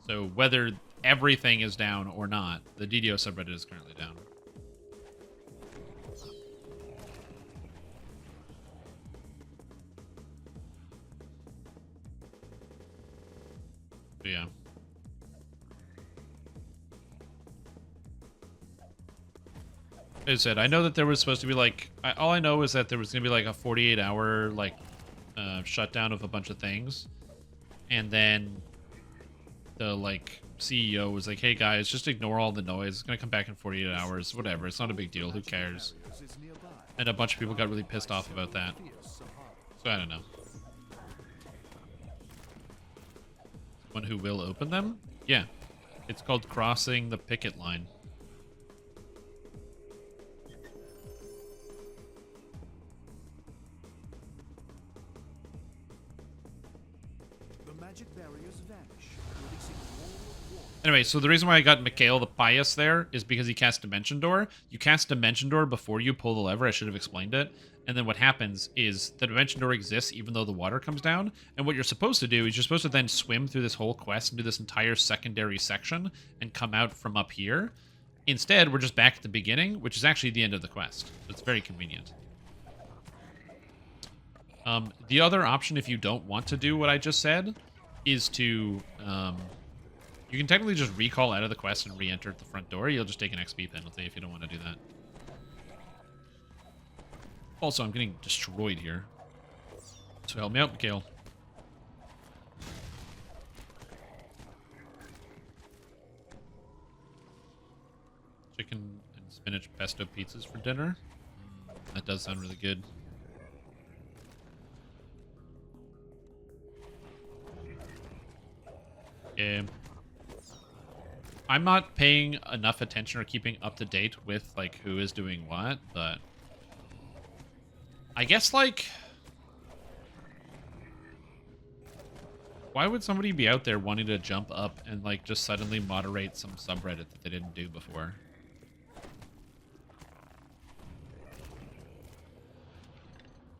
So whether everything is down or not, the DDO subreddit is currently down. But yeah. I said, I know that there was supposed to be like, all I know is that there was going to be like a 48-hour like shutdown of a bunch of things. And then the like CEO was like, hey guys, just ignore all the noise. It's going to come back in 48 hours, whatever. It's not a big deal. Who cares? And a bunch of people got really pissed off about that. So I don't know. Someone who will open them? Yeah. It's called crossing the picket line. magic barriers vanish, releasing a wall of water. Anyway, so the reason why I got Mikhail the Pious there is because he cast Dimension Door. You cast Dimension Door before you pull the lever. I should have explained it. And then what happens is the Dimension Door exists even though the water comes down. And what you're supposed to do is you're supposed to then swim through this whole quest and do this entire secondary section and come out from up here. Instead, we're just back at the beginning, which is actually the end of the quest. So it's very convenient. The other option, if you don't want to do what I just said, is to... you can technically just recall out of the quest and re-enter at the front door. You'll just take an XP penalty if you don't want to do that. Also, I'm getting destroyed here. So help me out, Mikhail. Chicken and spinach pesto pizzas for dinner. That does sound really good. Yeah. I'm not paying enough attention or keeping up to date with, like, who is doing what, but... I guess, like... Why would somebody be out there wanting to jump up and, like, just suddenly moderate some subreddit that they didn't do before?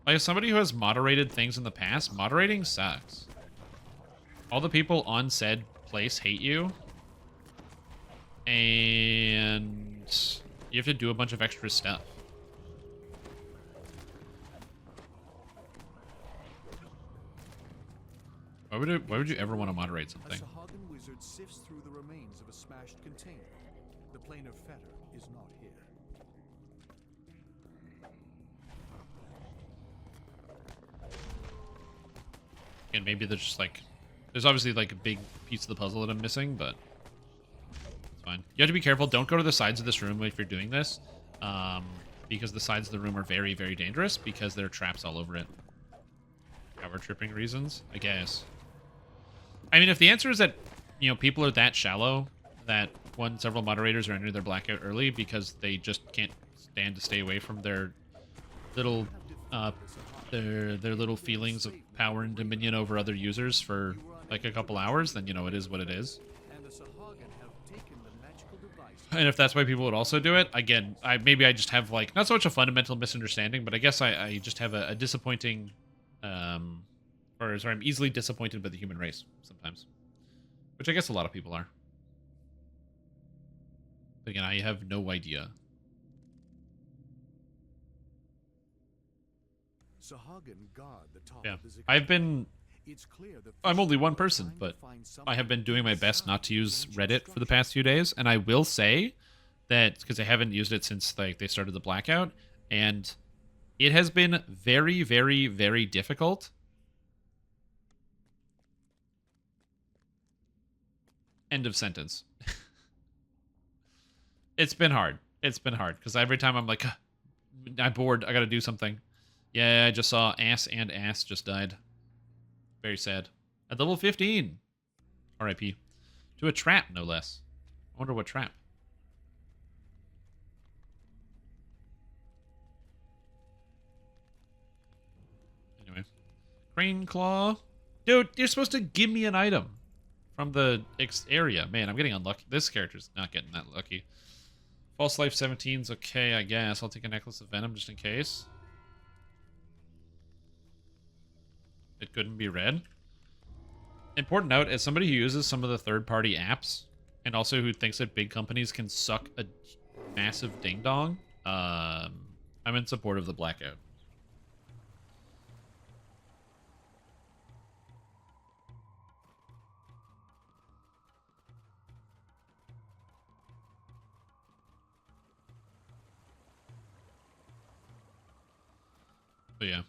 Like, as somebody who has moderated things in the past, moderating sucks. All the people on said place hate you. And you have to do a bunch of extra stuff. Why would you ever want to moderate A something? Sahagin wizard sifts through the remains of a smashed container. The planar fetter is not here. And maybe there's just like... There's obviously like a big piece of the puzzle that I'm missing, but... It's fine. You have to be careful. Don't go to the sides of this room if you're doing this. Because the sides of the room are very, very dangerous because there are traps all over it. Power tripping reasons, I guess. I mean, if the answer is that, you know, people are that shallow that several moderators are entering their blackout early because they just can't stand to stay away from their little, their little feelings of power and dominion over other users for like a couple hours, then, you know, it is what it is. And the Sahagin have taken the magical device. And if that's why people would also do it, again, maybe I just have like, not so much a fundamental misunderstanding, but I guess I just have a disappointing, or sorry, I'm easily disappointed by the human race sometimes. Which I guess a lot of people are. Again, I have no idea. Sahagin guard the top Yeah. of the I've been... It's clear that I'm only one fishermen are person, trying to but find some I have been doing my best not to use ancient Reddit for the structure. past few days, and I will say that, because I haven't used it since like they started the blackout, and it has been very, very, very difficult. End of sentence. It's been hard. It's been hard, because every time I'm like, I'm bored, I gotta do something. Yeah, I just saw ass and ass just died. Very sad. At level 15. RIP. To a trap, no less. I wonder what trap. Anyway. Crane Claw. Dude, you're supposed to give me an item from the area. Man, I'm getting unlucky. This character's not getting that lucky. False Life 17's okay, I guess. I'll take a Necklace of Venom just in case. It couldn't be red. Important note, as somebody who uses some of the third-party apps, and also who thinks that big companies can suck a massive ding-dong, I'm in support of the blackout. But yeah.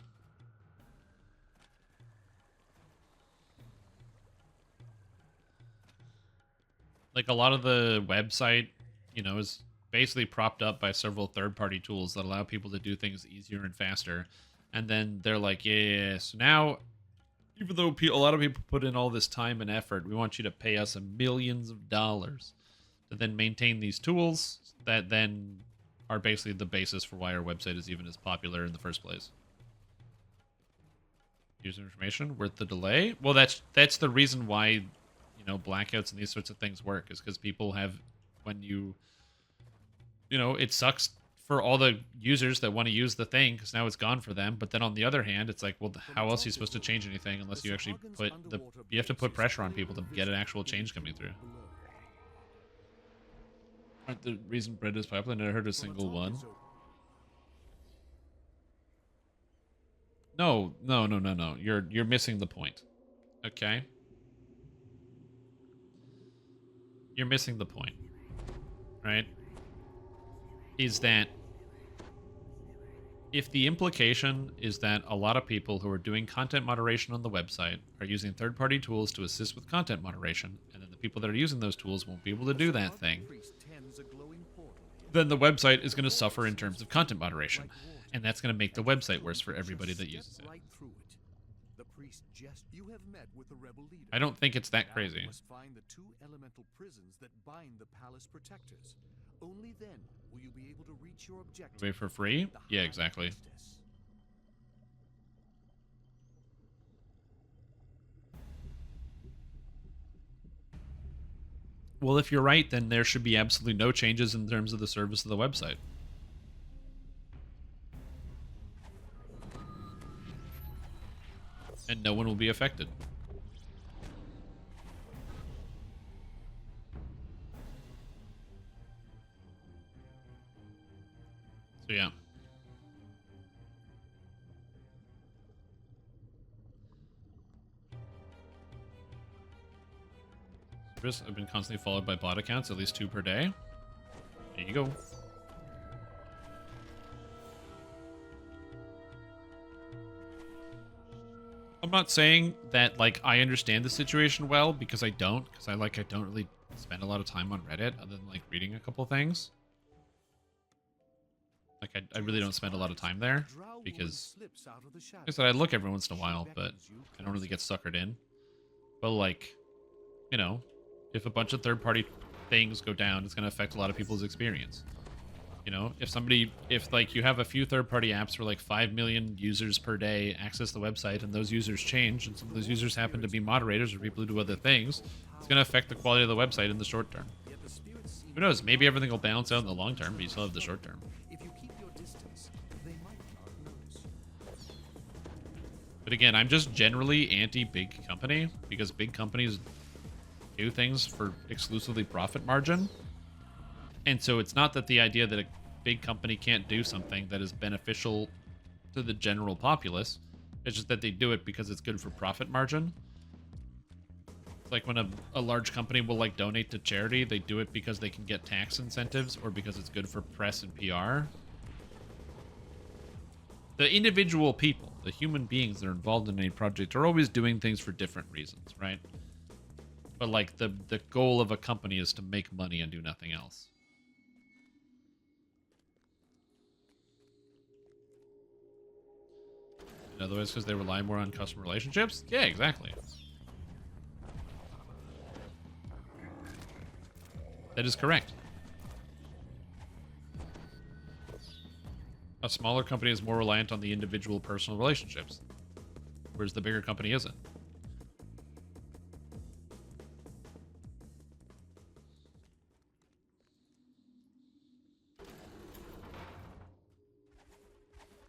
Like, a lot of the website, you know, is basically propped up by several third-party tools that allow people to do things easier and faster. And then they're like, yeah, so now, even though a lot of people put in all this time and effort, we want you to pay us millions of dollars to then maintain these tools that then are basically the basis for why our website is even as popular in the first place. User information worth the delay? Well, that's the reason why, you know, blackouts and these sorts of things work, is because people have, when you know, it sucks for all the users that want to use the thing because now it's gone for them. But then on the other hand, it's like, well, how else are you supposed to change anything unless you actually put you have to put pressure on people to get an actual change coming through. Aren't the reason bread is popular? I never heard a single one. No. You're missing the point. Okay? You're missing the point. Right? Is that if the implication is that a lot of people who are doing content moderation on the website are using third-party tools to assist with content moderation, and then the people that are using those tools won't be able to do that thing, then the website is going to suffer in terms of content moderation. And that's going to make the website worse for everybody that uses it. I don't think it's that crazy. Find the two elemental prisons that bind the palace protectors. Only then will you be able to reach your objective. Wait, for free? Yeah, exactly. Well, if you're right, then there should be absolutely no changes in terms of the service of the website. And no one will be affected. So yeah. I've been constantly followed by bot accounts, at least 2 per day. There you go. I'm not saying that, like, I understand the situation well, because I don't. Because I don't really spend a lot of time on Reddit, other than, like, reading a couple things. Like, I really don't spend a lot of time there, because, like I said, I look every once in a while, but I don't really get suckered in. But, like, you know, if a bunch of third-party things go down, it's going to affect a lot of people's experience. You know, if like you have a few third-party apps where like 5 million users per day access the website, and those users change, and some of those users happen to be moderators or people who do other things, it's going to affect the quality of the website in the short term. Who knows? Maybe everything will balance out in the long term, but you still have the short term. But again, I'm just generally anti-big company, because big companies do things for exclusively profit margin. And so it's not that the idea that a big company can't do something that is beneficial to the general populace. It's just that they do it because it's good for profit margin. It's like when a large company will like donate to charity, they do it because they can get tax incentives or because it's good for press and PR. The individual people, the human beings that are involved in a project are always doing things for different reasons, right? But like the goal of a company is to make money and do nothing else. In other words, because they rely more on customer relationships? Yeah, exactly. That is correct. A smaller company is more reliant on the individual personal relationships, whereas the bigger company isn't.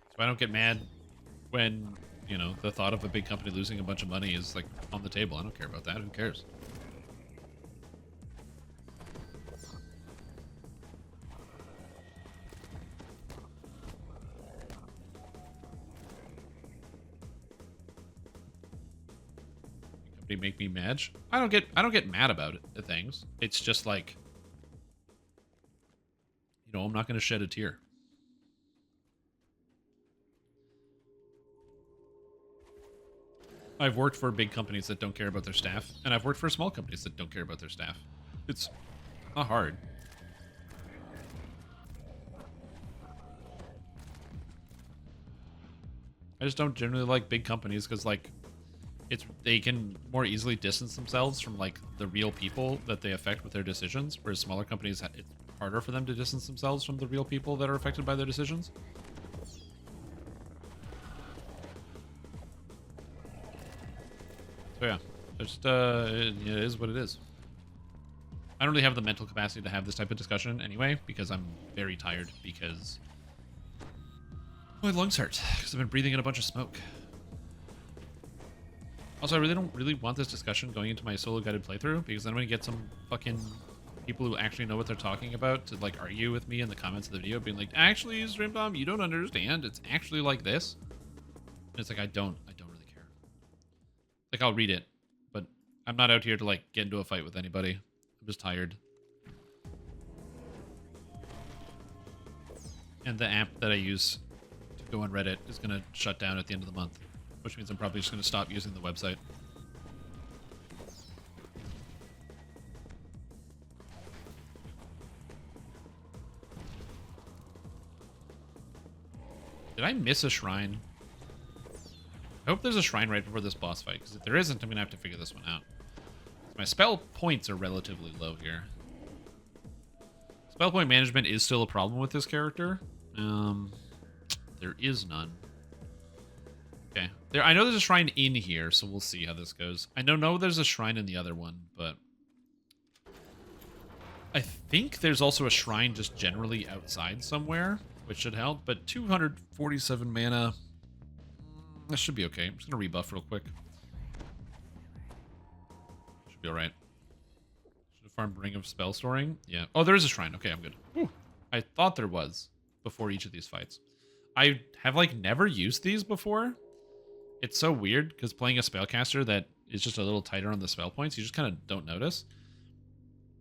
So I don't get mad when, you know, the thought of a big company losing a bunch of money is like on the table. I don't care about that. Who cares? Make me mad. I don't get mad about it, the things. It's just like, you know, I'm not going to shed a tear. I've worked for big companies that don't care about their staff, and I've worked for small companies that don't care about their staff. It's not hard. I just don't generally like big companies because, like, they can more easily distance themselves from like the real people that they affect with their decisions, whereas smaller companies, it's harder for them to distance themselves from the real people that are affected by their decisions. So yeah, just it is what it is. I don't really have the mental capacity to have this type of discussion anyway, because I'm very tired because my lungs hurt because I've been breathing in a bunch of smoke. Also, I don't really want this discussion going into my solo guided playthrough, because then I'm going to get some fucking people who actually know what they're talking about to, like, argue with me in the comments of the video, being like, actually, Strimtom, you don't understand. It's actually like this. And it's like, I don't really care. Like, I'll read it, but I'm not out here to, like, get into a fight with anybody. I'm just tired. And the app that I use to go on Reddit is going to shut down at the end of the month, which means I'm probably just going to stop using the website. Did I miss a shrine? I hope there's a shrine right before this boss fight, because if there isn't, I'm going to have to figure this one out. My spell points are relatively low here. Spell point management is still a problem with this character. There is none. Okay. I know there's a shrine in here, so we'll see how this goes. I don't know there's a shrine in the other one, but I think there's also a shrine just generally outside somewhere, which should help, but 247 mana, that should be okay. I'm just going to rebuff real quick. Should be alright. Should have farmed Ring of Spell Storing. Yeah. Oh, there is a shrine. Okay, I'm good. Whew. I thought there was before each of these fights. I have, like, never used these before. It's so weird, because playing a spellcaster that is just a little tighter on the spell points, you just kind of don't notice.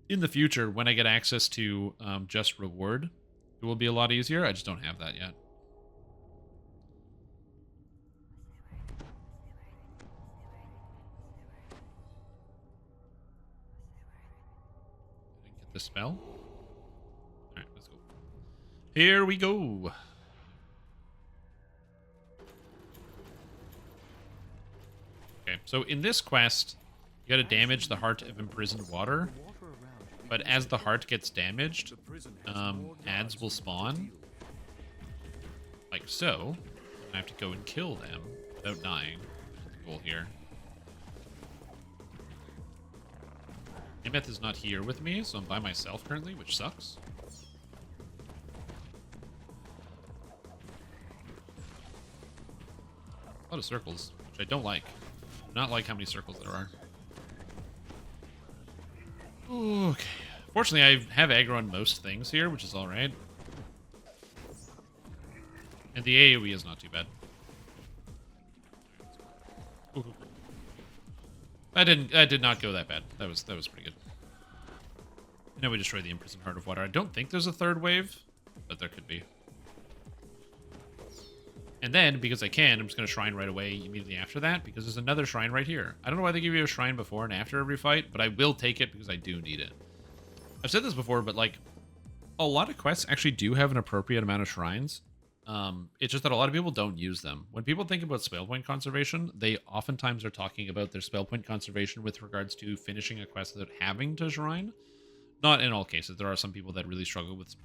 In the future, when I get access to just reward, it will be a lot easier. I just don't have that yet. I didn't get the spell. Alright, let's go. Here we go. Okay, so in this quest, you gotta damage the Heart of Imprisoned Water, but as the heart gets damaged, ads will spawn, like so. I have to go and kill them without dying. That's the goal here. Nimeth is not here with me, so I'm by myself currently, which sucks. A lot of circles, which I don't like. I do not like how many circles there are. Okay, Fortunately, I have aggro on most things here, which is alright. And the AoE is not too bad. Ooh. That did not go that bad. That was pretty good. Now we destroy the imprisoned Heart of Water. I don't think there's a third wave, but there could be. And then, because I can, I'm just going to shrine right away immediately after that, because there's another shrine right here. I don't know why they give you a shrine before and after every fight, but I will take it because I do need it. I've said this before, but like, a lot of quests actually do have an appropriate amount of shrines. It's just that a lot of people don't use them. When people think about spell point conservation, they oftentimes are talking about their spell point conservation with regards to finishing a quest without having to shrine. Not in all cases. There are some people that really struggle with,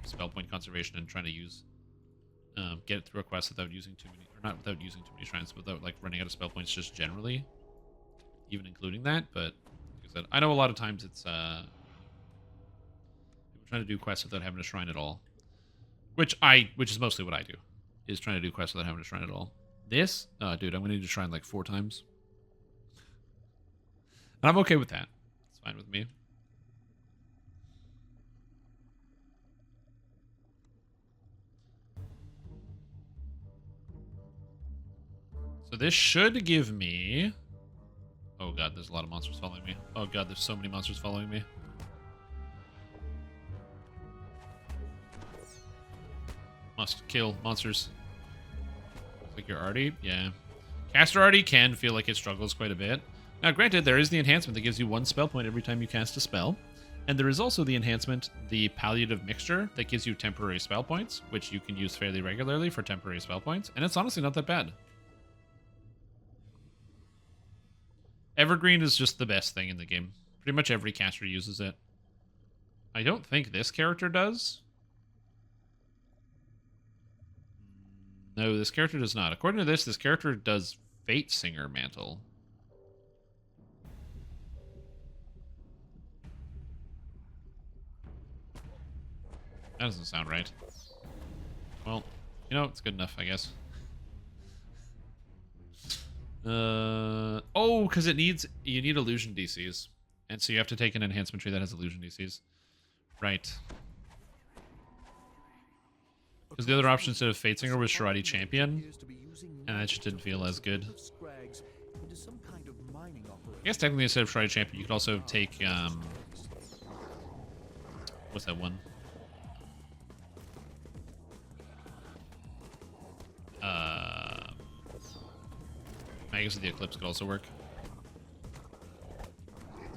spell point conservation and trying to use, get it through a quest without using too many, or not without using too many shrines, but without like running out of spell points just generally, even including that. But like I said, I know a lot of times it's people trying to do quests without having a shrine at all. Which is mostly what I do, is trying to do quests without having to shrine at all. This, dude, I'm gonna need to shrine like 4 times. And I'm okay with that. It's fine with me. So this should give me... Oh god, there's a lot of monsters following me. Oh god, there's so many monsters following me. Must kill monsters. Looks like you're Artie. Yeah. Caster Artie can feel like it struggles quite a bit. Now, granted, there is the enhancement that gives you 1 spell point every time you cast a spell. And there is also the enhancement, the Palliative Mixture, that gives you temporary spell points, which you can use fairly regularly for temporary spell points. And it's honestly not that bad. Evergreen is just the best thing in the game. Pretty much every caster uses it. I don't think this character does. No, this character does not. According to this character does Fate Singer Mantle. That doesn't sound right. Well, it's good enough, I guess. Oh, because you need illusion DCs. And so you have to take an enhancement tree that has illusion DCs. Right. Because the other option instead of Fate Singer was Shirati Champion, and that just didn't feel as good. I guess technically instead of Shirati Champion, you could also take, what's that one? Magus of the Eclipse could also work.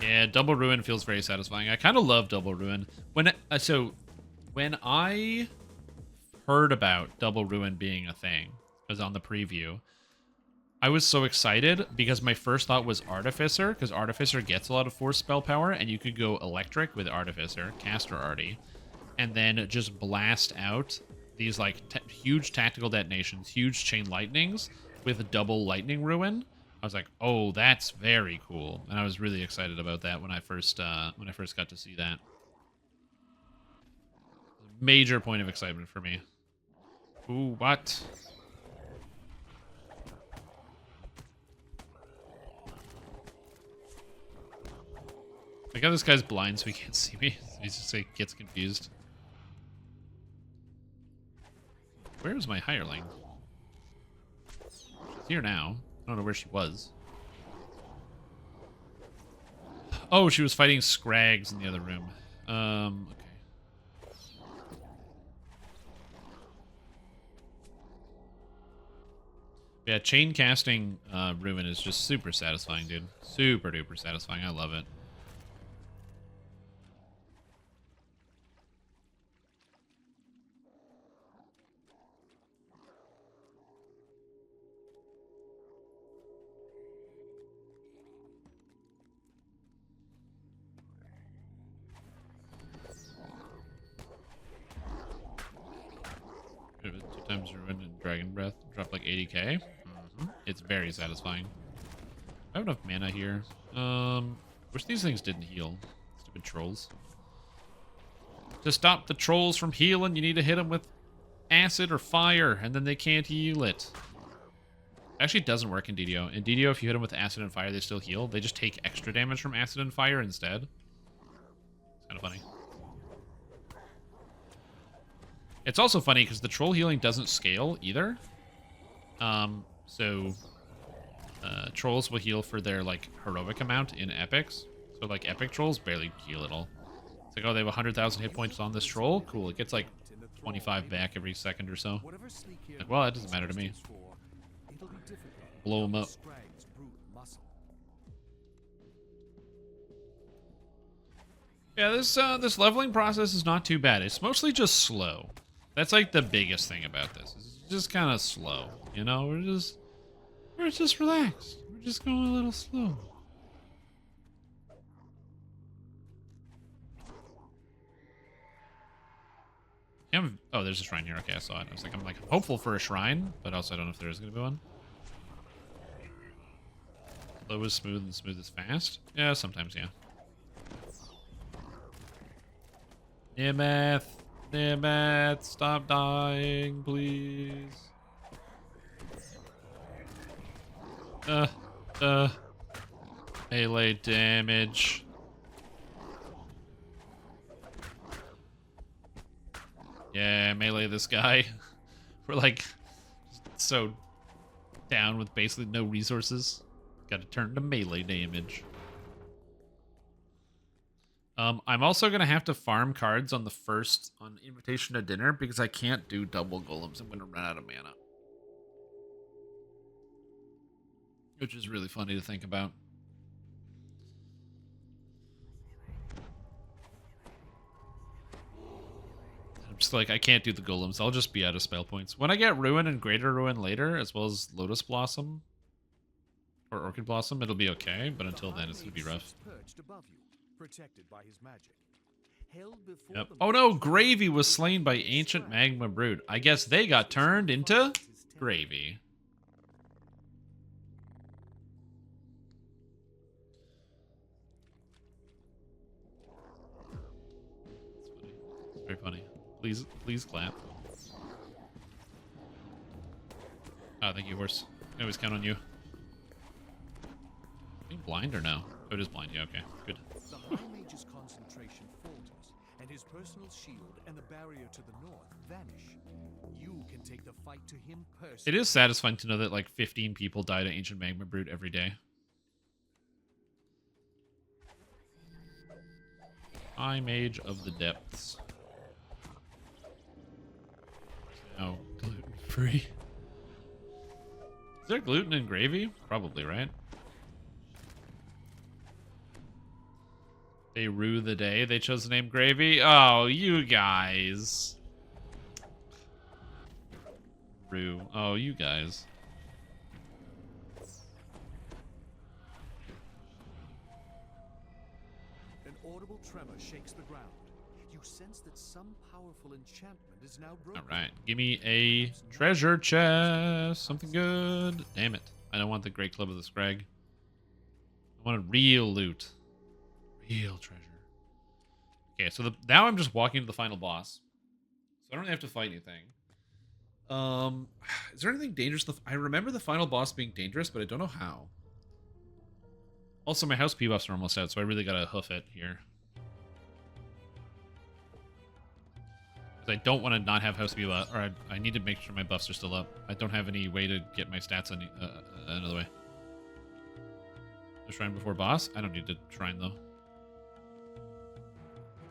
Yeah, Double Ruin feels very satisfying. I kind of love Double Ruin. When I heard about Double Ruin being a thing, because on the preview, I was so excited because my first thought was Artificer, because Artificer gets a lot of force spell power, and you could go Electric with Artificer, Caster Artie, and then just blast out these like huge tactical detonations, huge chain lightnings with double Lightning Ruin. I was like, oh, that's very cool, and I was really excited about that when I first got to see that. Major point of excitement for me. Ooh, what? I got this guy's blind so he can't see me. He just like gets confused. Where is my hireling? She's here now. I don't know where she was. Oh, she was fighting Scrags in the other room. Okay. Yeah, chain casting Ruin is just super satisfying, dude. Super duper satisfying. I love it. Ruin and Dragon Breath drop like 80k. It's very satisfying. I have enough mana here. Wish these things didn't heal. Stupid trolls. To stop the trolls from healing, you need to hit them with acid or fire, and then they can't heal it. Actually, it doesn't work in DDO. In DDO, if you hit them with acid and fire, they still heal. They just take extra damage from acid and fire instead. It's kind of funny. It's also funny because the troll healing doesn't scale either. Trolls will heal for their like heroic amount in epics. So like epic trolls barely heal at all. It's like, oh, they have 100,000 hit points on this troll. Cool. It gets like 25 back every second or so. Like, well, that doesn't matter to me. Blow them up. Yeah, this leveling process is not too bad. It's mostly just slow. That's like the biggest thing about this. It's just kind of slow. You know, we're just relaxed. We're just going a little slow. Oh, there's a shrine here. Okay, I saw it. I was like, I'm hopeful for a shrine, but also I don't know if there is going to be one. Slow is smooth and smooth is fast. Yeah, sometimes, yeah. Nimeth, stop dying, please. Melee damage. Yeah, melee this guy. We're like so down with basically no resources. Gotta turn to melee damage. I'm also gonna have to farm cards on Invitation to Dinner because I can't do double golems. I'm gonna run out of mana. Which is really funny to think about. I'm just like, I can't do the golems. I'll just be out of spell points. When I get Ruin and Greater Ruin later, as well as Lotus Blossom or Orchid Blossom, it'll be okay. But until then, it's gonna be rough. Yep. Oh no, Gravy was slain by Ancient Magma Brood. I guess they got turned into gravy. Very funny. Please clap. Oh, thank you, horse. I always count on you. Are you blind or no? Oh, it is blind. Yeah, okay. Good. The High Mage's concentration falters, and his personal shield and the barrier to the north vanish. You can take the fight to him personally. It is satisfying to know that like 15 people die to Ancient Magma Brood every day. High Mage of the Depths. Oh, gluten-free. Is there gluten in gravy? Probably, right? They rue the day they chose the name Gravy. Oh, you guys. Rue. Oh, you guys. An audible tremor shakes the ground. You sense that some powerful enchantment is now broken. All right, give me a treasure chest. Something good. Damn it. I don't want the Great Club of the Scrag. I want a real loot. Real treasure. Okay, so now I'm just walking to the final boss. So I don't have to fight anything. Is there anything dangerous? I remember the final boss being dangerous, but I don't know how. Also, my house P buffs are almost out, so I really gotta hoof it here. Because I don't want to not have house P buff, or I need to make sure my buffs are still up. I don't have any way to get my stats another way. The shrine before boss? I don't need to shrine though.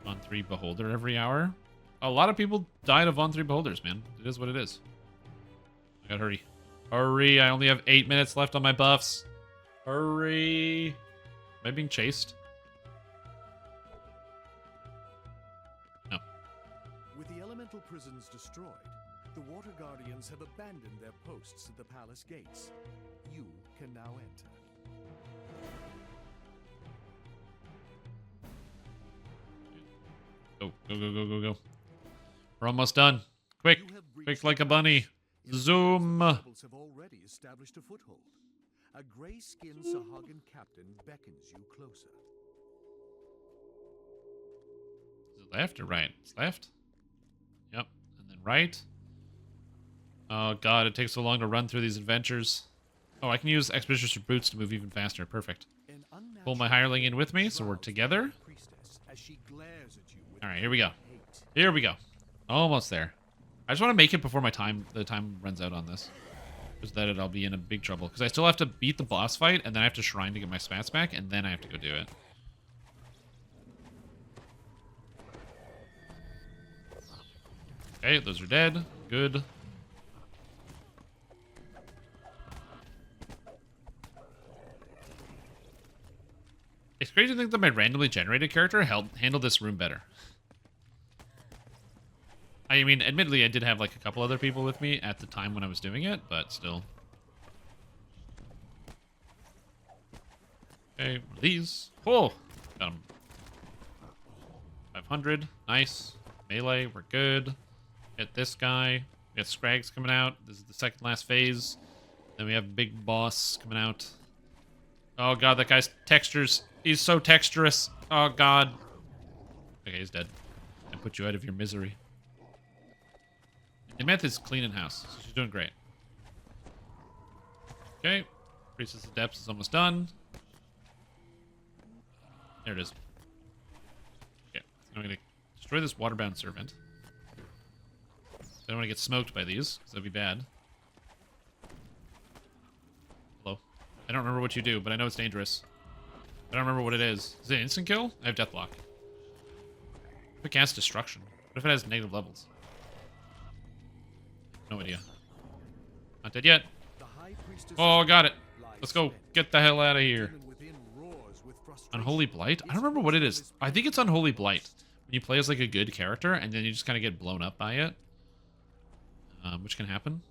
Von 3 Beholder every hour. A lot of people died of Von 3 Beholders, man. It is what it is. I gotta hurry. Hurry, I only have 8 minutes left on my buffs. Hurry. Am I being chased? No. With the elemental prisons destroyed, the Water Guardians have abandoned their posts at the palace gates. You can now enter. Go, go, go, go, go, go. We're almost done. Quick, quick like a bunny. Zoom. Rebels have already established a foothold. A gray-skinned Sahagan captain beckons you closer. Is it left or right? It's left. Yep, and then right. Oh god, it takes so long to run through these adventures. Oh, I can use Expeditious Boots to move even faster. Perfect. Pull my hireling in with me, so we're together. As she glares at you with All right, here we go. hate. Here we go. Almost there. I just want to make it before the time runs out on this. Because that I'll be in a big trouble. Because I still have to beat the boss fight, and then I have to shrine to get my spats back, and then I have to go do it. Okay, those are dead. Good. It's crazy to think that my randomly generated character handled this room better. I mean, admittedly, I did have like a couple other people with me at the time when I was doing it, but still. Okay, one of these. Oh, got him. 500, nice. Melee, we're good. Get this guy. We got Scrags coming out. This is the second last phase. Then we have Big Boss coming out. Oh god, that guy's textures. He's so texturous. Oh god. Okay, he's dead. I put you out of your misery. The meth is cleaning house, so she's doing great. Okay. Priestess of Depths is almost done. There it is. Okay, so I'm gonna destroy this waterbound servant. I don't want to get smoked by these, because that'd be bad. Hello. I don't remember what you do, but I know it's dangerous. I don't remember what it is. Is it an instant kill? I have Deathlock. What if it casts Destruction? What if it has negative levels? No idea. Not dead yet. The High Priestess Oh, got it. lies Let's go. dead. Get the hell out of here. Demon within roars with frustration. Unholy Blight? I don't remember what it is. I think it's Unholy Blight. When you play as like a good character, and then you just kind of get blown up by it. Which can happen.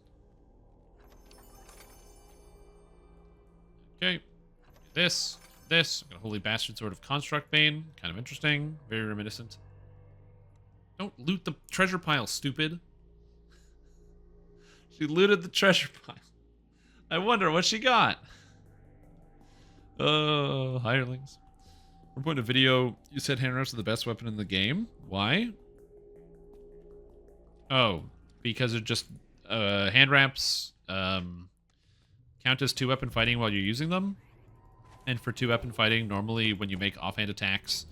Okay. This. Got a Holy Bastard Sword of Construct Bane. Kind of interesting. Very reminiscent. Don't loot the treasure pile, stupid. She looted the treasure pile. I wonder what she got. Hirelings. One point of video, you said hand wraps are the best weapon in the game. Why? Oh, because it just hand wraps count as 2-weapon fighting while you're using them. And for 2-weapon fighting, normally when you make offhand attacks,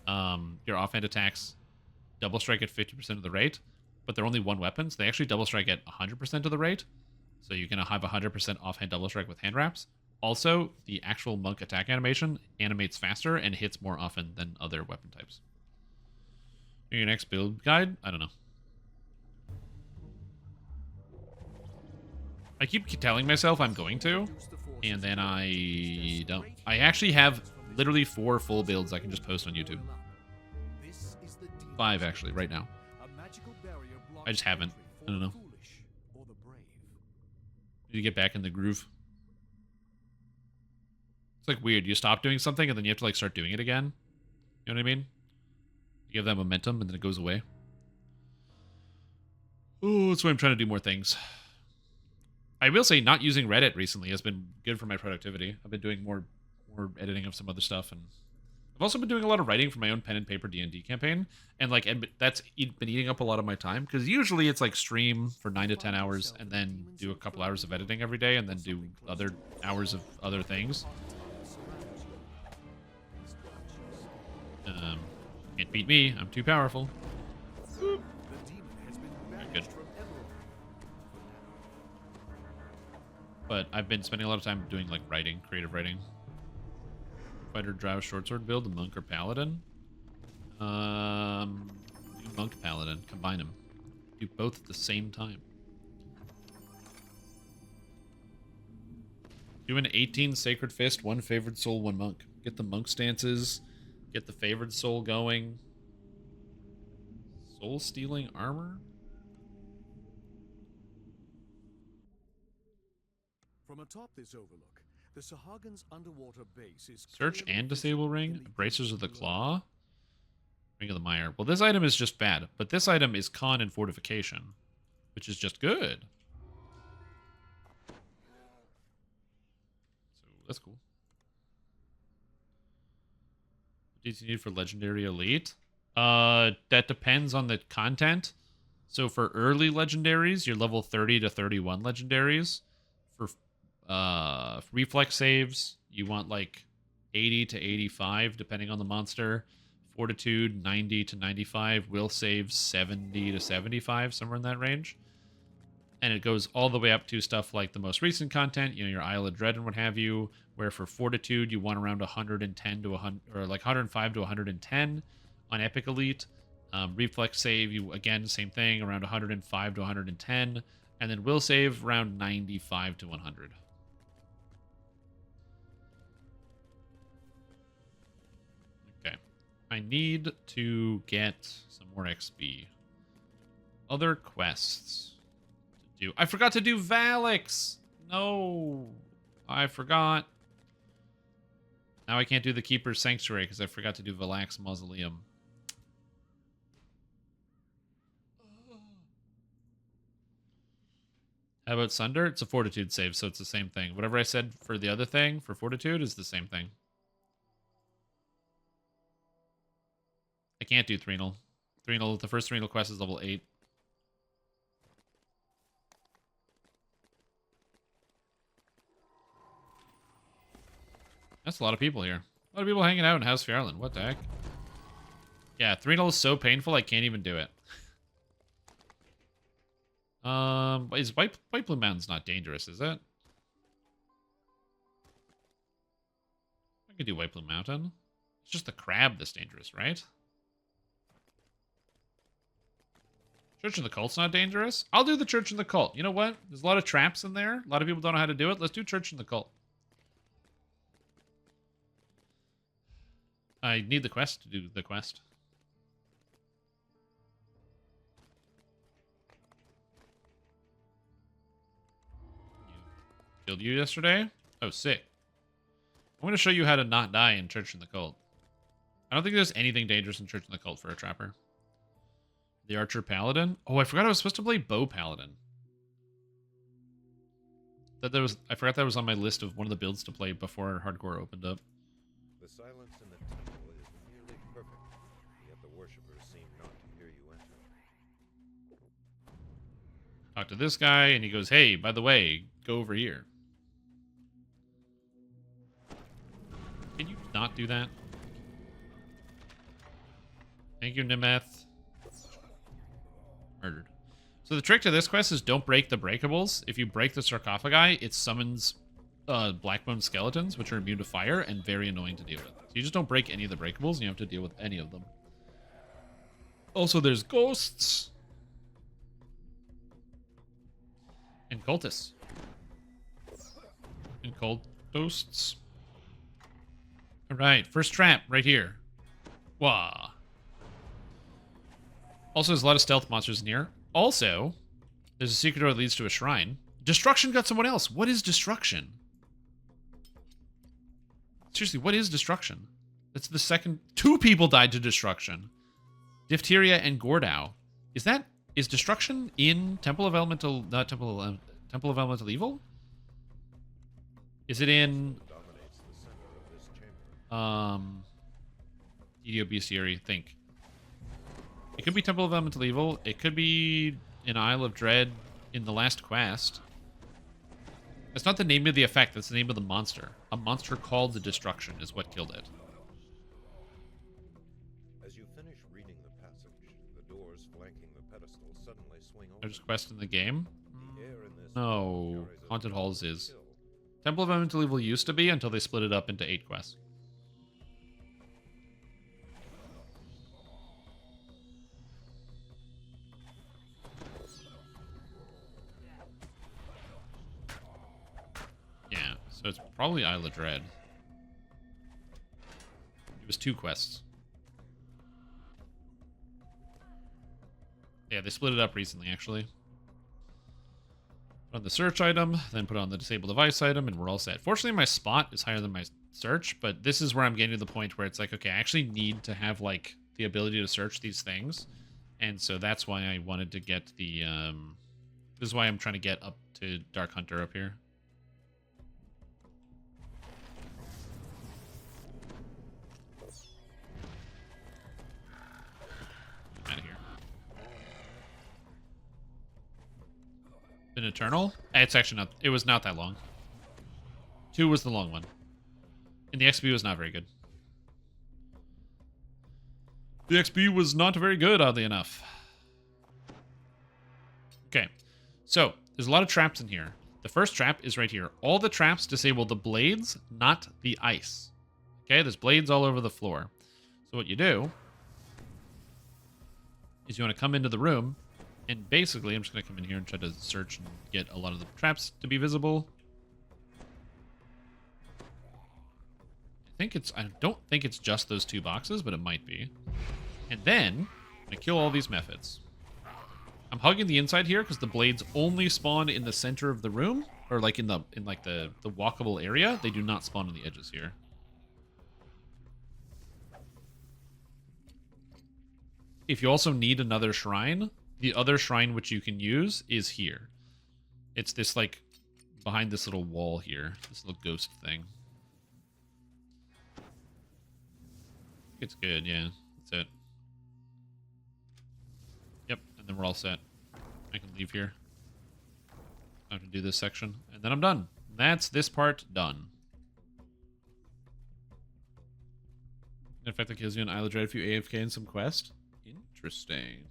your offhand attacks double strike at 50% of the rate, but they're only one weapon, so they actually double strike at 100% of the rate. So you can have 100% offhand double strike with hand wraps. Also, the actual monk attack animation animates faster and hits more often than other weapon types. Your next build guide? I don't know. I keep telling myself I'm going to, and then I don't. I actually have literally 4 full builds I can just post on YouTube. 5 actually, right now. I just haven't. I don't know. Need to get back in the groove. It's like weird. You stop doing something and then you have to like start doing it again. You know what I mean? You have that momentum and then it goes away. Oh, that's why I'm trying to do more things. I will say not using Reddit recently has been good for my productivity. I've been doing more editing of some other stuff, and I've also been doing a lot of writing for my own pen and paper D&D campaign, and that's been eating up a lot of my time, because usually it's like stream for 9 to 10 hours and then do a couple hours of editing every day and then do other hours of other things. Can't beat me. I'm too powerful. Very good. But I've been spending a lot of time doing like writing, creative writing. Fighter, drow, short sword build, monk or paladin. Do monk, paladin, combine them. Do both at the same time. Do an 18 sacred fist, 1 favored soul, 1 monk. Get the monk stances. Get the favored soul going. Soul stealing armor. From atop this overlook, the Sahagins' underwater base is Search clearly and disable visible ring. in the Bracers of the below. Claw. Ring of the Mire. Well, this item is just bad, but this item is con and fortification, which is just good. So that's cool. What do you need for legendary elite? That depends on the content. So for early legendaries, you're level 30 to 31 legendaries. For reflex saves, you want like 80 to 85 depending on the monster. Fortitude 90 to 95, will save 70 to 75, somewhere in that range. And it goes all the way up to stuff like the most recent content, you know, your Isle of Dread and what have you, where for Fortitude you want around 110 to 100, or like 105 to 110 on Epic Elite. Reflex save, you again, same thing, around 105 to 110, and then will save around 95 to 100. Okay. I need to get some more XP. Other quests to do. I forgot to do Valix! No! I forgot. Now I can't do the Keeper's Sanctuary because I forgot to do Valax Mausoleum. How about Sunder? It's a Fortitude save, so it's the same thing. Whatever I said for the other thing, for Fortitude, is the same thing. I can't do Threnal. Threnal, the first Threnal quest is level 8. That's a lot of people here. A lot of people hanging out in House Fjarlin. What the heck? Yeah, Threnal is so painful I can't even do it. Is White Plume Mountain's not dangerous, is it? I could do White Plume Mountain. It's just the crab that's dangerous, right? Church in the Cult's not dangerous? I'll do the Church in the Cult. You know what? There's a lot of traps in there. A lot of people don't know how to do it. Let's do Church in the Cult. I need the quest to do the quest. Killed you yesterday? Oh, sick. I'm going to show you how to not die in Church in the Cult. I don't think there's anything dangerous in Church in the Cult for a trapper. The Archer Paladin? Oh, I forgot I was supposed to play Bow Paladin. I forgot that was on my list of one of the builds to play before Hardcore opened up. The silence in the temple is nearly perfect, yet the worshippers seem not to hear you enter. Talk to this guy, and he goes, hey, by the way, go over here. Can you not do that? Thank you, Nemeth. Murdered. So the trick to this quest is don't break the breakables. If you break the sarcophagi, it summons blackbone skeletons, which are immune to fire and very annoying to deal with. So you just don't break any of the breakables, and you have to deal with any of them. Also, there's ghosts. And cultists. And cultists. Alright, first trap right here. Wah. Also, there's a lot of stealth monsters in here. Also, there's a secret door that leads to a shrine. Destruction got someone else. What is destruction? Seriously, what is destruction? That's the second... 2 people died to destruction. Diphtheria and Gordow. Is destruction in Temple of Elemental... Not Temple of Elemental Evil? Is it in... Dominates the center of this chamber. DDO Bestiary, think. It could be Temple of Elemental Evil. It could be in Isle of Dread in the last quest. That's not the name of the effect. That's the name of the monster. A monster called the Destruction is what killed it. As you finish reading the passage, the doors flanking the pedestal suddenly swing open. There's a quest in the game? The air in this No. carries a Haunted Halls is. chill. Temple of Elemental Evil used to be until they split it up into 8 quests. Yeah, so it's probably Isle of Dread. It was 2 quests. Yeah, they split it up recently, actually. Put on the search item, then put on the disable device item, and we're all set. Fortunately, my spot is higher than my search, but this is where I'm getting to the point where it's like, okay, I actually need to have, like, the ability to search these things. And so that's why I wanted to get the, this is why I'm trying to get up to Dark Hunter up here. Out of here. Been Eternal? It's actually not, it was not that long. 2 was the long one. And the XP was not very good. The XP was not very good, oddly enough. Okay, so there's a lot of traps in here. The first trap is right here. All the traps disable the blades, not the ice. Okay, there's blades all over the floor. So what you do is you want to come into the room, and basically, I'm just going to come in here and try to search and get a lot of the traps to be visible. I don't think it's just those 2 boxes, but it might be. And then, I'm going to kill all these methods. I'm hugging the inside here because the blades only spawn in the center of the room, or like in the walkable area. They do not spawn on the edges here. If you also need another shrine, the other shrine which you can use is here. It's this like behind this little wall here, this little ghost thing. It's good, yeah. That's it. Yep, and then we're all set. I can leave here. I have to do this section, and then I'm done. That's this part done. In fact, that kills you an Isle of Dread if you AFK in some quest. Interesting.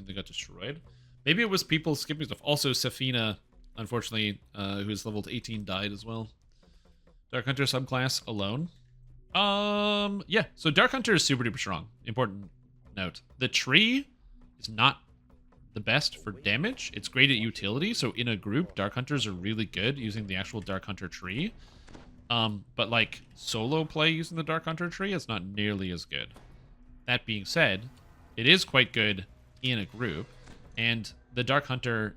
They got destroyed. Maybe it was people skipping stuff. Also, Safina, unfortunately, who's leveled 18, died as well. Dark Hunter subclass alone. Yeah. So Dark Hunter is super duper strong. Important note: the tree is not the best for damage. It's great at utility. So in a group, Dark Hunters are really good using the actual Dark Hunter tree. But like solo play using the Dark Hunter tree, it's not nearly as good. That being said, it is quite good in a group, and the Dark Hunter,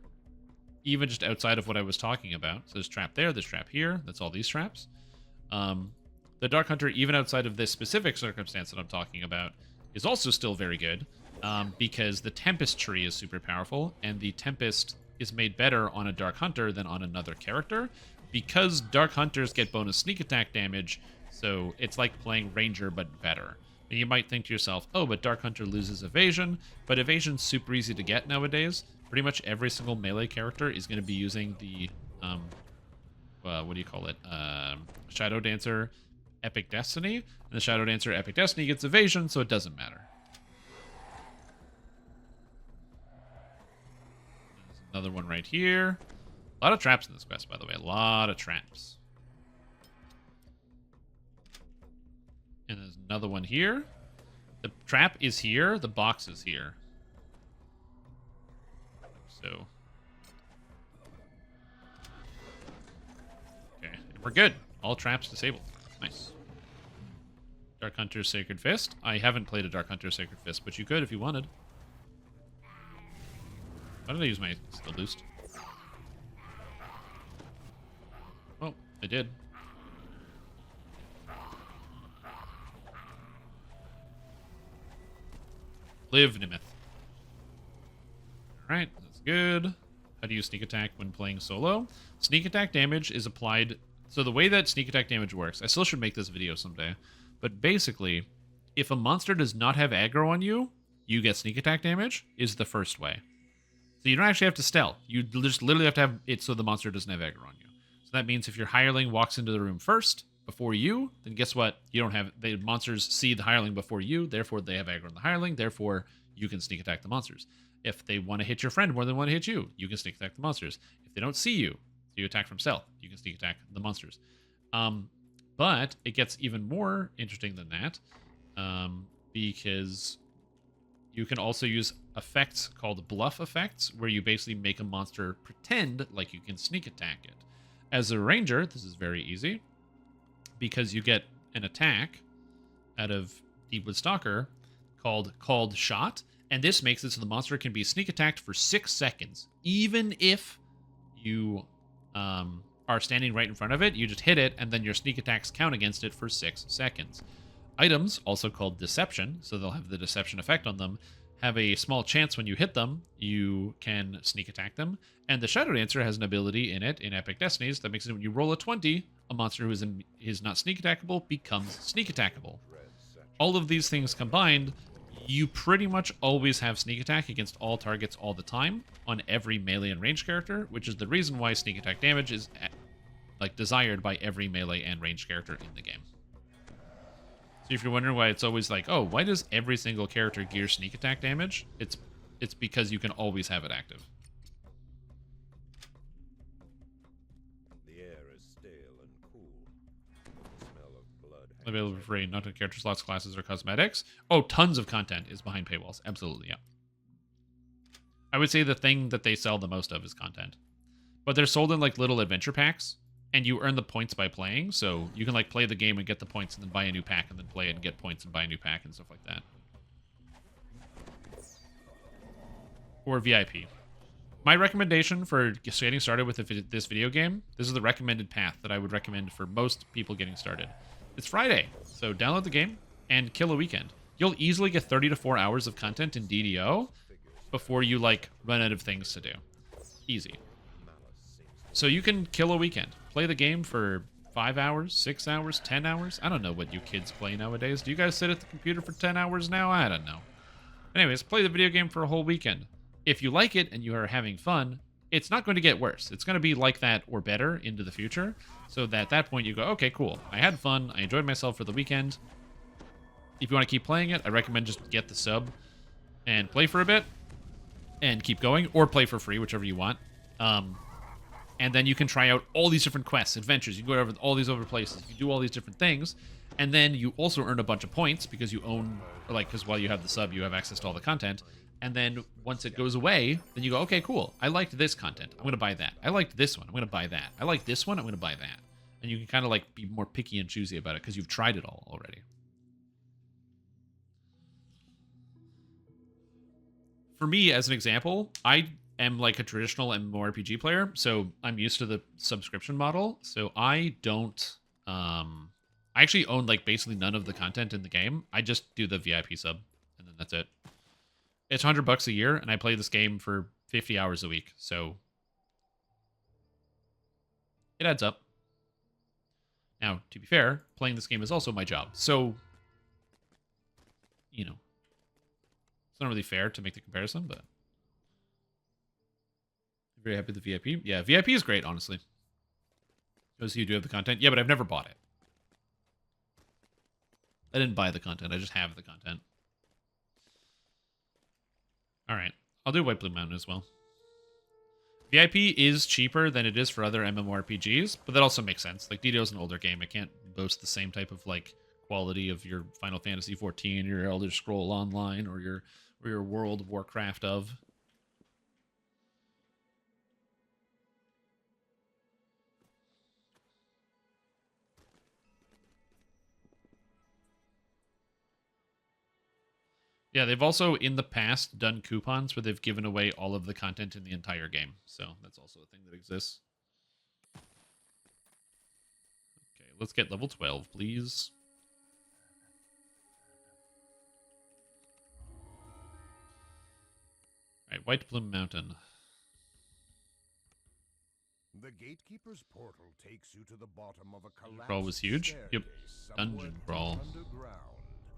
even just outside of what I was talking about, so there's trap there, there's trap here, that's all these traps. The Dark Hunter, even outside of this specific circumstance that I'm talking about, is also still very good, because the Tempest tree is super powerful, and the Tempest is made better on a Dark Hunter than on another character, because Dark Hunters get bonus sneak attack damage, so it's like playing Ranger but better. And you might think to yourself, oh, but Dark Hunter loses evasion, but evasion's super easy to get nowadays. Pretty much every single melee character is going to be using the, what do you call it, Shadow Dancer Epic Destiny, and the Shadow Dancer Epic Destiny gets evasion, so it doesn't matter. There's another one right here. A lot of traps in this quest, by the way, a lot of traps. And there's another one here. The trap is here. The box is here. So. Okay. We're good. All traps disabled. Nice. Dark Hunter Sacred Fist. I haven't played a Dark Hunter Sacred Fist, but you could if you wanted. Why did I use my skill boost? Oh, I did. Live, Nimeth. Alright, that's good. How do you sneak attack when playing solo? Sneak attack damage is applied... So the way that sneak attack damage works, I still should make this video someday, but basically, if a monster does not have aggro on you, you get sneak attack damage, is the first way. So you don't actually have to stealth. You just literally have to have it so the monster doesn't have aggro on you. So that means if your hireling walks into the room first, before you, then guess what? You don't have... The monsters see the hireling before you, therefore they have aggro on the hireling, therefore you can sneak attack the monsters. If they want to hit your friend more than want to hit you, you can sneak attack the monsters. If they don't see you, so you attack from stealth, you can sneak attack the monsters. But it gets even more interesting than that, because you can also use effects called bluff effects, where you basically make a monster pretend like you can sneak attack it. As a ranger, this is very easy, because you get an attack out of Deepwood Stalker called Shot, and this makes it so the monster can be sneak attacked for 6 seconds. Even if you are standing right in front of it, you just hit it, and then your sneak attacks count against it for 6 seconds. Items, also called Deception, so they'll have the Deception effect on them, have a small chance when you hit them, you can sneak attack them. And the Shadow Dancer has an ability in it, in Epic Destinies, that makes it when you roll a 20, a monster who is not sneak attackable becomes sneak attackable. All of these things combined, you pretty much always have sneak attack against all targets all the time on every melee and range character, which is the reason why sneak attack damage is like desired by every melee and range character in the game. So if you're wondering why it's always like, oh, why does every single character gear sneak attack damage? It's because you can always have it active. The air is stale and cool. The smell of blood. Available for free, not in character slots, classes, or cosmetics. Oh, tons of content is behind paywalls. Absolutely, yeah. I would say the thing that they sell the most of is content. But they're sold in like little adventure packs, and you earn the points by playing, so you can like play the game and get the points and then buy a new pack and then play it and get points and buy a new pack and stuff like that. Or VIP. My recommendation for getting started with this video game, this is the recommended path that I would recommend for most people getting started. It's Friday, so download the game and kill a weekend. You'll easily get 30 to 4 hours of content in DDO before you like run out of things to do. Easy. So you can kill a weekend. Play the game for 5 hours, 6 hours, 10 hours. I don't know what you kids play nowadays. Do you guys sit at the computer for 10 hours now? I don't know. Anyways, play the video game for a whole weekend. If you like it and you are having fun, it's not going to get worse. It's going to be like that or better into the future. So that at that point you go, okay, cool. I had fun. I enjoyed myself for the weekend. If you want to keep playing it, I recommend just get the sub and play for a bit and keep going, or play for free, whichever you want. And then you can try out all these different quests, adventures. You go over all these other places. You do all these different things. And then you also earn a bunch of points because you own, like, because while you have the sub, you have access to all the content. And then once it goes away, then you go, okay, cool. I liked this content. I'm going to buy that. I liked this one. I'm going to buy that. I like this one. I'm going to buy that. And you can kind of like be more picky and choosy about it because you've tried it all already. For me, as an example, I am like a traditional MMORPG player, so I'm used to the subscription model. So I don't, I actually own like basically none of the content in the game. I just do the VIP sub, and then that's it. It's $100 a year, and I play this game for 50 hours a week, so it adds up. Now, to be fair, playing this game is also my job, so, you know, it's not really fair to make the comparison, but I'm very happy with the VIP. Yeah, VIP is great, honestly. Because you do have the content. Yeah, but I've never bought it. I didn't buy the content, I just have the content. Alright, I'll do White Blue Mountain as well. VIP is cheaper than it is for other MMORPGs, but that also makes sense. Like, DDO is an older game. It can't boast the same type of, like, quality of your Final Fantasy XIV, your Elder Scroll Online, or your World of Warcraft of. Yeah, they've also, in the past, done coupons where they've given away all of the content in the entire game. So that's also a thing that exists. Okay, let's get level 12, please. Alright, White Plume Mountain. The gatekeeper's portal takes you to the bottom of a collapsed Crawl was huge. Yep. staircase Dungeon somewhere crawl. underground.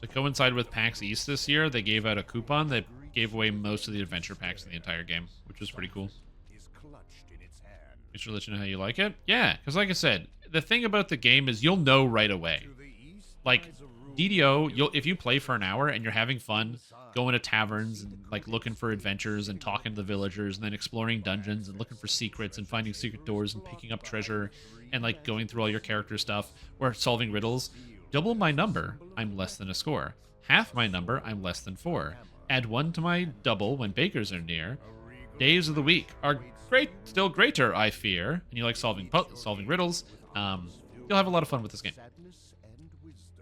To coincide with PAX East this year, they gave out a coupon that gave away most of the adventure packs in the entire game, which was pretty cool. Is clutched in its hand. Make sure to let you know how you like it. Yeah, because like I said, the thing about the game is you'll know right away. To the east Like, lies a room DDO, if you play for an hour and you're having fun, going to taverns and like looking for adventures and talking to the villagers and then exploring dungeons and looking for secrets and finding secret doors and picking up treasure and like going through all your character stuff or solving riddles, double my number, I'm less than a score. Half my number, I'm less than 4. Add 1 to my double when bakers are near. Days of the week are still greater, I fear. And you like solving riddles. You'll have a lot of fun with this game.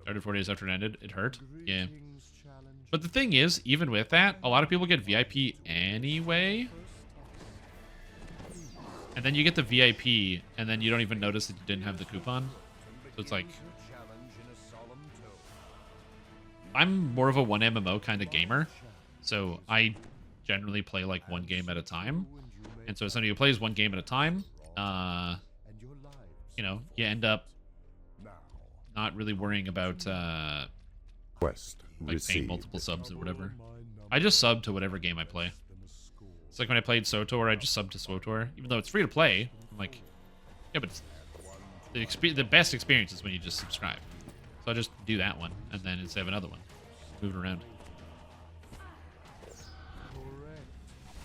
Started 4 days after it ended. It hurt. Yeah. But the thing is, even with that, a lot of people get VIP anyway. And then you get the VIP, and then you don't even notice that you didn't have the coupon. So it's like, I'm more of a 1 MMO kind of gamer, so I generally play like 1 game at a time. And so as somebody who plays 1 game at a time, you know, you end up not really worrying about like paying multiple subs or whatever. I just sub to whatever game I play. It's like when I played SWTOR, I just subbed to SWTOR, even though it's free to play. I'm like, yeah, but it's the best experience is when you just subscribe. So I'll just do that one, and then instead of another one, move it around.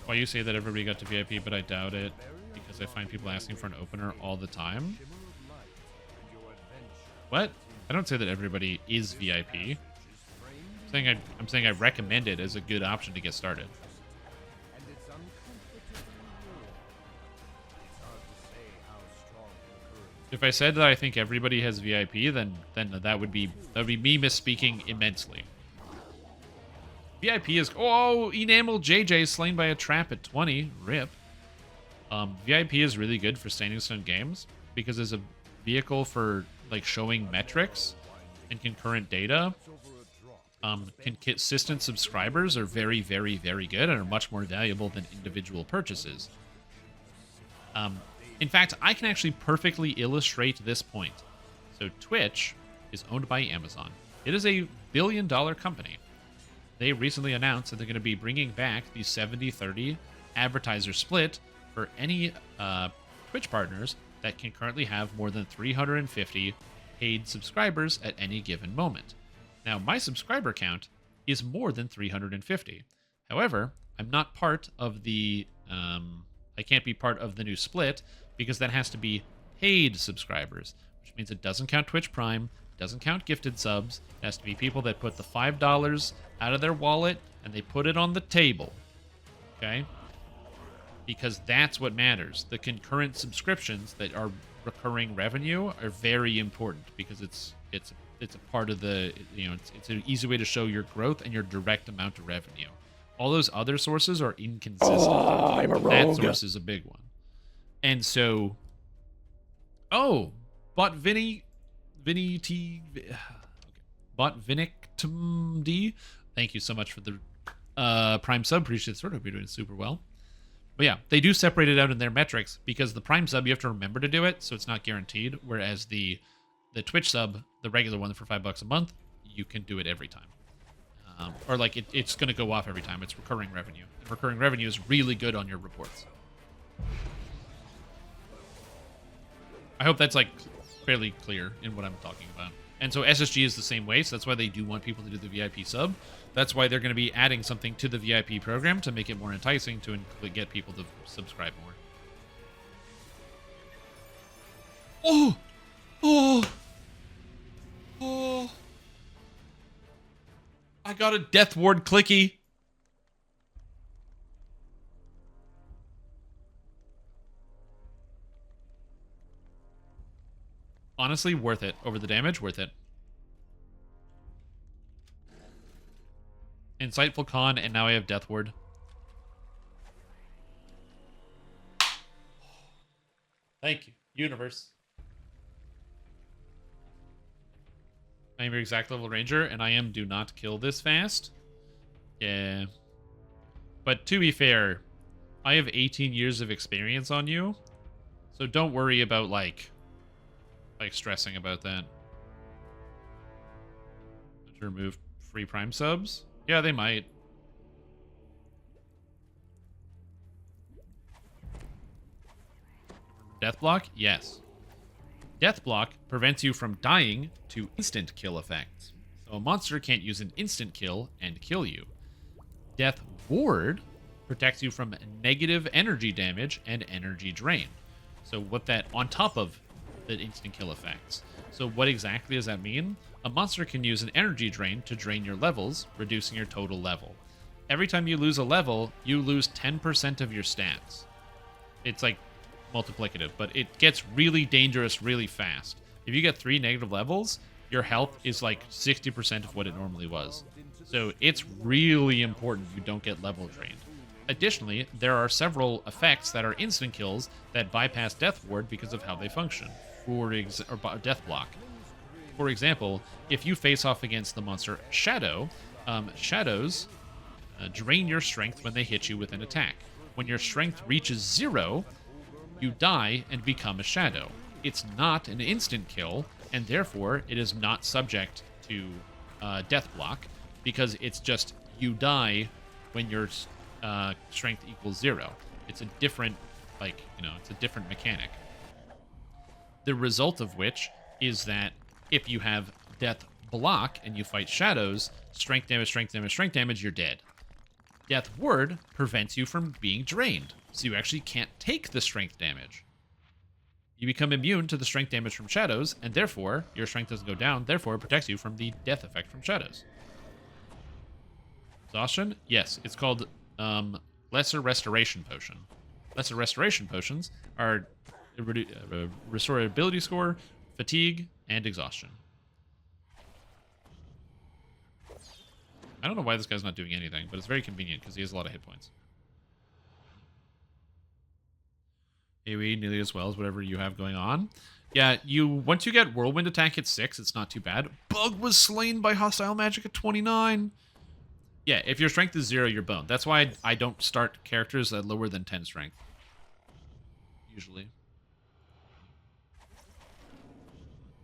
Why you say that everybody got to VIP, but I doubt it, because I find people asking for an opener all the time. What? I don't say that everybody is VIP. I'm saying I recommend it as a good option to get started. If I said that I think everybody has VIP, then that would be me misspeaking immensely. VIP is Enamel JJ slain by a trap at 20. Rip. VIP is really good for Standing Stone games because as a vehicle for showing metrics and concurrent data. Consistent subscribers are very, very, very good and are much more valuable than individual purchases. In fact, I can actually perfectly illustrate this point. So Twitch is owned by Amazon. It is a billion-dollar company. They recently announced that they're going to be bringing back the 70-30 advertiser split for any Twitch partners that can currently have more than 350 paid subscribers at any given moment. Now, my subscriber count is more than 350. However, I'm not part of the... I can't be part of the new split because that has to be paid subscribers, which means it doesn't count Twitch Prime, doesn't count gifted subs. It has to be people that put the $5 out of their wallet and they put it on the table. Okay? Because that's what matters. The concurrent subscriptions that are recurring revenue are very important because it's a part of the, it's an easy way to show your growth and your direct amount of revenue. All those other sources are inconsistent. Oh, I'm a rogue. That source is a big one. And so, bought Vinny T, okay. Bought Vinictum D. Thank you so much for the Prime sub. Appreciate it. Hope you're doing super well. But yeah, they do separate it out in their metrics because the Prime sub, you have to remember to do it, so it's not guaranteed. Whereas the Twitch sub, the regular one for $5 a month, you can do it every time. Or it's going to go off every time. It's recurring revenue. And recurring revenue is really good on your reports. I hope that's fairly clear in what I'm talking about. And so SSG is the same way, so that's why they do want people to do the VIP sub. That's why they're going to be adding something to the VIP program to make it more enticing to get people to subscribe more. Oh! I got a Death Ward clicky. Honestly, worth it. Over the damage, worth it. Insightful con, and now I have Death Ward. Thank you, universe. I am your exact level ranger, and I am do not kill this fast. Yeah. But to be fair, I have 18 years of experience on you, so don't worry about, stressing about that. To remove free Prime subs? Yeah, they might. Death block? Yes. Death block prevents you from dying to instant kill effects. So a monster can't use an instant kill and kill you. Death ward protects you from negative energy damage and energy drain. So what that, on top of the instant kill effects. So what exactly does that mean? A monster can use an energy drain to drain your levels, reducing your total level. Every time you lose a level, you lose 10% of your stats. It's multiplicative, but it gets really dangerous really fast. If you get 3 negative levels, your health is 60% of what it normally was. So it's really important you don't get level drained. Additionally, there are several effects that are instant kills that bypass Death Ward because of how they function. Or Death Block. For example, if you face off against the monster Shadow, Shadows drain your strength when they hit you with an attack. When your strength reaches 0, you die and become a Shadow. It's not an instant kill, and therefore it is not subject to Death Block, because it's just you die when your strength equals 0. It's a different, it's a different mechanic. The result of which is that if you have Death block and you fight shadows, strength damage, strength damage, strength damage, you're dead. Death Ward prevents you from being drained, so you actually can't take the strength damage. You become immune to the strength damage from shadows, and therefore, your strength doesn't go down, therefore it protects you from the death effect from shadows. Exhaustion? Yes, it's called Lesser Restoration Potion. Lesser Restoration Potions are restore ability score, fatigue, and exhaustion. I don't know why this guy's not doing anything, but it's very convenient because he has a lot of hit points. AoE nearly as well as whatever you have going on. Yeah, once you get Whirlwind Attack at 6, it's not too bad. Bug was slain by hostile magic at 29. Yeah, if your strength is 0, you're boned. That's why I don't start characters at lower than 10 strength. Usually.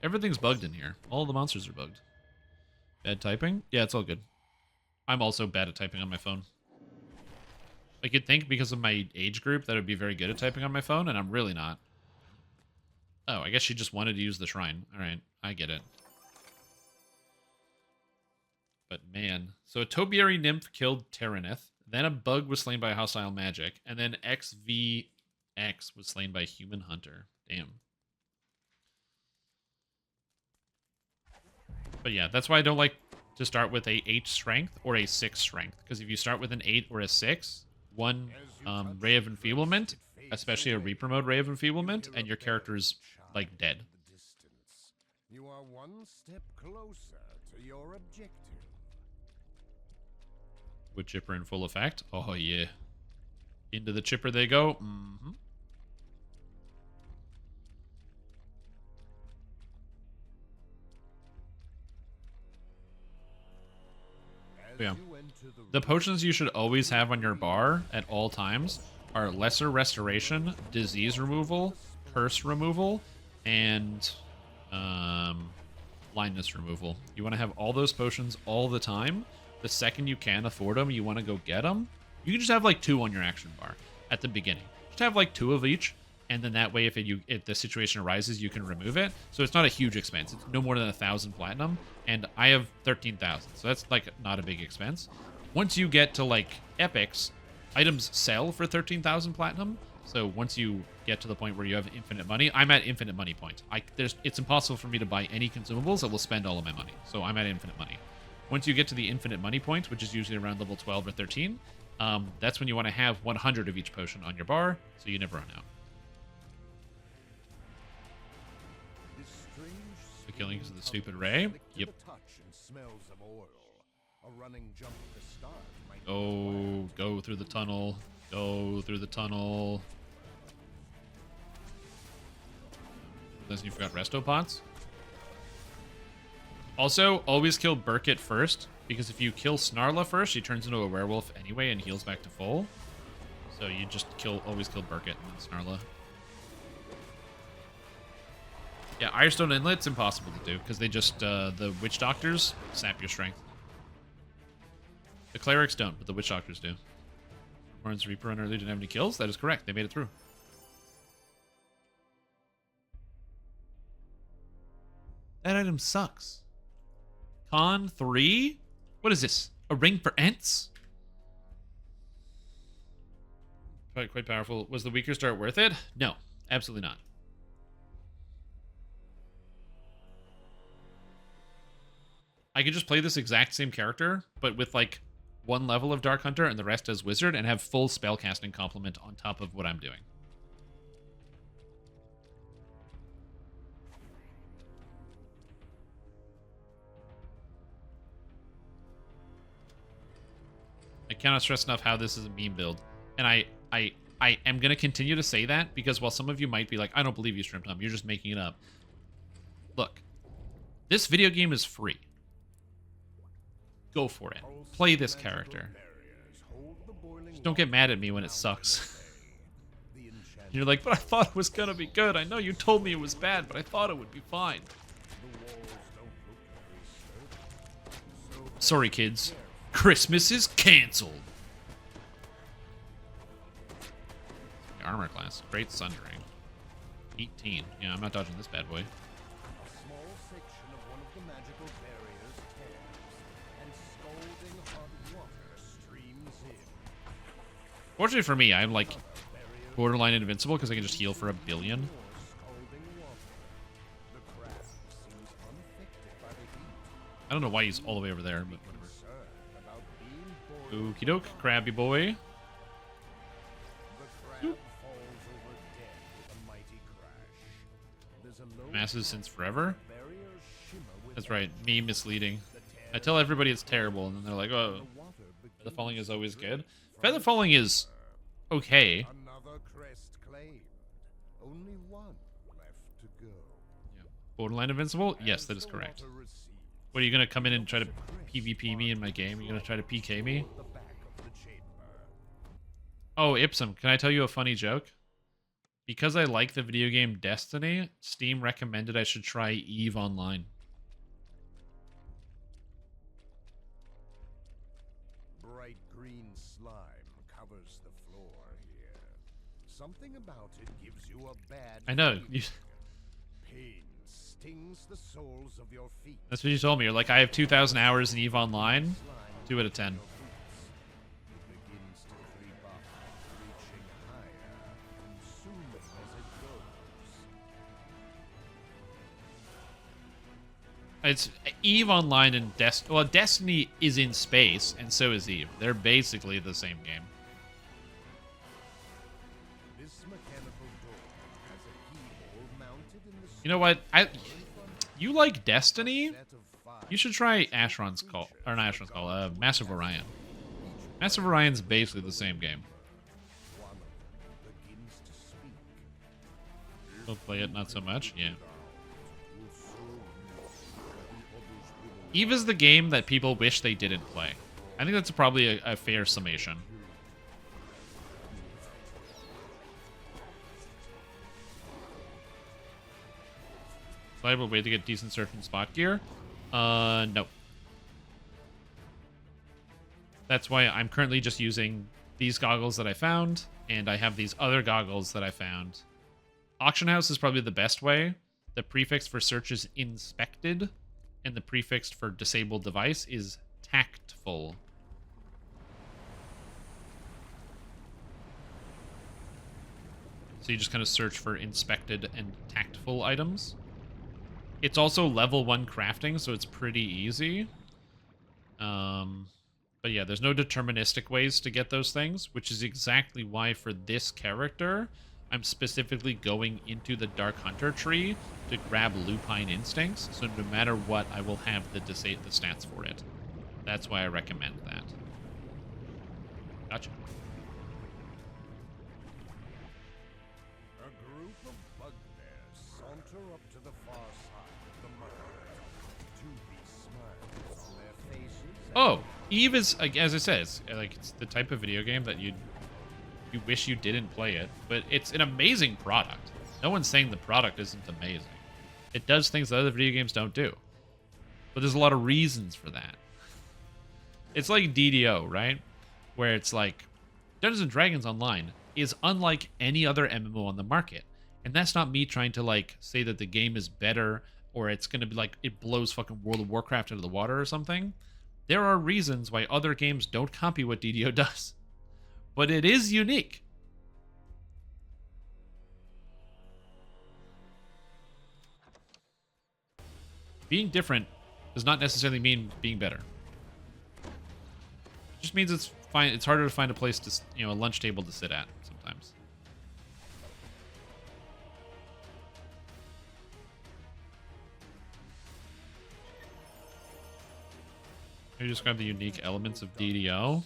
Everything's bugged in here. All the monsters are bugged. Bad typing? Yeah, it's all good. I'm also bad at typing on my phone. I could think because of my age group that I would be very good at typing on my phone, and I'm really not. Oh, I guess she just wanted to use the shrine. Alright, I get it. But man. So a Topiary Nymph killed Terranith, then a bug was slain by hostile magic, and then XVX was slain by Human Hunter. Damn. But yeah, that's why I don't like to start with a 8 strength or a 6 strength. Because if you start with an 8 or a 6, one Ray of Enfeeblement, especially a Repromote Ray of Enfeeblement, and your character's, like, dead. You are one step closer to your objective. Wood Chipper in full effect. Oh, yeah. Into the chipper they go. Mm-hmm. Yeah. The potions you should always have on your bar at all times are Lesser Restoration, Disease Removal, Curse Removal, and Blindness Removal. You want to have all those potions all the time. The second you can afford them, you want to go get them. You can just have like 2 on your action bar at the beginning. Just have like 2 of each, and then that way if the situation arises, you can remove it. So it's not a huge expense. It's no more than 1,000 platinum, and I have 13,000, so that's like not a big expense. Once you get to like epics, items sell for 13,000 platinum. So once you get to the point where you have infinite money, I'm at infinite money point. It's impossible for me to buy any consumables that will spend all of my money. So I'm at infinite money. Once you get to the infinite money point, which is usually around level 12 or 13, that's when you want to have 100 of each potion on your bar, so you never run out. The killing because of the stupid ray. Yep. Oh, go through the tunnel. Go through the tunnel. Unless you forgot resto pots. Also, always kill Burkett first, because if you kill Snarla first, she turns into a werewolf anyway and heals back to full. So you just always kill Burkett and then Snarla. Yeah, Irestone Inlet's impossible to do, because they just, the Witch Doctors sap your strength. The Clerics don't, but the Witch Doctors do. Warren's Reaper Runner didn't have any kills? That is correct, they made it through. That item sucks. Con 3? What is this? A ring for Ents? Quite powerful. Was the weaker start worth it? No, absolutely not. I could just play this exact same character, but with like 1 level of Dark Hunter and the rest as Wizard, and have full spellcasting complement on top of what I'm doing. I cannot stress enough how this is a meme build. And I am going to continue to say that, because while some of you might be like, I don't believe you, Strimtom, you're just making it up. Look, this video game is free. Go for it. Play this character. Just don't get mad at me when it sucks. You're like, but I thought it was going to be good. I know you told me it was bad, but I thought it would be fine. Sorry, kids. Christmas is canceled. Armor class. Great Sundering. 18. Yeah, I'm not dodging this bad boy. Fortunately for me, I'm like borderline invincible because I can just heal for 1 billion. I don't know why he's all the way over there, but whatever. Okie doke, crabby boy. Masses since forever? That's right, me misleading. I tell everybody it's terrible, and then they're like, oh, Feather Falling is always good. Feather Falling is okay. Another crest claimed. Only one left to go. Yeah. Borderline invincible? Yes, that is correct. What, are you going to come in and try to PvP me in my game? Are you going to try to PK me? Oh, Ipsum, can I tell you a funny joke? Because I like the video game Destiny, Steam recommended I should try EVE Online. Bright green slime covers the floor here. Something about it gives you a bad I know. pain stings the soles of your feet. That's what you told me. You're like, I have 2,000 hours in EVE Online. 2 out of 10. It's EVE Online and Destiny. Well, Destiny is in space, and so is EVE. They're basically the same game. This mechanical door has a keyhole mounted in the You know what? You like Destiny? You should try Asheron's Call, or not Asheron's Call. Massive Orion. Massive Orion's basically the same game. We'll play it not so much. Yeah. EVE is the game that people wish they didn't play. I think that's probably a fair summation. Reliable way to get decent surf and spot gear? No. That's why I'm currently just using these goggles that I found, and I have these other goggles that I found. Auction house is probably the best way. The prefix for search is inspected, and the prefix for disabled device is tactful. So you just kind of search for inspected and tactful items. It's also level 1 crafting, so it's pretty easy. But yeah, there's no deterministic ways to get those things, which is exactly why for this character, I'm specifically going into the Dark Hunter tree to grab Lupine Instincts, so no matter what, I will have the stats for it. That's why I recommend that. Gotcha. A group of bugbears saunter up to the far side of the market. Two beasts smiles on their faces. Oh, EVE is, as I said, it's the type of video game that you wish you didn't play it, but it's an amazing product. No one's saying the product isn't amazing. It does things that other video games don't do. But there's a lot of reasons for that. It's like DDO, right? Where it's like, Dungeons & Dragons Online is unlike any other MMO on the market. And that's not me trying to, like, say that the game is better or it's going to be like, it blows fucking World of Warcraft out of the water or something. There are reasons why other games don't copy what DDO does. But it is unique. Being different does not necessarily mean being better. It just means it's fine. It's harder to find a place to, a lunch table to sit at sometimes. Can you describe the unique elements of DDO?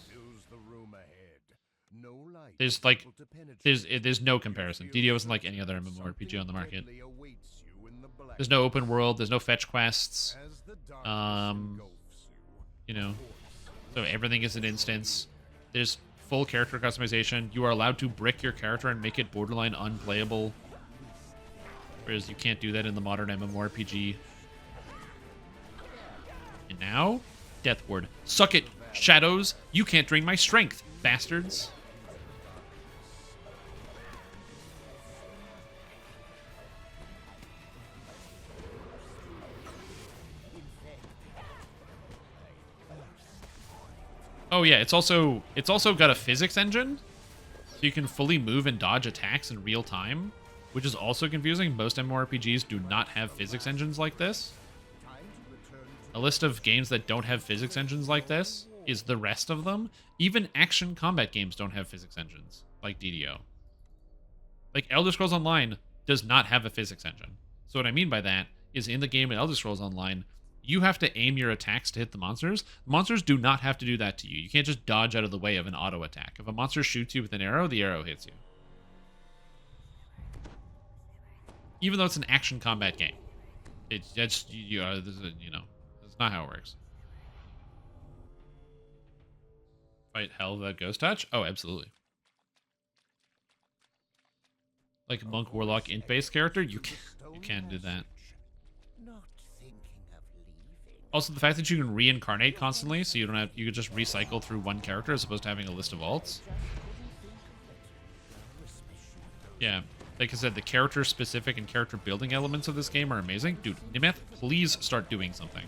There's no comparison. DDO isn't like any other MMORPG on the market. There's no open world. There's no fetch quests. So everything is an instance. There's full character customization. You are allowed to brick your character and make it borderline unplayable, whereas you can't do that in the modern MMORPG. And now, Death Ward. Suck it, Shadows. You can't drain my strength, bastards. Oh yeah, it's also got a physics engine, So you can fully move and dodge attacks in real time, which is also confusing. Most MMORPGs do not have physics engines like this. A list of games that don't have physics engines like this is the rest of them. Even action combat games don't have physics engines, like DDO. Like, Elder Scrolls Online does not have a physics engine. So what I mean by that is in the game in Elder Scrolls Online, you have to aim your attacks to hit the monsters. Monsters do not have to do that to you. You can't just dodge out of the way of an auto attack. If a monster shoots you with an arrow, the arrow hits you. Even though it's an action combat game. It's just, you know, that's not how it works. Fight hell without ghost touch? Oh, absolutely. Like Monk, Warlock, Int-based character, you can do that. Also, the fact that you can reincarnate constantly, so you can just recycle through one character as opposed to having a list of alts. Yeah, like I said, the character-specific and character-building elements of this game are amazing. Dude, Nimeth, please start doing something.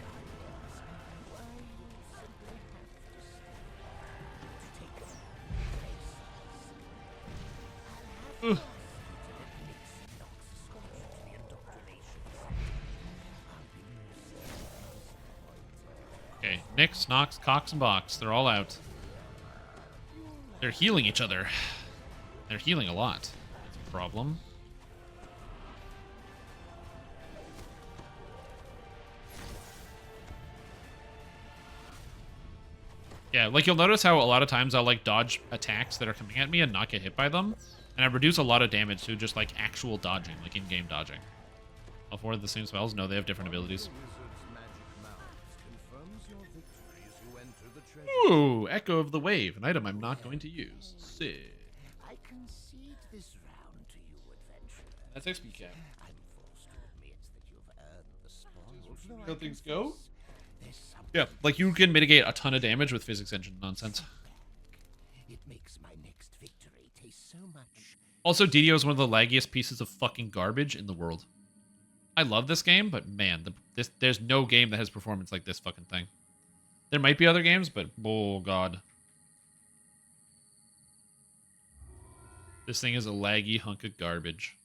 Ugh. Okay, Nyx, Nox, Cox, and Box. They're all out. They're healing each other. They're healing a lot. That's a problem. Yeah, like you'll notice how a lot of times I'll like dodge attacks that are coming at me and not get hit by them. And I reduce a lot of damage to just like actual dodging, like in-game dodging. All four of the same spells? No, they have different abilities. Ooh, Echo of the Wave, an item I'm not going to use. Sick. I concede this round to you, adventurer. That's XP cap. I'm forced to admit that you've earned the spoils. How things go? There's something Yeah, like you can mitigate a ton of damage with physics engine nonsense. it makes my next victory taste so much. Also, DDO is one of the laggiest pieces of fucking garbage in the world. I love this game, but man, there's no game that has performance like this fucking thing. There might be other games, but oh god. This thing is a laggy hunk of garbage.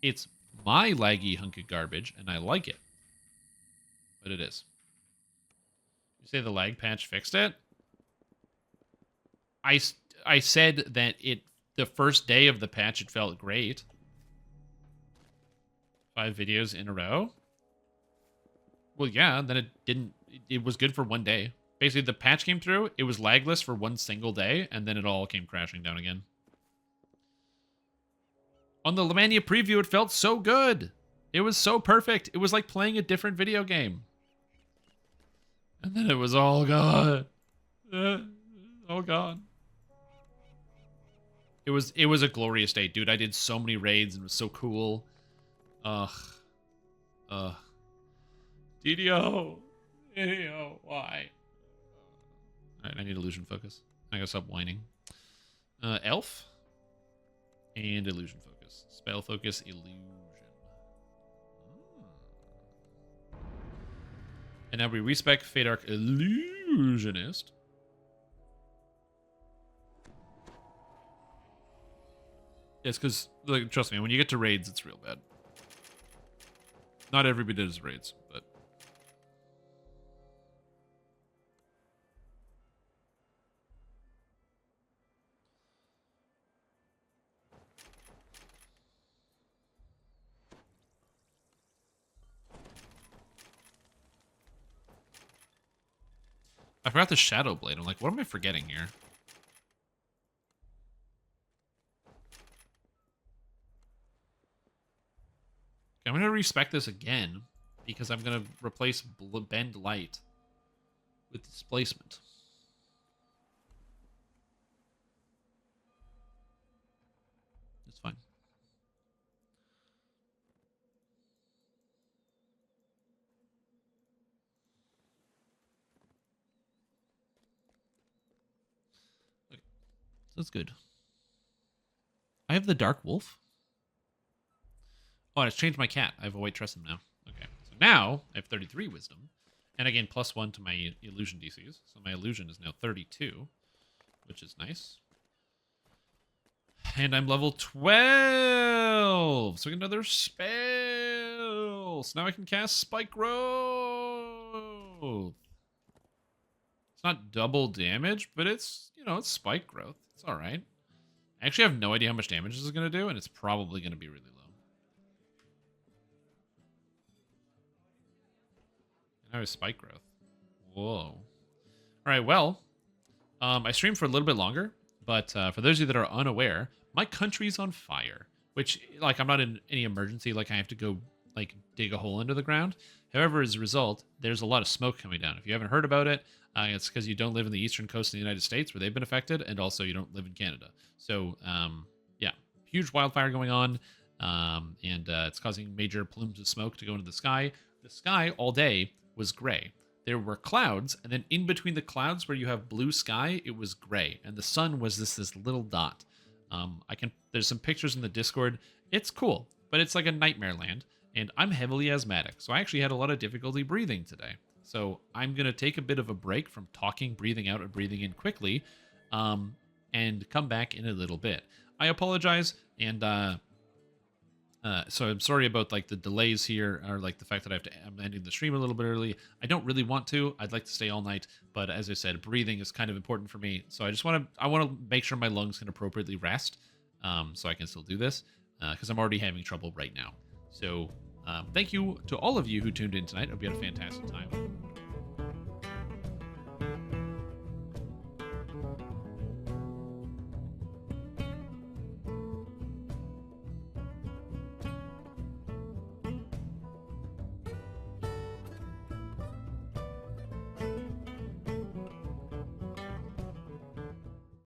It's my laggy hunk of garbage, and I like it. But it is. You say the lag patch fixed it? I said that the first day of the patch it felt great. 5 videos in a row? Well, yeah, then it didn't. It was good for one day. Basically, the patch came through, it was lagless for one single day, and then it all came crashing down again. On the Lemania preview, it felt so good. It was so perfect. It was like playing a different video game. And then it was all gone. All gone. It was a glorious day, dude. I did so many raids and it was so cool. Ugh. DDO. DDO. Why? Alright, I need illusion focus. I gotta stop whining. Elf. And illusion focus. Spell focus, illusion. And now we respec Fade Arc Illusionist. Yes, because, like, trust me, when you get to raids, it's real bad. Not everybody does raids, but... I forgot the Shadow Blade. I'm like, what am I forgetting here? Okay, I'm going to respec this again because I'm going to replace Bend Light with Displacement. It's fine. Okay. That's good. I have the Dark Wolf. Oh, and it's changed my cat. I have a white Tressum now. Okay. So now I have 33 wisdom. And I gain +1 to my illusion DCs. So my illusion is now 32. which is nice. And I'm level 12, so I get another spell. So now I can cast Spike Growth. It's not double damage, but it's, you know, it's Spike Growth. It's all right. I actually have no idea how much damage this is going to do, and it's probably going to be really low. And now it's Spike Growth. Whoa. All right, well, I streamed for a little bit longer, but for those of you that are unaware, my country's on fire, which, like, I'm not in any emergency, like I have to go, like, dig a hole into the ground. However, as a result, there's a lot of smoke coming down. If you haven't heard about it, it's because you don't live in the eastern coast of the United States where they've been affected, and also you don't live in Canada. So, yeah, huge wildfire going on, and it's causing major plumes of smoke to go into the sky. The sky all day was gray. There were clouds, and then in between the clouds where you have blue sky, it was gray, and the sun was this little dot. There's some pictures in the Discord. It's cool, but it's like a nightmare land, and I'm heavily asthmatic, so I actually had a lot of difficulty breathing today. So I'm going to take a bit of a break from talking, breathing out, and breathing in quickly, and come back in a little bit. I apologize, and so I'm sorry about, like, the delays here, or like the fact that I'm ending the stream a little bit early. I don't really want to. I'd like to stay all night, but as I said, breathing is kind of important for me. So I want to make sure my lungs can appropriately rest, so I can still do this, because I'm already having trouble right now. So thank you to all of you who tuned in tonight. I hope you had a fantastic time.